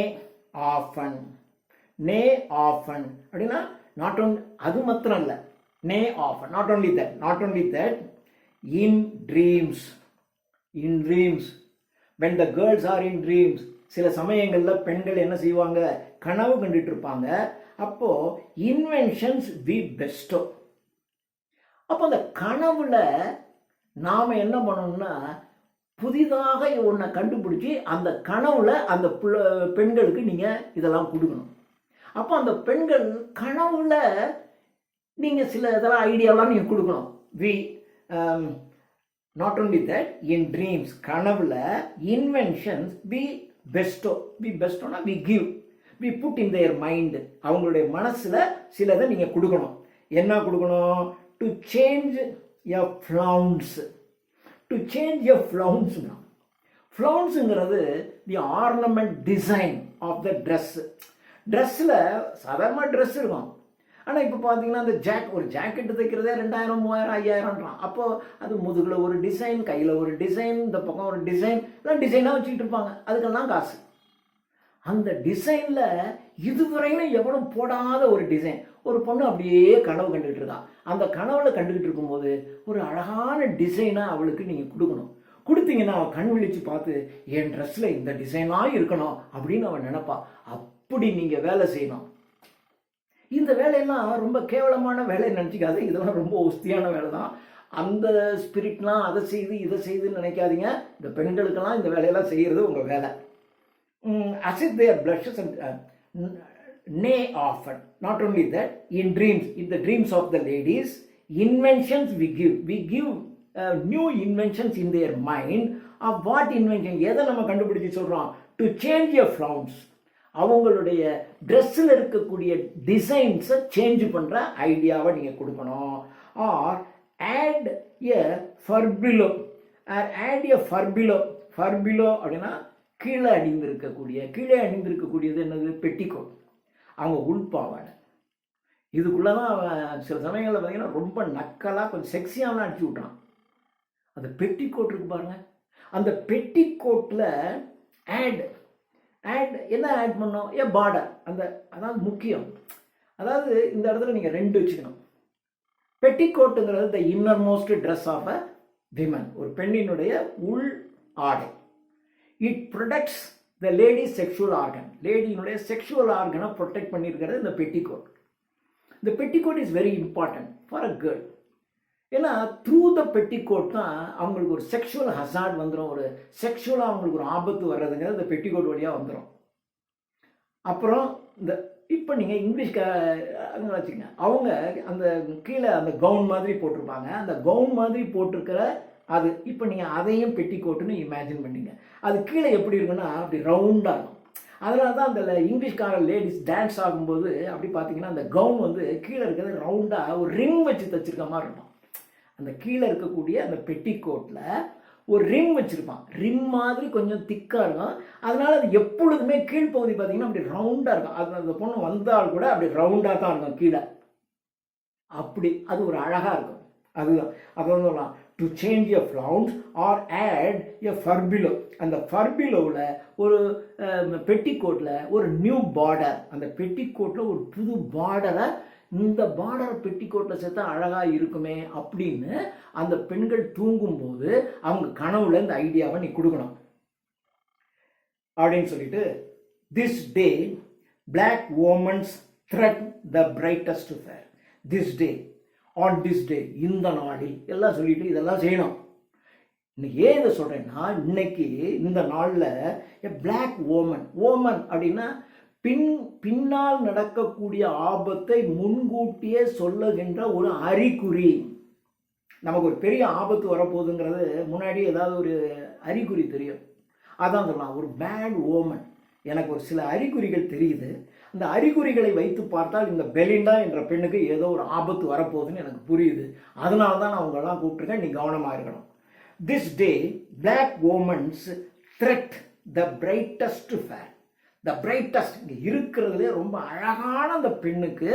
[SPEAKER 1] often. Nay often அப்படின்னா நாட் ஒன்லி அது மாத்திரம் இல்லை, nay often, not only that in dreams. When the girls are in dreams, சில சமயங்களில் பெண்கள் என்ன செய்வாங்க, கனவு கண்டுட்டு இருப்பாங்க. அப்போ இன்வென்ஷன்ஸ் வி பெஸ்டோ. அப்போ அந்த கனவுல நாம என்ன பண்ணணும்னா புதிதாக ஒன்றை கண்டுபிடிச்சி அந்த கனவுல அந்த பெண்களுக்கு நீங்க இதெல்லாம் கொடுக்கணும். அப்போ அந்த பெண்கள் கனவுல நீங்க சில இதெல்லாம் ஐடியாவெல்லாம் நீங்க கொடுக்கணும். Not only that, in dreams, கனவுல inventions we bestow. We give. We put in their mind. அவங்களுடைய மனசுல சிலதை நீங்க கொடுக்கணும். என்ன கொடுக்கணும்? To change your frowns. To change your frowns. Frownsங்கிறது the ornament design of the dress. ட்ரெஸ்ஸில் சாதாரணமாக ட்ரெஸ் இருக்கும். ஆனால் இப்போ பார்த்தீங்கன்னா அந்த ஒரு ஜாக்கெட்டு தைக்கிறதே 2000, 3000, 5000ன்றான். அப்போது அது முதுகில் ஒரு டிசைன், கையில் ஒரு டிசைன், இந்த பக்கம் ஒரு டிசைன், எல்லாம் டிசைனாக வச்சுக்கிட்டு இருப்பாங்க. அதுக்கெல்லாம் காசு. அந்த டிசைனில் இதுவரையிலும் எவனும் போடாத ஒரு டிசைன். ஒரு பொண்ணு அப்படியே கனவு கண்டுகிட்டு இருக்கான். அந்த கனவுல கண்டுகிட்டு இருக்கும்போது ஒரு அழகான டிசைனாக அவளுக்கு நீங்கள் கொடுக்கணும். கொடுத்தீங்கன்னா அவன் கண் விழிச்சு பார்த்து என் ட்ரெஸ்ஸில் இந்த டிசைனாக இருக்கணும் அப்படின்னு அவன் நினைப்பா. அப்படி நீங்கள் வேலை செய்யணும். இந்த வேலையெல்லாம் ரொம்ப கேவலமான வேலையை நினச்சிக்காது. இதெல்லாம் ரொம்ப ஒஸ்தியான வேலை தான். அந்த ஸ்பிரிட்லாம் அதை செய்து இதை செய்துன்னு நினைக்காதீங்க. இந்த பெண்களுக்கெல்லாம் இந்த வேலையெல்லாம் செய்கிறது உங்கள் வேலை. Assist their blushes and nay often. Not only that, in the dreams of the ladies, inventions we give. We give new inventions in their mind. Of what invention? எதை நம்ம கண்டுபிடிச்சி சொல்கிறோம்? To change your frowns. அவங்களுடைய ட்ரெஸ்ஸில் இருக்கக்கூடிய டிசைன்ஸை change பண்ணுற ஐடியாவை நீங்கள் கொடுக்கணும். R add a ஃபர்பிலோ. ஃபர்பிலோ அப்படின்னா கீழே அணிந்திருக்கக்கூடியது என்னது? பெட்டிக்கோட். அவங்க உள்பாவாடை. இதுக்குள்ளே தான் அவன் சில சமயங்களில் பார்த்தீங்கன்னா ரொம்ப நக்கலாக கொஞ்சம் செக்ஸியாகலாம் அடிச்சு விட்றான். அந்த பெட்டிக்கோட் இருக்கு பாருங்க. அந்த பெட்டிக்கோட்டில் ஆட் என்ன ஆட் பண்ணோம்? பார்டர். அதாவது முக்கியம். அதாவது இந்த இடத்துல நீங்கள் 2 வச்சுக்கணும். பெட்டிக்கோட்டுங்கிறது the inner most dress of a women. ஒரு பெண்ணினுடைய உள் ஆடை. It protects the lady sexual organ. லேடியினுடைய செக்ஷுவல் ஆர்கனை ப்ரொடெக்ட் பண்ணியிருக்கிறது இந்த பெட்டிக்கோட். இந்த petticoat is very important for a girl. ஏன்னா த்ரூ த பெட்டிக்கோட் தான் அவங்களுக்கு ஒரு செக்ஷுவல் ஹசார்ட் வந்துடும். ஒரு செக்ஷுவலாக அவங்களுக்கு ஒரு ஆபத்து வர்றதுங்கிறது இந்த பெட்டிக்கோட் வழியாக வந்துடும். அப்புறம் இப்போ நீங்கள் இங்கிலீஷ் வச்சுக்கோங்க. அவங்க அந்த கீழே அந்த கவுன் மாதிரி போட்டிருப்பாங்க. அந்த கவுன் மாதிரி போட்டிருக்கிற அது இப்போ நீங்கள் அதையும் பெட்டிக்கோட்டுன்னு இமேஜின் பண்ணிங்க. அது கீழே எப்படி இருக்குன்னா அப்படி ரவுண்டாக இருக்கும். அதனால தான் அந்த இங்கிலீஷ்கார லேடிஸ் டான்ஸ் ஆகும்போது அப்படி பார்த்தீங்கன்னா அந்த கவுன் கீழே இருக்கிறது ரவுண்டாக ஒரு ரிங் வச்சு தைச்சிருக்க மாதிரி இருக்கும். அந்த கீழே இருக்கக்கூடிய அந்த பெட்டிக்கோட்டில் ஒரு ரிங் வச்சுருப்பான். ரிங் மாதிரி கொஞ்சம் திக்காக இருக்கும். அதனால் அது எப்பொழுதுமே கீழ்ப்பகுதி பார்த்தீங்கன்னா அப்படி ரவுண்டாக இருக்கும். அது அந்த பொண்ணு வந்தால் கூட அப்படி ரவுண்டாக தான் இருக்கும் கீழே. அப்படி அது ஒரு அழகாக இருக்கும். அதுதான் அப்புறம் சொல்லலாம் to change a flounce or add a furbelow. அந்த ஃபர்பிலோவில் ஒரு பெட்டிக்கோட்டில் ஒரு நியூ பார்டர். அந்த பெட்டிக்கோட்டில் ஒரு புது பார்டரை, இந்த பார்டர் பெட்டிக்கோட்டில் சேர்த்தா அழகாக இருக்குமே அப்படின்னு அந்த பெண்கள் தூங்கும்போது அவங்க கனவுல இந்த ஐடியாவை நீ கொடுக்கணும் அப்படின்னு சொல்லிட்டு, this day black women's thread the brightest fair. This day, on this day, இந்த நாளில் எல்லாம் சொல்லிட்டு இதெல்லாம் செய்யணும். இன்னைக்கு ஏன் இதை சொல்கிறேன்னா, இன்னைக்கு இந்த நாளில் பிளாக் ஓமன், ஓமன் அப்படின்னா பின்னால் நடக்கக்கூடிய ஆபத்தை முன்கூட்டியே சொல்லுகின்ற ஒரு அறிகுறி. நமக்கு ஒரு பெரிய ஆபத்து வரப்போகுதுங்கிறது முன்னாடி ஏதாவது ஒரு அறிகுறி தெரியும், அதான் சொல்லலாம் ஒரு பேட் ஓமன். எனக்கு ஒரு சில அறிகுறிகள் தெரியுது, அந்த அறிகுறிகளை வைத்து பார்த்தால் இந்த பெலிண்டா என்ற பெண்ணுக்கு ஏதோ ஒரு ஆபத்து வரப்போகுதுன்னு எனக்கு புரியுது. அதனால தான் நான் உங்களெல்லாம் கூப்பிட்டுருக்கேன், நீ கவனமாக இருக்கணும். This day black omens threat the brightest fair. The brightest, இங்கே இருக்கிறதுலே ரொம்ப அழகான அந்த பெண்ணுக்கு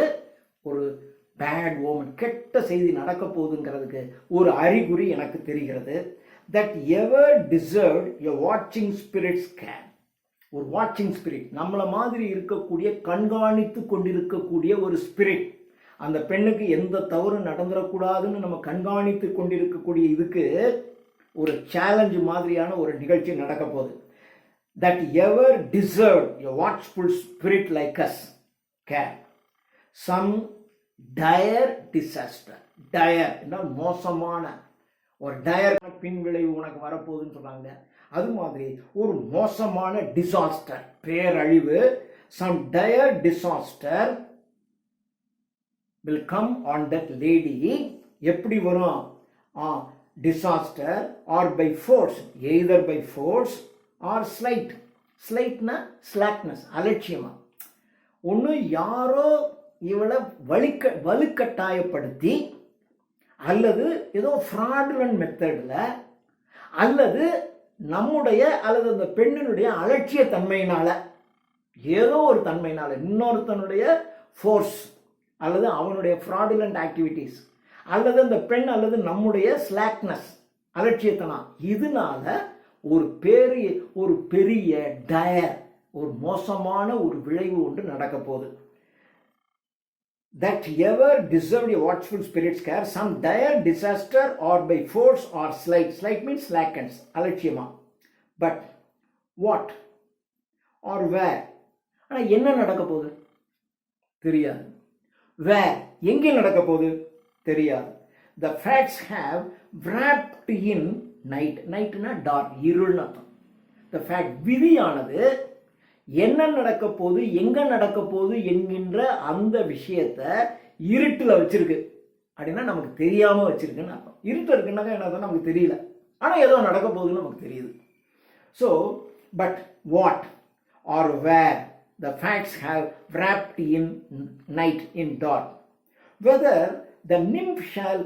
[SPEAKER 1] ஒரு பேட் ஓமன், கெட்ட செய்தி நடக்க போகுதுங்கிறதுக்கு ஒரு அறிகுறி எனக்கு தெரிகிறது. தட் எவர் டிசர்வ் எ வாட்சிங் ஸ்பிரிட்ஸ் கேன். ஒரு வாட்சிங் ஸ்பிரிட், நம்மளை மாதிரி இருக்கக்கூடிய கண்காணித்து கொண்டிருக்கக்கூடிய ஒரு ஸ்பிரிட், அந்த பெண்ணுக்கு எந்த தவறும் நடந்துடக்கூடாதுன்னு நம்ம கண்காணித்து கொண்டிருக்கக்கூடிய இதுக்கு ஒரு சேலஞ்சு மாதிரியான ஒரு நிகழ்ச்சி நடக்க போகுது. That ever deserve a watchful spirit like us can some dire disaster. Dire என்றால் மோசமான ஒரு டயர் பின் விளைவு உனக்கு வரப்போகுதுன்னு சொல்றாங்க. அது மாதிரி ஒரு மோசமான டிசாஸ்டர், பேரழிவு, some dire disaster will come on that lady. எப்படி வரும்? Disaster or by force, either by force or slight. ஸ்லைட்னா ஸ்லாக்னஸ், அலட்சியமா. ஒன்று யாரோ இவளை வலுக்கட்டாயப்படுத்தி, அல்லது ஏதோ ஃப்ராடுலன்ட் மெத்தடில், அல்லது நம்முடைய அல்லது அந்த பெண்ணினுடைய அலட்சிய தன்மையினால, ஏதோ ஒரு தன்மையினால, இன்னொருத்தனுடைய ஃபோர்ஸ் அல்லது அவனுடைய ஃப்ராடுலண்ட் ஆக்டிவிட்டீஸ், அல்லது அந்த பெண் அல்லது நம்முடைய ஸ்லாக்னஸ், அலட்சியத்தனா, இதனால ஒரு பெரிய டயர், ஒரு மோசமான ஒரு விளைவு ஒன்று நடக்க போகுது. That ever deserved a watchful spirit's care, some dire disaster or by force or slight. Slight means slackens, அலட்சியமா. But what or where? ஆனால் என்ன நடக்க போகுது தெரியாது. Where, எங்கே நடக்க போகுது தெரியாது. The facts have wrapped in night. Nightனா dark, இருள்னு அர்த்தம். The fact, விதியானது என்ன நடக்க போகுது, எங்க நடக்க போகுது என்கின்ற அந்த விஷயத்தை இருட்டில் வச்சிருக்கு. அப்படின்னா நமக்கு தெரியாம வச்சிருக்குன்னு அர்த்தம். இருட்டு இருக்குன்னாக்கா என்ன, நமக்கு தெரியல, ஆனால் ஏதோ நடக்க போகுதுன்னு நமக்கு தெரியுது. So but what or where the facts have wrapped in night, in dark. Whether the nymph shall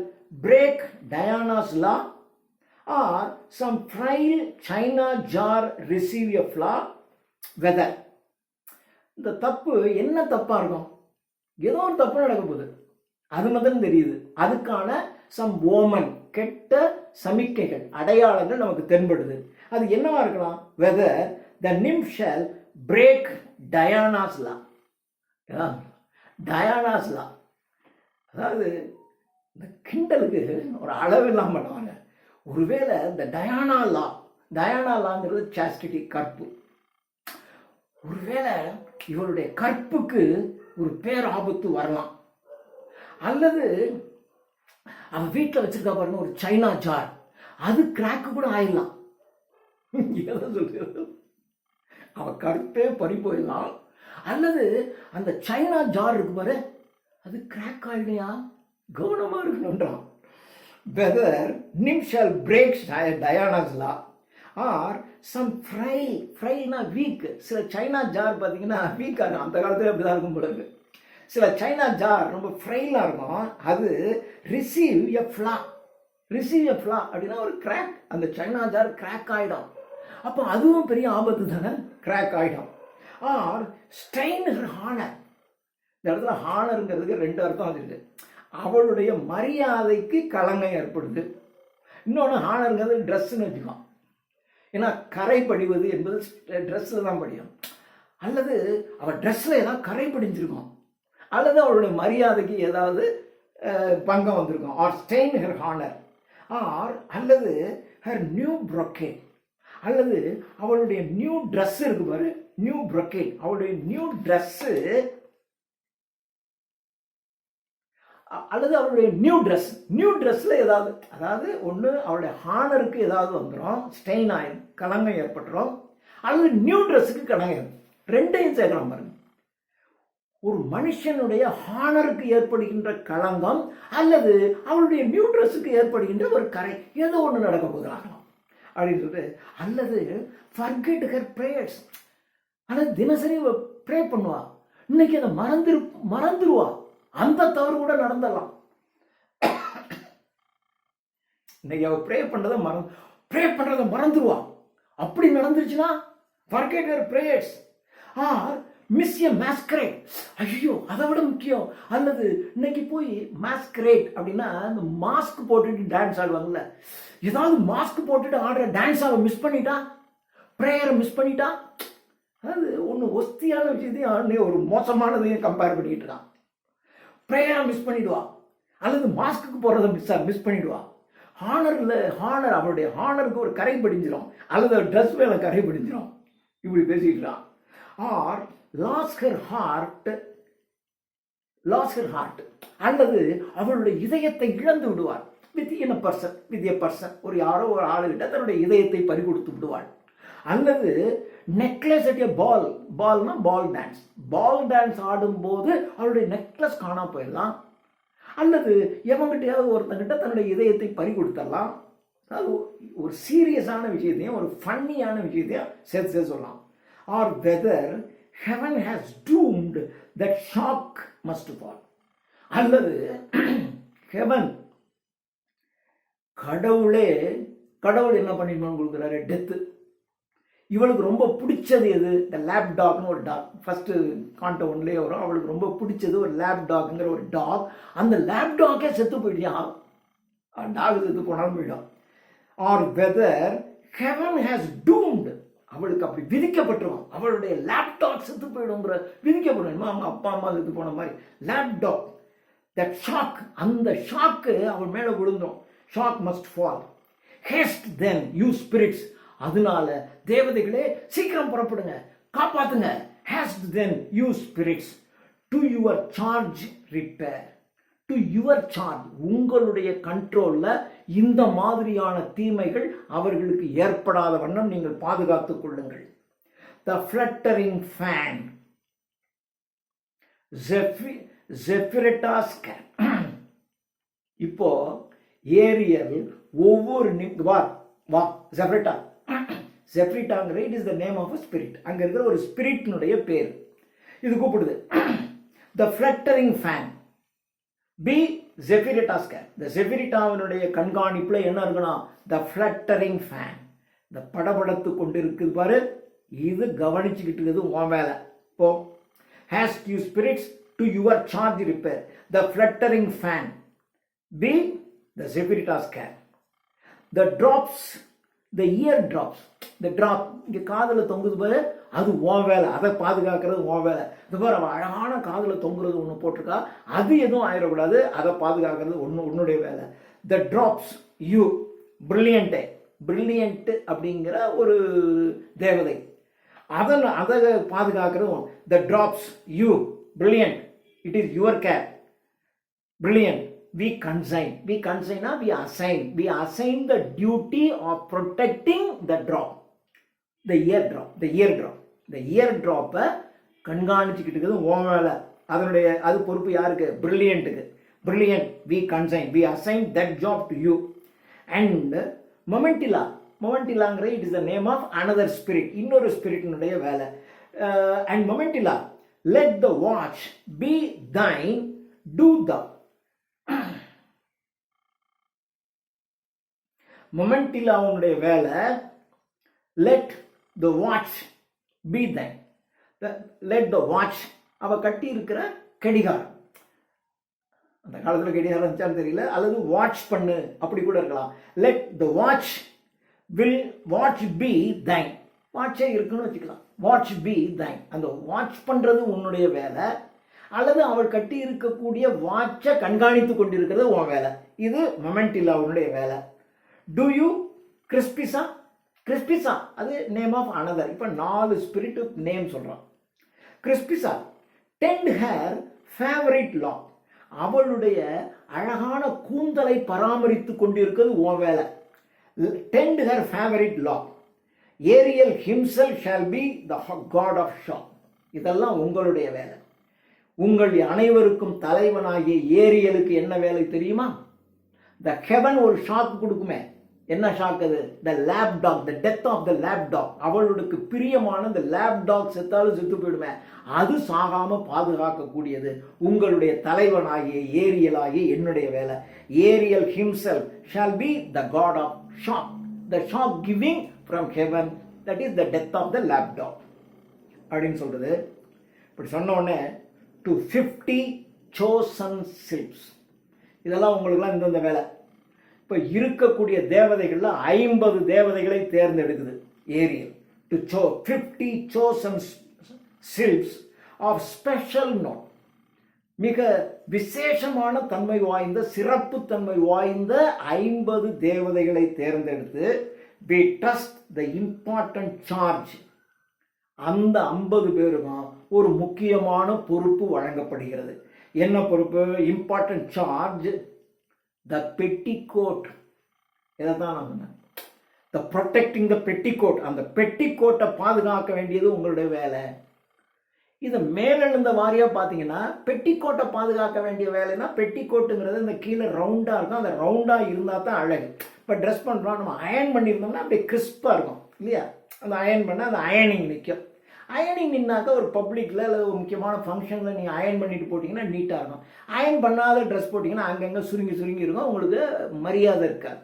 [SPEAKER 1] break Diana's law, or some frail china jar receive a flaw. Whether, இந்த தப்பு என்ன தப்பா இருக்கும், ஏதோ ஒரு தப்பு நடக்க போகுது, அது மட்டும் தெரியுது. அதுக்கான சம் ஓமன், கெட்ட சமிக்கைகள், அடையாளங்கள் நமக்கு தென்படுது. அது என்னவா இருக்கலாம்? Whether the nymph shall break Diana's law. Diana's law, அதாவது இந்த கிண்டலுக்கு ஒரு அளவு இல்லாமல் பண்ணுவாங்க. ஒருவேளை இந்த டயானா லாங்கிறது சாஸ்டிட்டி, கற்பு. ஒருவேளை இவருடைய கற்புக்கு ஒரு பேராபத்து வரலாம். அல்லது அவன் வீட்டில் வச்சிருக்கா பாருங்க ஒரு சைனா ஜார், அது கிராக்கு கூட ஆயிடலாம். எதை சொல்றது, அவன் கற்பே பறி போயிடலாம். அல்லது அந்த சைனா ஜார் இருக்கு பாரு, அது கிராக் ஆயிடையா, கவனமா இருக்கணும்ன்றான். Whether nymph shall break Diana's law or some frail weak. சில சைனா ஜார் பார்த்தீங்கன்னா வீக்காக இருக்கும், அந்த காலத்தில் அப்படிதான் இருக்கும் போல இருக்கு. சில சைனா ஜார் ரொம்ப ஃப்ரைலாக இருக்கும், அது ரிசீவ் எ ஃப்ளா அப்படின்னா ஒரு கிராக், அந்த சைனா ஜார் கிராக் ஆகிடும். அப்போ அதுவும் பெரிய ஆபத்து தானே, கிராக் ஆகிடும். Or strain her honour. இந்த இடத்துல ஹானருங்கிறதுக்கு ரெண்டு அர்த்தம் வந்துருக்கு. அவளுடைய மரியாதைக்கு களங்கம் ஏற்படுது. இன்னொன்று ஹானருங்கிறது ட்ரெஸ்ஸுன்னு வச்சுக்கோ, ஏன்னா கரை படிவது என்பது ட்ரெஸ்ஸில் தான் படியும். அல்லது அவள் ட்ரெஸ்ஸில் ஏதாவது கரை படிஞ்சிருக்கும், அல்லது அவளுடைய மரியாதைக்கு ஏதாவது பங்கம் வந்திருக்கும். Or stain her honour, or அல்லது ஹர் நியூ ப்ரொக்கேட், அல்லது அவளுடைய நியூ ட்ரெஸ் இருக்கு பாரு, நியூ ப்ரொக்கேட், அவளுடைய நியூ ட்ரெஸ்ஸு அல்லது அவருடைய நியூ ட்ரெஸ்ல ஏதாவது, அதாவது ஒன்று அவருடைய ஹானருக்கு ஏதாவது வந்துடும், ஸ்டெயின் ஆயிடும், களங்கம் ஏற்பட்டுரும், அல்லது நியூ ட்ரெஸ்ஸுக்கு களங்கம், ரெண்டையும் சேர்க்கலாம் பாருங்க. ஒரு மனுஷனுடைய ஹானருக்கு ஏற்படுகின்ற களங்கம் அல்லது அவருடைய நியூ ட்ரெஸ்ஸுக்கு ஏற்படுகின்ற ஒரு கரை, ஏதோ ஒன்று நடக்க போகிறாங்களாம் அப்படின்னு சொல்லிட்டு, அல்லது ஃபர்கெட் ஹர் ப்ரேயர்ஸ், அல்லது தினசரி ப்ரே பண்ணுவா, இன்னைக்கு அதை மறந்துருவா, அந்த தவறு கூட நடந்தலாம். இன்னைக்கு அவ ப்ரே பண்றதை மறந்துருவா, அப்படி நடந்துருச்சுன்னா forget your prayers or miss a masquerade. ஐயோ அதை விட முக்கியம், அல்லது இன்னைக்கு போய் masquerade அப்படின்னா இந்த மாஸ்க் போட்டுட்டு டான்ஸ் ஆடுவாங்கல்ல, ஏதாவது மாஸ்க் போட்டுட்டு ஆடுற டான்ஸ் அவ மிஸ் பண்ணிட்டா, ப்ரேயரை மிஸ் பண்ணிட்டா, அதாவது ஒன்று ஒஸ்தியான விஷயத்தையும் ஒரு மோசமானதையும் கம்பேர் பண்ணிக்கிட்டு இருக்கான். ப்ரேயரை மிஸ் பண்ணிடுவா, அல்லது மாஸ்க்கு போடுறத மிஸ் பண்ணிடுவா, ஹானர் அவருடைய ஹானருக்கு ஒரு கரை படிஞ்சிடும், அல்லது ட்ரெஸ் மேலே கரை படிஞ்சிடும், இப்படி பேசிக்கலாம். ஆர் லாஸ் ஹர் ஹார்ட், அல்லது அவளுடைய இதயத்தை இழந்து விடுவாள். வித் எ பர்சன், ஒரு யாரோ ஒரு ஆளுகிட்ட தன்னுடைய இதயத்தை பறி கொடுத்து விடுவாள். அல்லது நெக்லஸ் அட் எ பால்னா பால் டான்ஸ் ஆடும்போது அவருடைய நெக்லஸ் காணா போயிடலாம், அல்லது எவங்கிட்டையாவது ஒருத்தங்கிட்ட தன்னுடைய இதயத்தை பறி கொடுத்துடலாம். அது ஒரு சீரியஸான விஷயத்தையும் ஒரு ஃபன்னியான விஷயத்தையும் சேர்த்து சொல்லலாம். Or whether heaven has doomed that shock must fall, அல்லது heaven கடவுள் என்ன பண்ணிடணும் கொடுக்குறாரு, டெத்து. இவளுக்கு ரொம்ப பிடிச்சது எது, இந்த லேப் டாக்னு ஒரு டாக், ஃபர்ஸ்ட் கான்டோ ஒன்லேயே வரும், அவளுக்கு ரொம்ப பிடிச்சது ஒரு லேப் டாக்ங்கிற ஒரு டாக், அந்த லேப் டாக்கே செத்து போயிடுச்சா, டாக் செத்து போனாலும் போயிடும். Or whether heaven has doomed, அவளுக்கு அப்படி விதிக்கப்பட்டுருவான், அவளுடைய லேப்டாப் செத்து போயிடுங்கிற விதிக்கப்படும், அவங்க அப்பா அம்மா செத்து போன மாதிரி லேப்டாப், தட் ஷாக், அந்த ஷாக்கு அவள் மேலே விழுந்தோம். Shock must fall. Haste then you spirits, அதனால தேவதைகளே சீக்கிரம் புறப்படுங்க, காப்பாத்துங்க. Haste then you spirits to your charge repair, to your charge, உங்களுடைய கண்ட்ரோல்ல இந்த மாதிரியான தீமைகள் அவர்களுக்கு ஏற்படாத வண்ணம் நீங்கள் பாதுகாத்துக் கொள்ளுங்கள். The fluttering fan, Zephyretta's cap. இப்போ ஏரியல் ஒவ்வொரு ஜெஃப்ரிட்டாங்கிற it is the name of a spirit, அங்க இருக்கிற ஒரு ஸ்பிரிட்னுடைய பேர் இது கூப்பிடுது. The fluttering fan be Zephyretta's cap, இந்த ஜெஃபிரிட்டாவினுடைய கண்காணிப்புல என்ன இருக்குன்னா த ஃப்ளட்டரிங் ஃபேன், இந்த படபடத்து கொண்டு இருக்குது பாரு, இது கவனிச்சுக்கிட்டு இருக்குது உன் வேலை. இப்போ haste you spirits to your charge repair, the fluttering fan be the Zephyretta's cap. The drops, the ear drops, இந்த ட்ராப் இங்க காதுல தொங்குது பாரு, அது உன் வேலை, அதை பாதுகாக்கிறது உன் வேலை. இது பாரு அவன் அழகான காதுல தொங்குறது ஒன்று போட்டிருக்கா, அது எதுவும் ஆயிடக்கூடாது, அதை பாதுகாக்கிறது உன்னுடைய வேலை. த ட்ராப்ஸ் யூ பிரில்லியன்ட் அப்படிங்கிற ஒரு தேவதை, அதை பாதுகாக்கிறது. The drops you Brillante, it is your care, Brillante. We consign, we assign the duty of protecting the drop, the ear drop கண்காணிச்சுக்கிட்டு இருக்குது உன் வேலை, அதனுடைய அது பொறுப்பு யாருக்கு, பிரில்லியன்ட்டுக்கு. Brillante, we assign that job to you. And மொமெண்டிலாங்கிற it is the name of another spirit, இன்னொரு ஸ்பிரிட்டினுடைய வேலை. And மொமெண்டிலா, let the watch be thine, do thou. மொமெண்டிலாவுடைய வேலை let the watch be thine, let the watch, அவ கட்டி இருக்கிற கடிகாரம், அந்த காலத்தில் கடிகாரம் இருந்துச்சான்னு தெரியல, அல்லது வாட்ச் பண்ணு அப்படி கூட இருக்கலாம். Let the watch be thine, வாட்சே இருக்குன்னு வச்சுக்கலாம், வாட்ச் பி thine, அந்த வாட்ச் பண்றது உன்னுடைய வேலை, அல்லது அவள் கட்டி இருக்கக்கூடிய வாட்சை கண்காணித்து கொண்டிருக்கிறது உன் வேலை. இது மொமெண்டிலாவுடைய வேலை. டு யூ கிறிஸ்பிசா, அது நேம் ஆஃப் another. இப்போ 4 ஸ்பிரிட் நேம் சொல்றான். Crispissa, tend her favourite lock, அவளுடைய அழகான கூந்தலை பராமரித்து கொண்டிருக்கிறது உன் வேலை. Tend her favorite lock. Ariel himself shall be the god of shock. இதெல்லாம் உங்களுடைய வேலை. உங்கள் அனைவருக்கும் தலைவனாகிய ஏரியலுக்கு என்ன வேலை தெரியுமா? The heaven ஒரு ஷாக் கொடுக்குமே. என்ன ஷாக் அது? The lap dog, the death of the lap dog. அவளுக்கு பிரியமான the lap dog செத்தாலும் செத்து போயிடுமே, அது சாகாம பாதுகாக்கக்கூடியது உங்களுடைய தலைவனாகிய ஏரியலாகிய என்னுடைய வேலை. Ariel himself shall be the god of shock. The shock giving from heaven, that is the death of the lap dog அப்படின்னு சொல்றது. இப்படி சொன்ன உடனே to 50 chosen sylphs. இதெல்லாம் உங்களுக்குலாம் இந்தந்த வேலை. இப்போ இருக்கக்கூடிய தேவதைகள்ல 50 தேவதைகளை தேர்ந்தெடுக்குது Ariel. to 50 chosen sylphs of special note. மிக விசேஷமான தன்மை வாய்ந்த சிறப்பு தன்மை வாய்ந்த 50 தேவதைகளை தேர்ந்தெடுத்து we trust the important charge. அந்த 50 பேருக்கும் ஒரு முக்கியமான பொறுப்பு வழங்கப்படுகிறது. என்ன பொறுப்பு? இம்பார்ட்டன்ட் சார்ஜ், த பெட்டிகோட். இதைத்தான் நான் சொன்னேன், த ப்ரொடெக்டிங் த பெட்டிகோட். அந்த பெட்டிகோட்டை பாதுகாக்க வேண்டியது உங்களுடைய வேலை. இதை மேலெழுந்த வாரியா பார்த்தீங்கன்னா பெட்டிக்கோட்டை பாதுகாக்க வேண்டிய வேலைன்னா, பெட்டிக்கோட்டுங்கிறது இந்த கீழே ரவுண்டாக இருக்கும். அந்த ரவுண்டாக இருந்தால் தான் அழகு. இப்போ ட்ரெஸ் பண்ணுறோம், நம்ம அயன் பண்ணியிருந்தோம்னா அப்படியே கிறிஸ்பாக இருக்கும் இல்லையா? அந்த அயன் பண்ணால் அந்த அயனிங் நிற்கும். அயனிங் நின்னாக்கா ஒரு பப்ளிக்கில் அல்லது ஒரு முக்கியமான ஃபங்க்ஷனில் நீங்கள் அயன் பண்ணிட்டு போட்டிங்கன்னா நீட்டாக இருக்கும். அயன் பண்ணாத ட்ரெஸ் போட்டிங்கன்னா அங்கங்கே சுருங்கி சுருங்கி இருக்கும், உங்களுக்கு மரியாதை இருக்காது.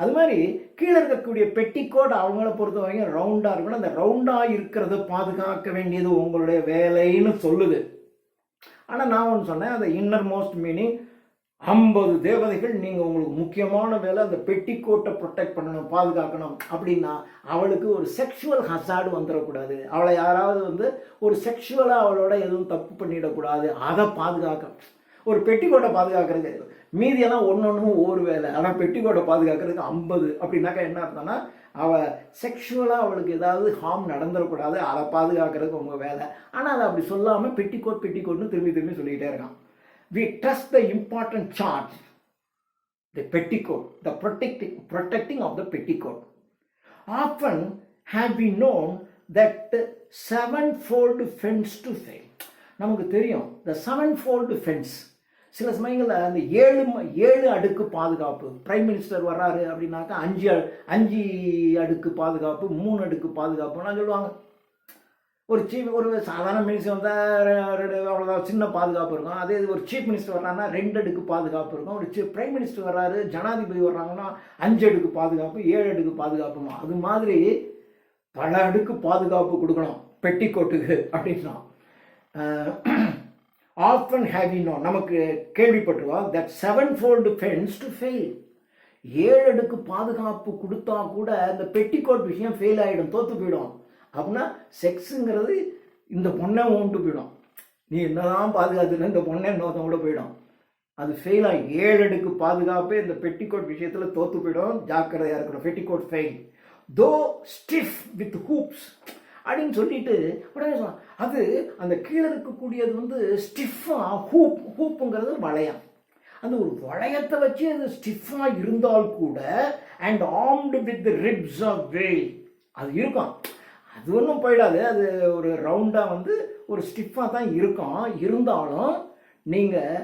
[SPEAKER 1] அது மாதிரி கீழே இருக்கக்கூடிய பெட்டிக்கோட் அவங்கள பொறுத்த வரைக்கும் ரவுண்டாக இருக்கணும். அந்த ரவுண்டாக இருக்கிறத பாதுகாக்க வேண்டியது உங்களுடைய வேலைன்னு சொல்லுது. ஆனால் நான் ஒன்று சொன்னேன், அந்த இன்னர் மோஸ்ட் மீனிங் 50 தேவதைகள் நீங்கள் உங்களுக்கு முக்கியமான வேலை அந்த பெட்டிக்கோட்டை ப்ரொடெக்ட் பண்ணணும், பாதுகாக்கணும். அப்படின்னா அவளுக்கு ஒரு செக்ஷுவல் ஹசார்டு வந்துடக்கூடாது, அவளை யாராவது ஒரு செக்ஷுவலாக அவளோட எதுவும் தப்பு பண்ணிடக்கூடாது, அதை பாதுகாக்கணும். ஒரு பெட்டிக்கோட்டை பாதுகாக்கிறது மீதியெல்லாம் ஒன்னொன்னும் ஒரு வேலை. ஆனால் பெட்டிக்கோட்டை பாதுகாக்கிறதுக்கு 50 அப்படின்னாக்கா என்ன அர்த்தம்னா, அவள் செக்ஷுவலாக அவளுக்கு ஏதாவது ஹார்ம் நடந்துடக்கூடாது, அதை பாதுகாக்கிறதுக்கு உங்கள் வேலை. ஆனால் அதை அப்படி சொல்லாமல் பெட்டிக்கோட்னு திரும்பி திரும்பி சொல்லிக்கிட்டே இருக்கான். We trust the important charge, the petticoat, the protecting of the petticoat. Often have we known that sevenfold fence to fail. நமக்கு தெரியும் the sevenfold fence. சில சமயங்களில் அந்த 7 அடுக்கு பாதுகாப்பு. பிரைம் மினிஸ்டர் வர்றாரு அப்படின்னாக்கா 5 அடுக்கு பாதுகாப்பு, 3 அடுக்கு பாதுகாப்புலாம் சொல்லுவாங்க. ஒரு சாதாரண மினிஸ்டர் வந்தால் அவ்வளோதான் சின்ன பாதுகாப்பு இருக்கும். அதே ஒரு சீஃப் மினிஸ்டர் வர்றாங்கன்னா 2 அடுக்கு பாதுகாப்பு இருக்கும். ஒரு பிரைம் மினிஸ்டர் வர்றாரு, ஜனாதிபதி வர்றாங்கன்னா 5 அடுக்கு பாதுகாப்பு, 7 அடுக்கு பாதுகாப்புமா. அது மாதிரி பல அடுக்கு பாதுகாப்பு கொடுக்கணும் பெட்டிக்கோட்டுக்கு அப்படின்னா. Often have we known, நமக்கு கேள்விப்பட்டிருக்கோம், that sevenfold fence to fail. 7 அடுக்கு பாதுகாப்பு கொடுத்தா கூட இந்த பெட்டிக்கோட் விஷயம் ஃபெயில் ஆகிடும், தோற்று போயிடும். அப்படின்னா செக்ஸுங்கிறது இந்த பொண்ணை ஓண்டு போயிடும். நீ என்னதான் பாதுகாத்துனா இந்த பொண்ணை இன்னொருத்தன் கூட போயிடும், அது ஃபெயில் ஆகி 7 அடுக்கு பாதுகாப்பு இந்த பெட்டிக்கோட் விஷயத்தில் தோற்று போயிடும். ஜாக்கிரதையாக இருக்கணும். பெட்டிக்கோட் ஃபெயில் தோ ஸ்டிஃப் வித் ஹூப்ஸ் அப்படின்னு சொல்லிட்டு உடனே சொல்லலாம், அது அந்த கீழே இருக்கக்கூடியது ஸ்டிஃபாக ஹூப்புங்கிறது வளையம். அந்த ஒரு வளையத்தை வச்சு அது ஸ்டிஃபாக இருந்தால் கூட and armed with ribs of whale அது இருக்கும். அது ஒன்றும் போயிடாது, அது ஒரு ரவுண்டாக ஒரு ஸ்டிஃபாக தான் இருக்கும். இருந்தாலும் நீங்கள்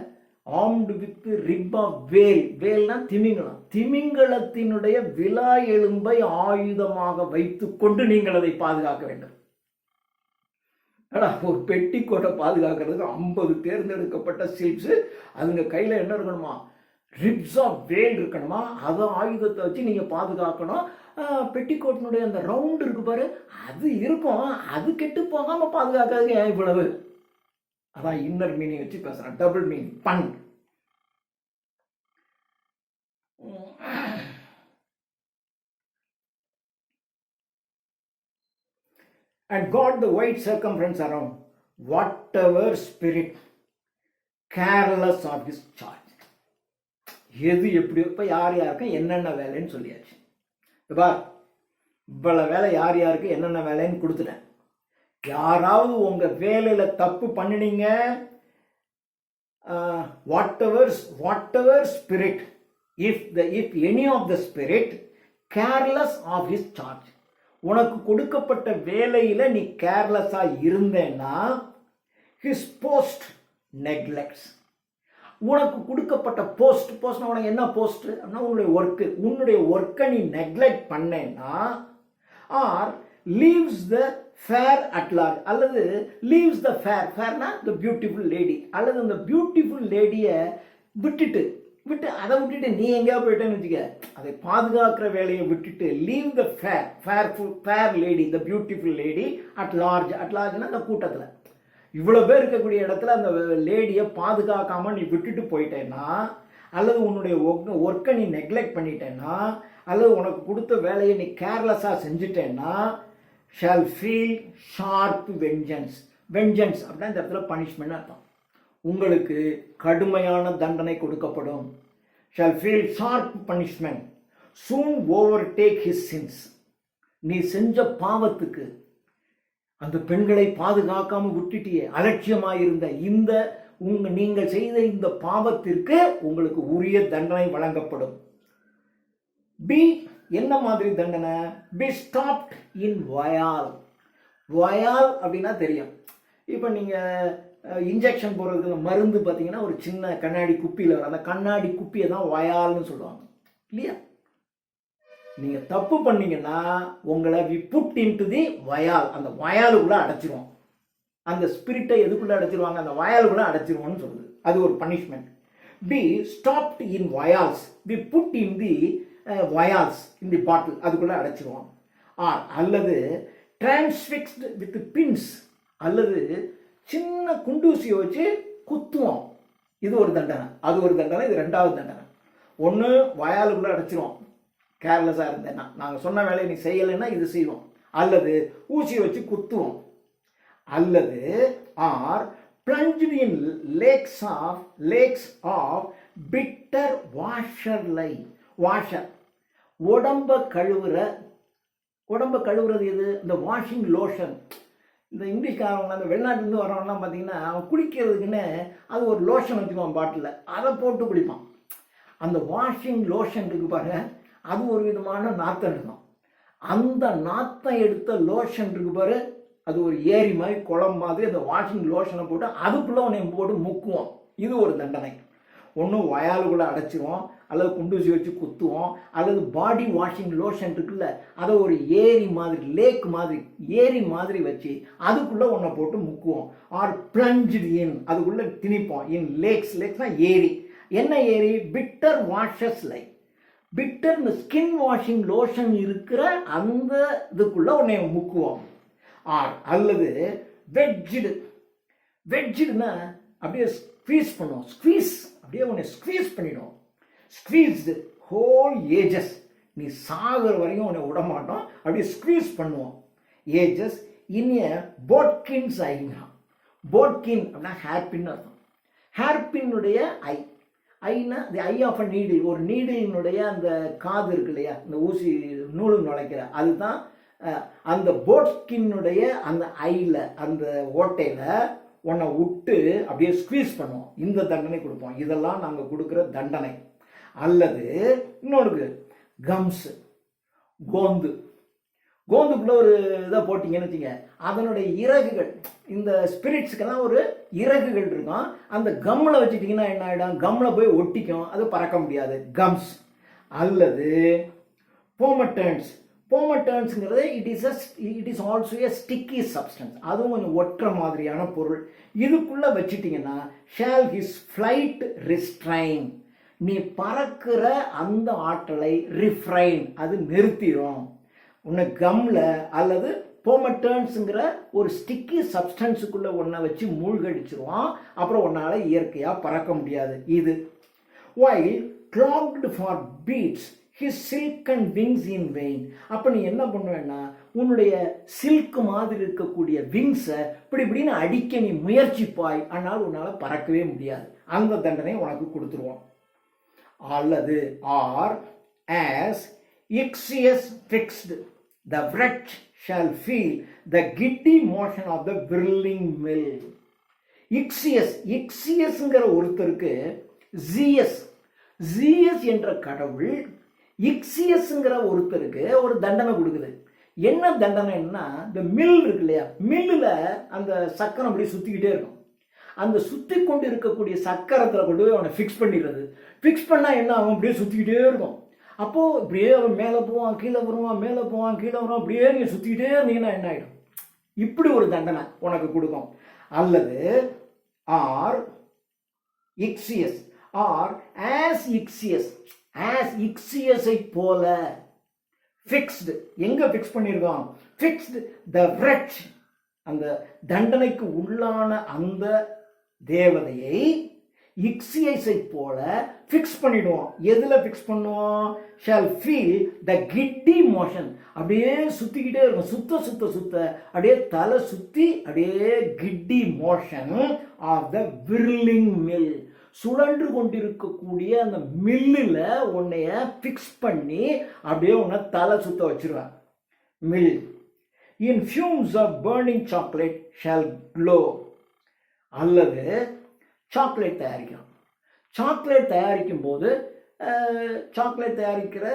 [SPEAKER 1] ஆர்ம்டு வித் ரிப் ஆஃப் வேல், வேல்னா திமிங்கலம், திமிங்கலத்தினுடைய விலா எலும்பை ஆயுதமாக வைத்து கொண்டு நீங்கள் அதை பாதுகாக்க வேண்டும். ஒரு பெட்டிக்கோட்டை பாதுகாக்கிறதுக்கு 50 தேர்ந்தெடுக்கப்பட்ட சில்ப்ஸு, அதுங்க கையில் என்ன இருக்கணுமா, ரிப்ஸ் ஆஃப் வேல் இருக்கணுமா, அதை ஆயுதத்தை வச்சு நீங்கள் பாதுகாக்கணும். பெட்டிக்கோட்டினுடைய அந்த ரவுண்டு இருக்கு பாரு, அது இருக்கும், அது கெட்டு போகாமல் பாதுகாக்காதுங்க. ஏன் இவ்வளவு? அதான் இன்னர் மீனிங் வச்சு பேசுகிறேன், double meaning, pun. And got the wide circumference around whatever spirit careless of his charge. எது எப்படி இப்போ யார் யாருக்கு என்னென்ன வேலைன்னு சொல்லியாச்சு. இப்போ இவ்வளோ வேலை யார் யாருக்கு என்னென்ன வேலைன்னு கொடுத்துட்டேன். யாராவது உங்கள் வேலையில் தப்பு பண்ணினீங்க, whatever spirit, if any of the spirit careless of his charge, உனக்கு கொடுக்கப்பட்ட வேலையில நீ கேர்லெஸ்ஸா இருந்தேன்னா his post neglects, உனக்கு கொடுக்கப்பட்ட போஸ்ட்னா உனக்கு என்ன போஸ்ட் அப்படின்னா உன்னுடைய ஒர்க்கை நீ நெக்லெக்ட் பண்ணேன்னா, or leaves the fair at large, அல்லது லீவ்ஸ் த ஃபேர்னா த பியூட்டிஃபுல் லேடி, அல்லது அந்த பியூட்டிஃபுல் லேடியை விட்டு அதை விட்டுட்டு நீ எங்கேயா போயிட்டேன்னு வச்சுக்க, அதை பாதுகாக்கிற வேலையை விட்டுட்டு leave the fair lady, the beautiful lady at லார்ஜ்னா அந்த கூட்டத்தில் இவ்வளோ பேர் இருக்கக்கூடிய இடத்துல அந்த லேடியை பாதுகாக்காமல் நீ விட்டுட்டு போயிட்டேன்னா, அல்லது உன்னுடைய ஒர்க்கை நீ நெக்லெக்ட் பண்ணிட்டேன்னா, அல்லது உனக்கு கொடுத்த வேலையை நீ கேர்லெஸ்ஸாக செஞ்சுட்டேன்னா, ஷால் ஃபீல் ஷார்ப் வெஞ்சன்ஸ் அப்படின்னா இந்த இடத்துல பனிஷ்மெண்ட் அர்த்தம், உங்களுக்கு கடுமையான தண்டனை கொடுக்கப்படும். ஷால் ஃபீல் ஷார்ப் பனிஷ்மெண்ட், சூன் ஓவர்டேக் ஹிஸ் சின்ஸ், நீ செஞ்ச பாவத்துக்கு அந்த பெண்களை பாதுகாக்காம விட்டுட்டியே, அலட்சியமாயிருந்த நீங்கள் செய்த இந்த பாவத்திற்கு உங்களுக்கு உரிய தண்டனை வழங்கப்படும். பி என்ன மாதிரி தண்டனை? பி ஸ்டாப்ட் இன் வயால் அப்படின்னா தெரியும். இப்போ நீங்கள் இன்ஜெக்ஷன் போடுறதுக்கு மருந்து பார்த்தீங்கன்னா ஒரு சின்ன கண்ணாடி குப்பியில் வரும், அந்த கண்ணாடி குப்பியை தான் வயால்னு சொல்லுவாங்க இல்லையா? நீங்கள் தப்பு பண்ணீங்கன்னா உங்களை we put into the vial, அந்த வயாலுக்குள்ளே அடைச்சிருவோம். அந்த ஸ்பிரிட்டை எதுக்குள்ளே அடைச்சிருவாங்க? அந்த வயாலுக்குள்ளே அடைச்சிருவோம்னு சொல்லுது. அது ஒரு punishment. Be stopped in vials, we put in the vials in the bottle, அதுக்குள்ளே அடைச்சிருவோம். அல்லது டிரான்ஸ்ஃபிக்ஸ்டு வித் பின்ஸ், அல்லது சின்ன குண்டூசியை வச்சு குத்துவோம். இது ஒரு தண்டனை, அது ஒரு தண்டனை, இது ரெண்டாவது தண்டனை. ஒன்று வயாலுக்குள்ளே அடைச்சிருவோம் கேர்லெஸ்ஸாக இருந்தேன்னா, நாங்கள் சொன்ன வேலையை நீ செய்யலைன்னா இது செய்வோம், அல்லது ஊசியை வச்சு குத்துவோம், அல்லது R plunged in lakes of bitter washer, உடம்ப கழுவுறது எது? இந்த வாஷிங் லோஷன். இந்த இங்கிலீஷ்காரவங்க அந்த வெளிநாட்டிலேருந்து வரவங்கலாம் பார்த்தீங்கன்னா அவன் குளிக்கிறதுக்குன்னு அது ஒரு லோஷன் வச்சுக்குவான் பாட்டில், அதை போட்டு குளிப்பான். அந்த வாஷிங் லோஷன் இருக்கு பாருங்க, அது ஒரு விதமான நாத்தம் எடுக்கும். அந்த நாத்தம் எடுத்த லோஷன் இருக்கு பாரு, அது ஒரு ஏரி மாதிரி குளம் மாதிரி அந்த வாஷிங் லோஷனை போட்டு அதுக்குள்ளே உன்னை போட்டு முக்குவோம். இது ஒரு தண்டனை. ஒன்று வயாலுக்குள்ளே அடைச்சிருவோம், அல்லது குண்டூசி வச்சு குத்துவோம், அல்லது பாடி வாஷிங் லோஷன் இருக்குல்ல அதை ஒரு ஏரி மாதிரி லேக் மாதிரி ஏரி மாதிரி வச்சு அதுக்குள்ளே ஒன்றை போட்டு முக்குவோம். ஆர் பிளஞ்ச்டு இன், அதுக்குள்ளே திணிப்போம். இன் லேக்ஸ்னா ஏரி. என்ன ஏரி? பிட்டர் வாஷஸ் லைக், பிட்டர் இந்த ஸ்கின் வாஷிங் லோஷன் இருக்கிற அந்த இதுக்குள்ள உன்னை முக்குவோம். அல்லது வெட்ஜுடுனா அப்படியே ஸ்குவீஸ் பண்ணுவோம், அப்படியே உன்னை ஸ்குவீஸ் பண்ணிடுவோம். ஸ்குவீஸ்டு ஹோல் ஏஜஸ், நீ சாகிற வரைக்கும் உன்னை விட மாட்டோம், அப்படியே ஸ்குவீஸ் பண்ணுவோம். ஏஜஸ் இன் எ போட்கின்ஸ் ஐனா, போட்கின் அப்படின்னா ஹேர்பின்னு அர்த்தம். ஹேர்பின்னுடைய ஐனா தி ஐ ஆஃப் அ நீடில், ஒரு நீடிலினுடைய அந்த காது இருக்கு இல்லையா, இந்த ஊசி நூலு நுழைக்கிற, அதுதான் அந்த போட்கின்னுடைய அந்த ஐயில் அந்த ஓட்டையில் உன்னை விட்டு அப்படியே ஸ்குவீஸ் பண்ணுவோம். இந்த தண்டனை கொடுப்போம். இதெல்லாம் நாங்கள் கொடுக்குற தண்டனை. அல்லது இன்னொன்று கம்ஸு, கோந்துக்குள்ள ஒரு இதை போட்டிங்கன்னு வச்சுங்க, அதனுடைய இறகுகள், இந்த ஸ்பிரிட்ஸுக்கெல்லாம் ஒரு இறகுகள் இருக்கும், அந்த கம்மில் வச்சுட்டிங்கன்னா என்ன ஆகிடும்? கம்மில் போய் ஒட்டிக்கும், அது பறக்க முடியாது. கம்ஸ். அல்லது போமட்டர்ன்ஸுங்கிறது it is also a sticky substance, அதுவும் கொஞ்சம் ஒற்ற மாதிரியான பொருள். இதுக்குள்ளே வச்சுட்டிங்கன்னா ஷால் ஹிஸ் ஃப்ளைட் ரிஸ்ட்ரைன், நீ பறக்கிற அந்த ஆற்றலை ரிஃப்ரைன், அது நிறுத்திடும். உன்னை கம்மில் அல்லது போமட்டர்ன்ஸுங்கிற ஒரு ஸ்டிக்கி சப்ஸ்டன்ஸுக்குள்ளே ஒன்றை வச்சு மூழ்கடிச்சிருவான். அப்புறம் உன்னால் இயற்கையாக பறக்க முடியாது. இது while clogged for beats his silken wings in vain. அப்போ நீ என்ன பண்ணுவேன்னா உன்னுடைய சில்க் மாதிரி இருக்கக்கூடிய விங்ஸை இப்படின்னு அடிக்க நீ முயற்சிப்பாய், ஆனால் உன்னால் பறக்கவே முடியாது. அந்த தண்டனை உனக்கு கொடுத்துருவோம். அல்லது R as Ixious fixed, the wretch shall feel the giddy motion of the whirling mill. இக்ஸியஸ்ங்கிற ஒருத்தருக்கு ஜியஸ் என்ற கடவுள் இக்ஸியஸ்ங்கிற ஒருத்தருக்கு ஒரு தண்டனை கொடுக்குது. என்ன தண்டனைன்னா, இந்த மில் இருக்கு இல்லையா, மில்லில் அந்த சக்கரம் அப்படி சுற்றிக்கிட்டே இருக்கும். அந்த சுற்றி கொண்டு இருக்கக்கூடிய சக்கரத்தில் கொண்டு போய் அவனை ஃபிக்ஸ் பண்ணிடுறது. ஃபிக்ஸ் பண்ணால் என்ன, அவன் அப்படியே சுற்றிக்கிட்டே இருக்கும். அப்போது இப்படியே அவன் மேலே போவான், கீழே வருவான், மேலே போவான், கீழே வருவான், அப்படியே நீங்கள் சுற்றிக்கிட்டே இருந்தீங்கன்னா என்ன ஆகிடும்? இப்படி ஒரு தண்டனை உனக்கு கொடுக்கும். அல்லது ஆர் இக்ஸியஸ் ஆர் ஆஸ் இக்ஸியஸை போல ஃபிக்ஸ்டு. எங்கே ஃபிக்ஸ் பண்ணியிருக்கோம்? ஃபிக்ஸ்டு த wretch, அந்த தண்டனைக்கு உள்ளான அந்த தேவதையை இக்ஸியஸை போல ஃபிக்ஸ் பண்ணிடுவோம். எதில் ஃபிக்ஸ் பண்ணுவோம்? ஷால் ஃபீல் த கிட்டி மோஷன். அப்படியே சுற்றிக்கிட்டே இருக்கும், சுத்த அப்படியே தலை சுற்றி அப்படியே கிட்டி மோஷன் ஆஃப் த விர்லிங் மில். சுழன்று கொண்டிருக்கக்கூடிய அந்த மில்லில் உன்னைய ஃபிக்ஸ் பண்ணி அப்படியே உன்னை தலை சுத்த வச்சிருவேன். Mill in fumes of burning chocolate shall glow. அல்லது சாக்லேட் தயாரிக்கிறோம். சாக்லேட் தயாரிக்கும் போது சாக்லேட் தயாரிக்கிற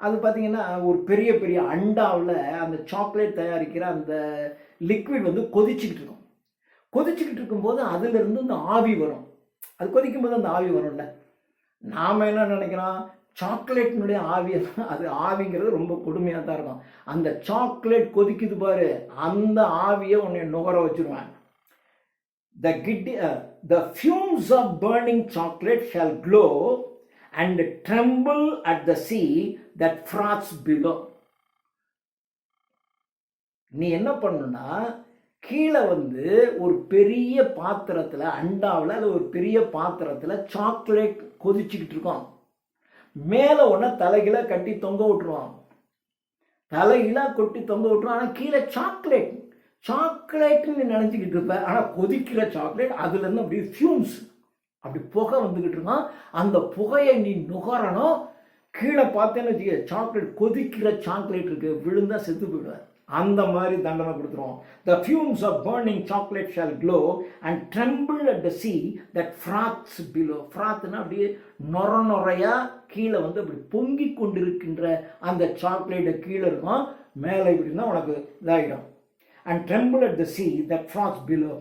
[SPEAKER 1] அது பார்த்திங்கன்னா ஒரு பெரிய பெரிய அண்டாவில் அந்த சாக்லேட் தயாரிக்கிற அந்த லிக்விட் வந்து கொதிச்சுக்கிட்டு இருக்கும். கொதிச்சுக்கிட்டு இருக்கும்போது அதிலிருந்து இந்த ஆவி வரும். அது கொதிக்கும் போது அந்த ஆவி வரும்ல. நாம் என்ன நினைக்கிறோம்? சாக்லேட்டினுடைய ஆவி, அது ஆவிங்கிறது ரொம்ப கொடுமையாக தான் இருக்கும். அந்த சாக்லேட் கொதிக்குது பாரு, அந்த ஆவியை உன்னை நுகர வச்சுருவேன். The fumes of burning chocolate shall glow and tremble at the sea that froths below. நீ என்ன பண்ணுனா, கீழே வந்து ஒரு பெரிய பாத்திரத்தில், அண்டாவில் அது ஒரு பெரிய பாத்திரத்தில் சாக்லேட் கொதிச்சுக்கிட்டு இருக்கோம். மேலே ஒன்று தலைகீழ கட்டி தொங்க விட்டுருவான். தலைகீழ கொட்டி தொங்க விட்டுருவான். ஆனால் கீழே சாக்லேட்டுன்னு நினச்சிக்கிட்டு இருப்பேன். ஆனால் கொதிக்கிற சாக்லேட், அதுலேருந்து அப்படி ஃபியூம்ஸ், அப்படி புகை வந்துக்கிட்டு இருக்கான். அந்த புகையை நீ நுகரணும். கீழே பார்த்தேன்னு வச்சுக்க, சாக்லேட் கொதிக்கிற சாக்லேட் இருக்கு, விழுந்தா செத்து போயிடுவார். அந்த மாதிரி தண்டனை கொடுத்துருவோம். The fumes of burning chocolate shall glow and tremble at the sea that froths below. ஃப்ராத்னா அப்படியே நொறையா கீழே வந்து அப்படி பொங்கி கொண்டிருக்கின்ற அந்த சாக்லேட்டை கீழே இருக்கும், மேலே இப்படின்னா உனக்கு இதாகிடும். And tremble at the sea that froths below.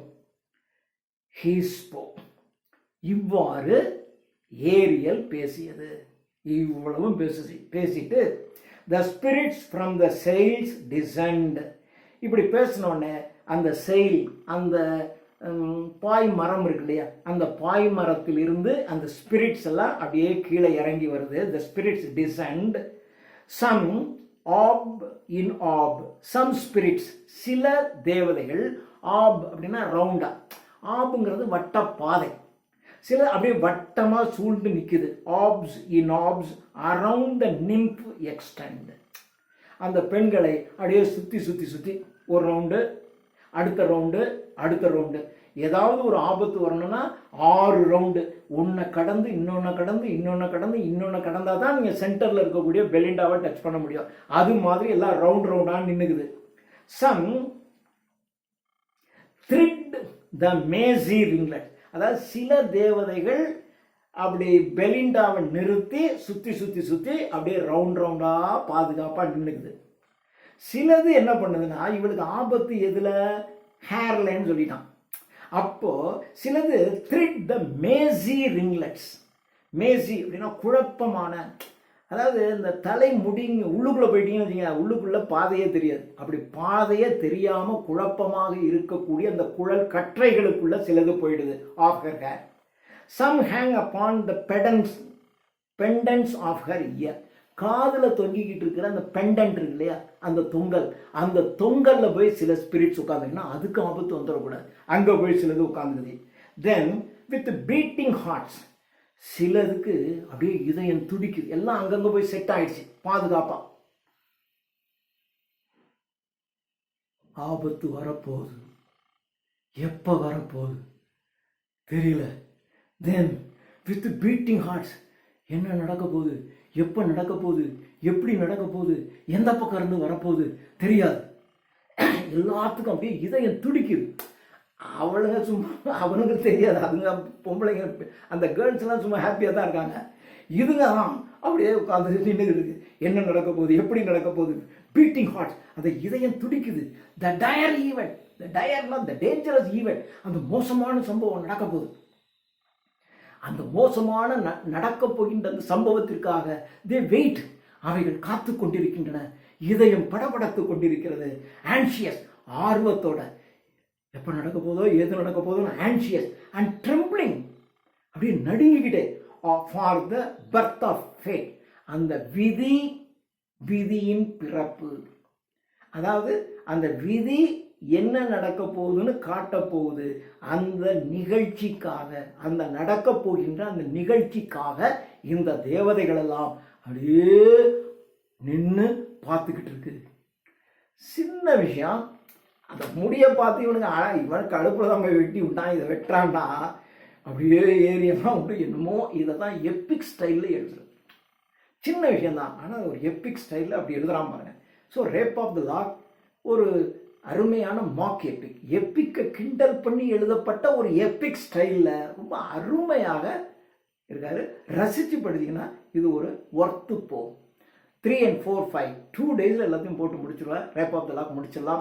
[SPEAKER 1] He spoke. இவ்வாறு ஏரியல் பேசியது. இவ்வளவும் பேசிட்டு the spirits from the sails descend. இப்படி பேசினோடனே அந்த செயில், அந்த பாய் மரம் இருக்கு இல்லையா, அந்த பாய் மரத்தில் இருந்து அந்த ஸ்பிரிட்ஸ் எல்லாம் அப்படியே கீழே இறங்கி வருது. the spirits descend. some up in up, some spirits, சில தேவதைகள். ஆப் அப்படின்னா ரவுண்டா, ஆப்ங்கிறது வட்ட பாதை, சில அப்படியே வட்டமாக சூழ்ந்து நிற்குது. Apps in apps around the நிம்ப் extend. அந்த பெண்களை அப்படியே சுற்றி ஒரு ரவுண்டு, அடுத்த ரவுண்டு. ஏதாவது ஒரு ஆபத்து வரணும்னா 6 ரவுண்டு, ஒன்றை கடந்து இன்னொன்று கடந்தால் தான் நீங்கள் சென்டரில் இருக்கக்கூடிய பெலிண்டாவை டச் பண்ண முடியும். அது மாதிரி எல்லாம் ரவுண்டாக நின்றுக்குது. சம் த்ரிட் த மேசி ரிங்லெட். அதாவது சில தேவதைகள் அப்படி பெலிண்டாவை நிறுத்தி சுற்றி அப்படியே ரவுண்டாக பாதுகாப்பாக நின்றுக்குது. சிலது என்ன பண்ணுதுன்னா, இவளுக்கு ஆபத்து எதில்? ஹேர்லைன்னு சொல்லிட்டான். அப்போ சிலது த்ரிட் த மேசி ரிங்லெட்ஸ். மேசி அப்படின்னா குழப்பமான, அதாவது இந்த தலை முடிங்க உள்ளுக்குள்ளே போயிட்டீங்கன்னு வச்சுங்க, உள்ளுக்குள்ளே பாதையே தெரியாது. அப்படி பாதையே தெரியாமல் குழப்பமாக இருக்கக்கூடிய அந்த குழல் கற்றைகளுக்குள்ள சிலது போயிடுது. Of her hair. Some hang upon the pendants of her ear. காதில் தொங்கிக்கிட்டு இருக்கிற அந்த பெண்டன்ட் இருக்கு இல்லையா, அந்த தொங்கலில் போய் சில ஸ்பிரிட்ஸ் உட்காந்துங்கன்னா அதுக்கு ஆபத்து வந்துடக்கூடாது, அங்கே போய் சிலது உட்காந்துக்குது. தென் வித் பீட்டிங் ஹார்ட்ஸ், சிலதுக்கு அப்படியே இதயம் துடிக்குது, எல்லாம் அங்கங்கே போய் செட் ஆயிடுச்சு பாதுகாப்பாக. ஆபத்து வரப்போகுது, எப்போ வரப்போகுது தெரியல. தென் வித் பீட்டிங் ஹார்ட்ஸ், என்ன நடக்க போகுது, எப்போ நடக்க போகுது, எப்படி நடக்க போகுது, எந்த பக்கம் இருந்து வரப்போகுது தெரியாது. எல்லாத்துக்கும் அப்படியே இதயம் துடிக்குது. அவளுங்க சும்மா, அவனுக்கு தெரியாது, அதுங்க பொம்பளைங்க அந்த கேர்ள்ஸ்லாம் சும்மா ஹாப்பியாக தான் இருக்காங்க. இதுங்க தான் அப்படியே உட்காந்து நின்றுக்கிட்டு இருக்கு. என்ன நடக்க போகுது, எப்படி நடக்க போகுது, பீட்டிங் ஹார்ட், அந்த இதயம் துடிக்குது. த டயர் ஈவெண்ட், த டயர்னா த டேஞ்சரஸ் ஈவெண்ட், அந்த மோசமான சம்பவம் நடக்க போகுது. அந்த மோசமான நடக்க போகின்ற அந்த சம்பவத்திற்காக தே வெயிட், அவைகள் காத்து கொண்டிருக்கின்றன. இதயம் படபடத்து கொண்டிருக்கிறது. ஆன்ஷியஸ், ஆர்வத்தோட எப்போ நடக்க போதோ எது நடக்க போதோ, ஆன்ஷியஸ் அண்ட் ட்ரெம்பிளிங், அப்படியே நடுங்கிக்கிட்டே for the birth of fate, அந்த விதியின் பிறப்பு. அதாவது அந்த விதி என்ன நடக்க போகுதுன்னு காட்ட போகுது. அந்த நிகழ்ச்சிக்காக, அந்த நடக்க போகின்ற அந்த நிகழ்ச்சிக்காக இந்த தேவதைகள் எல்லாம் அப்படியே நின்று பார்த்துக்கிட்டு இருக்கு. சின்ன விஷயம், அந்த முடியை பார்த்து இவனுக்கு அடுப்பில் தான் போய் வெட்டி விட்டான், இதை வெட்டுறான்டா, அப்படியே ஏரியெல்லாம் விட்டு என்னமோ இதை தான் எப்பிக் ஸ்டைலில் எழுதுறது. சின்ன விஷயந்தான், ஆனால் ஒரு எப்பிக் ஸ்டைலில் அப்படி எழுதுறான் பாருங்க. So rape of the lock ஒரு அருமையான மாக் எப்பிக், எப்பிக்கை கிண்டல் பண்ணி எழுதப்பட்ட ஒரு எப்பிக் ஸ்டைலில் ரொம்ப அருமையாக இருக்காரு. ரசித்து படித்தீங்கன்னா இது ஒரு ஒர்த்து போகும். 3 and 4, 5 2 days எல்லாத்தையும் போட்டு முடிச்சிருவேன். ரேப் ஆஃப் த லாக் முடிச்சிடலாம்.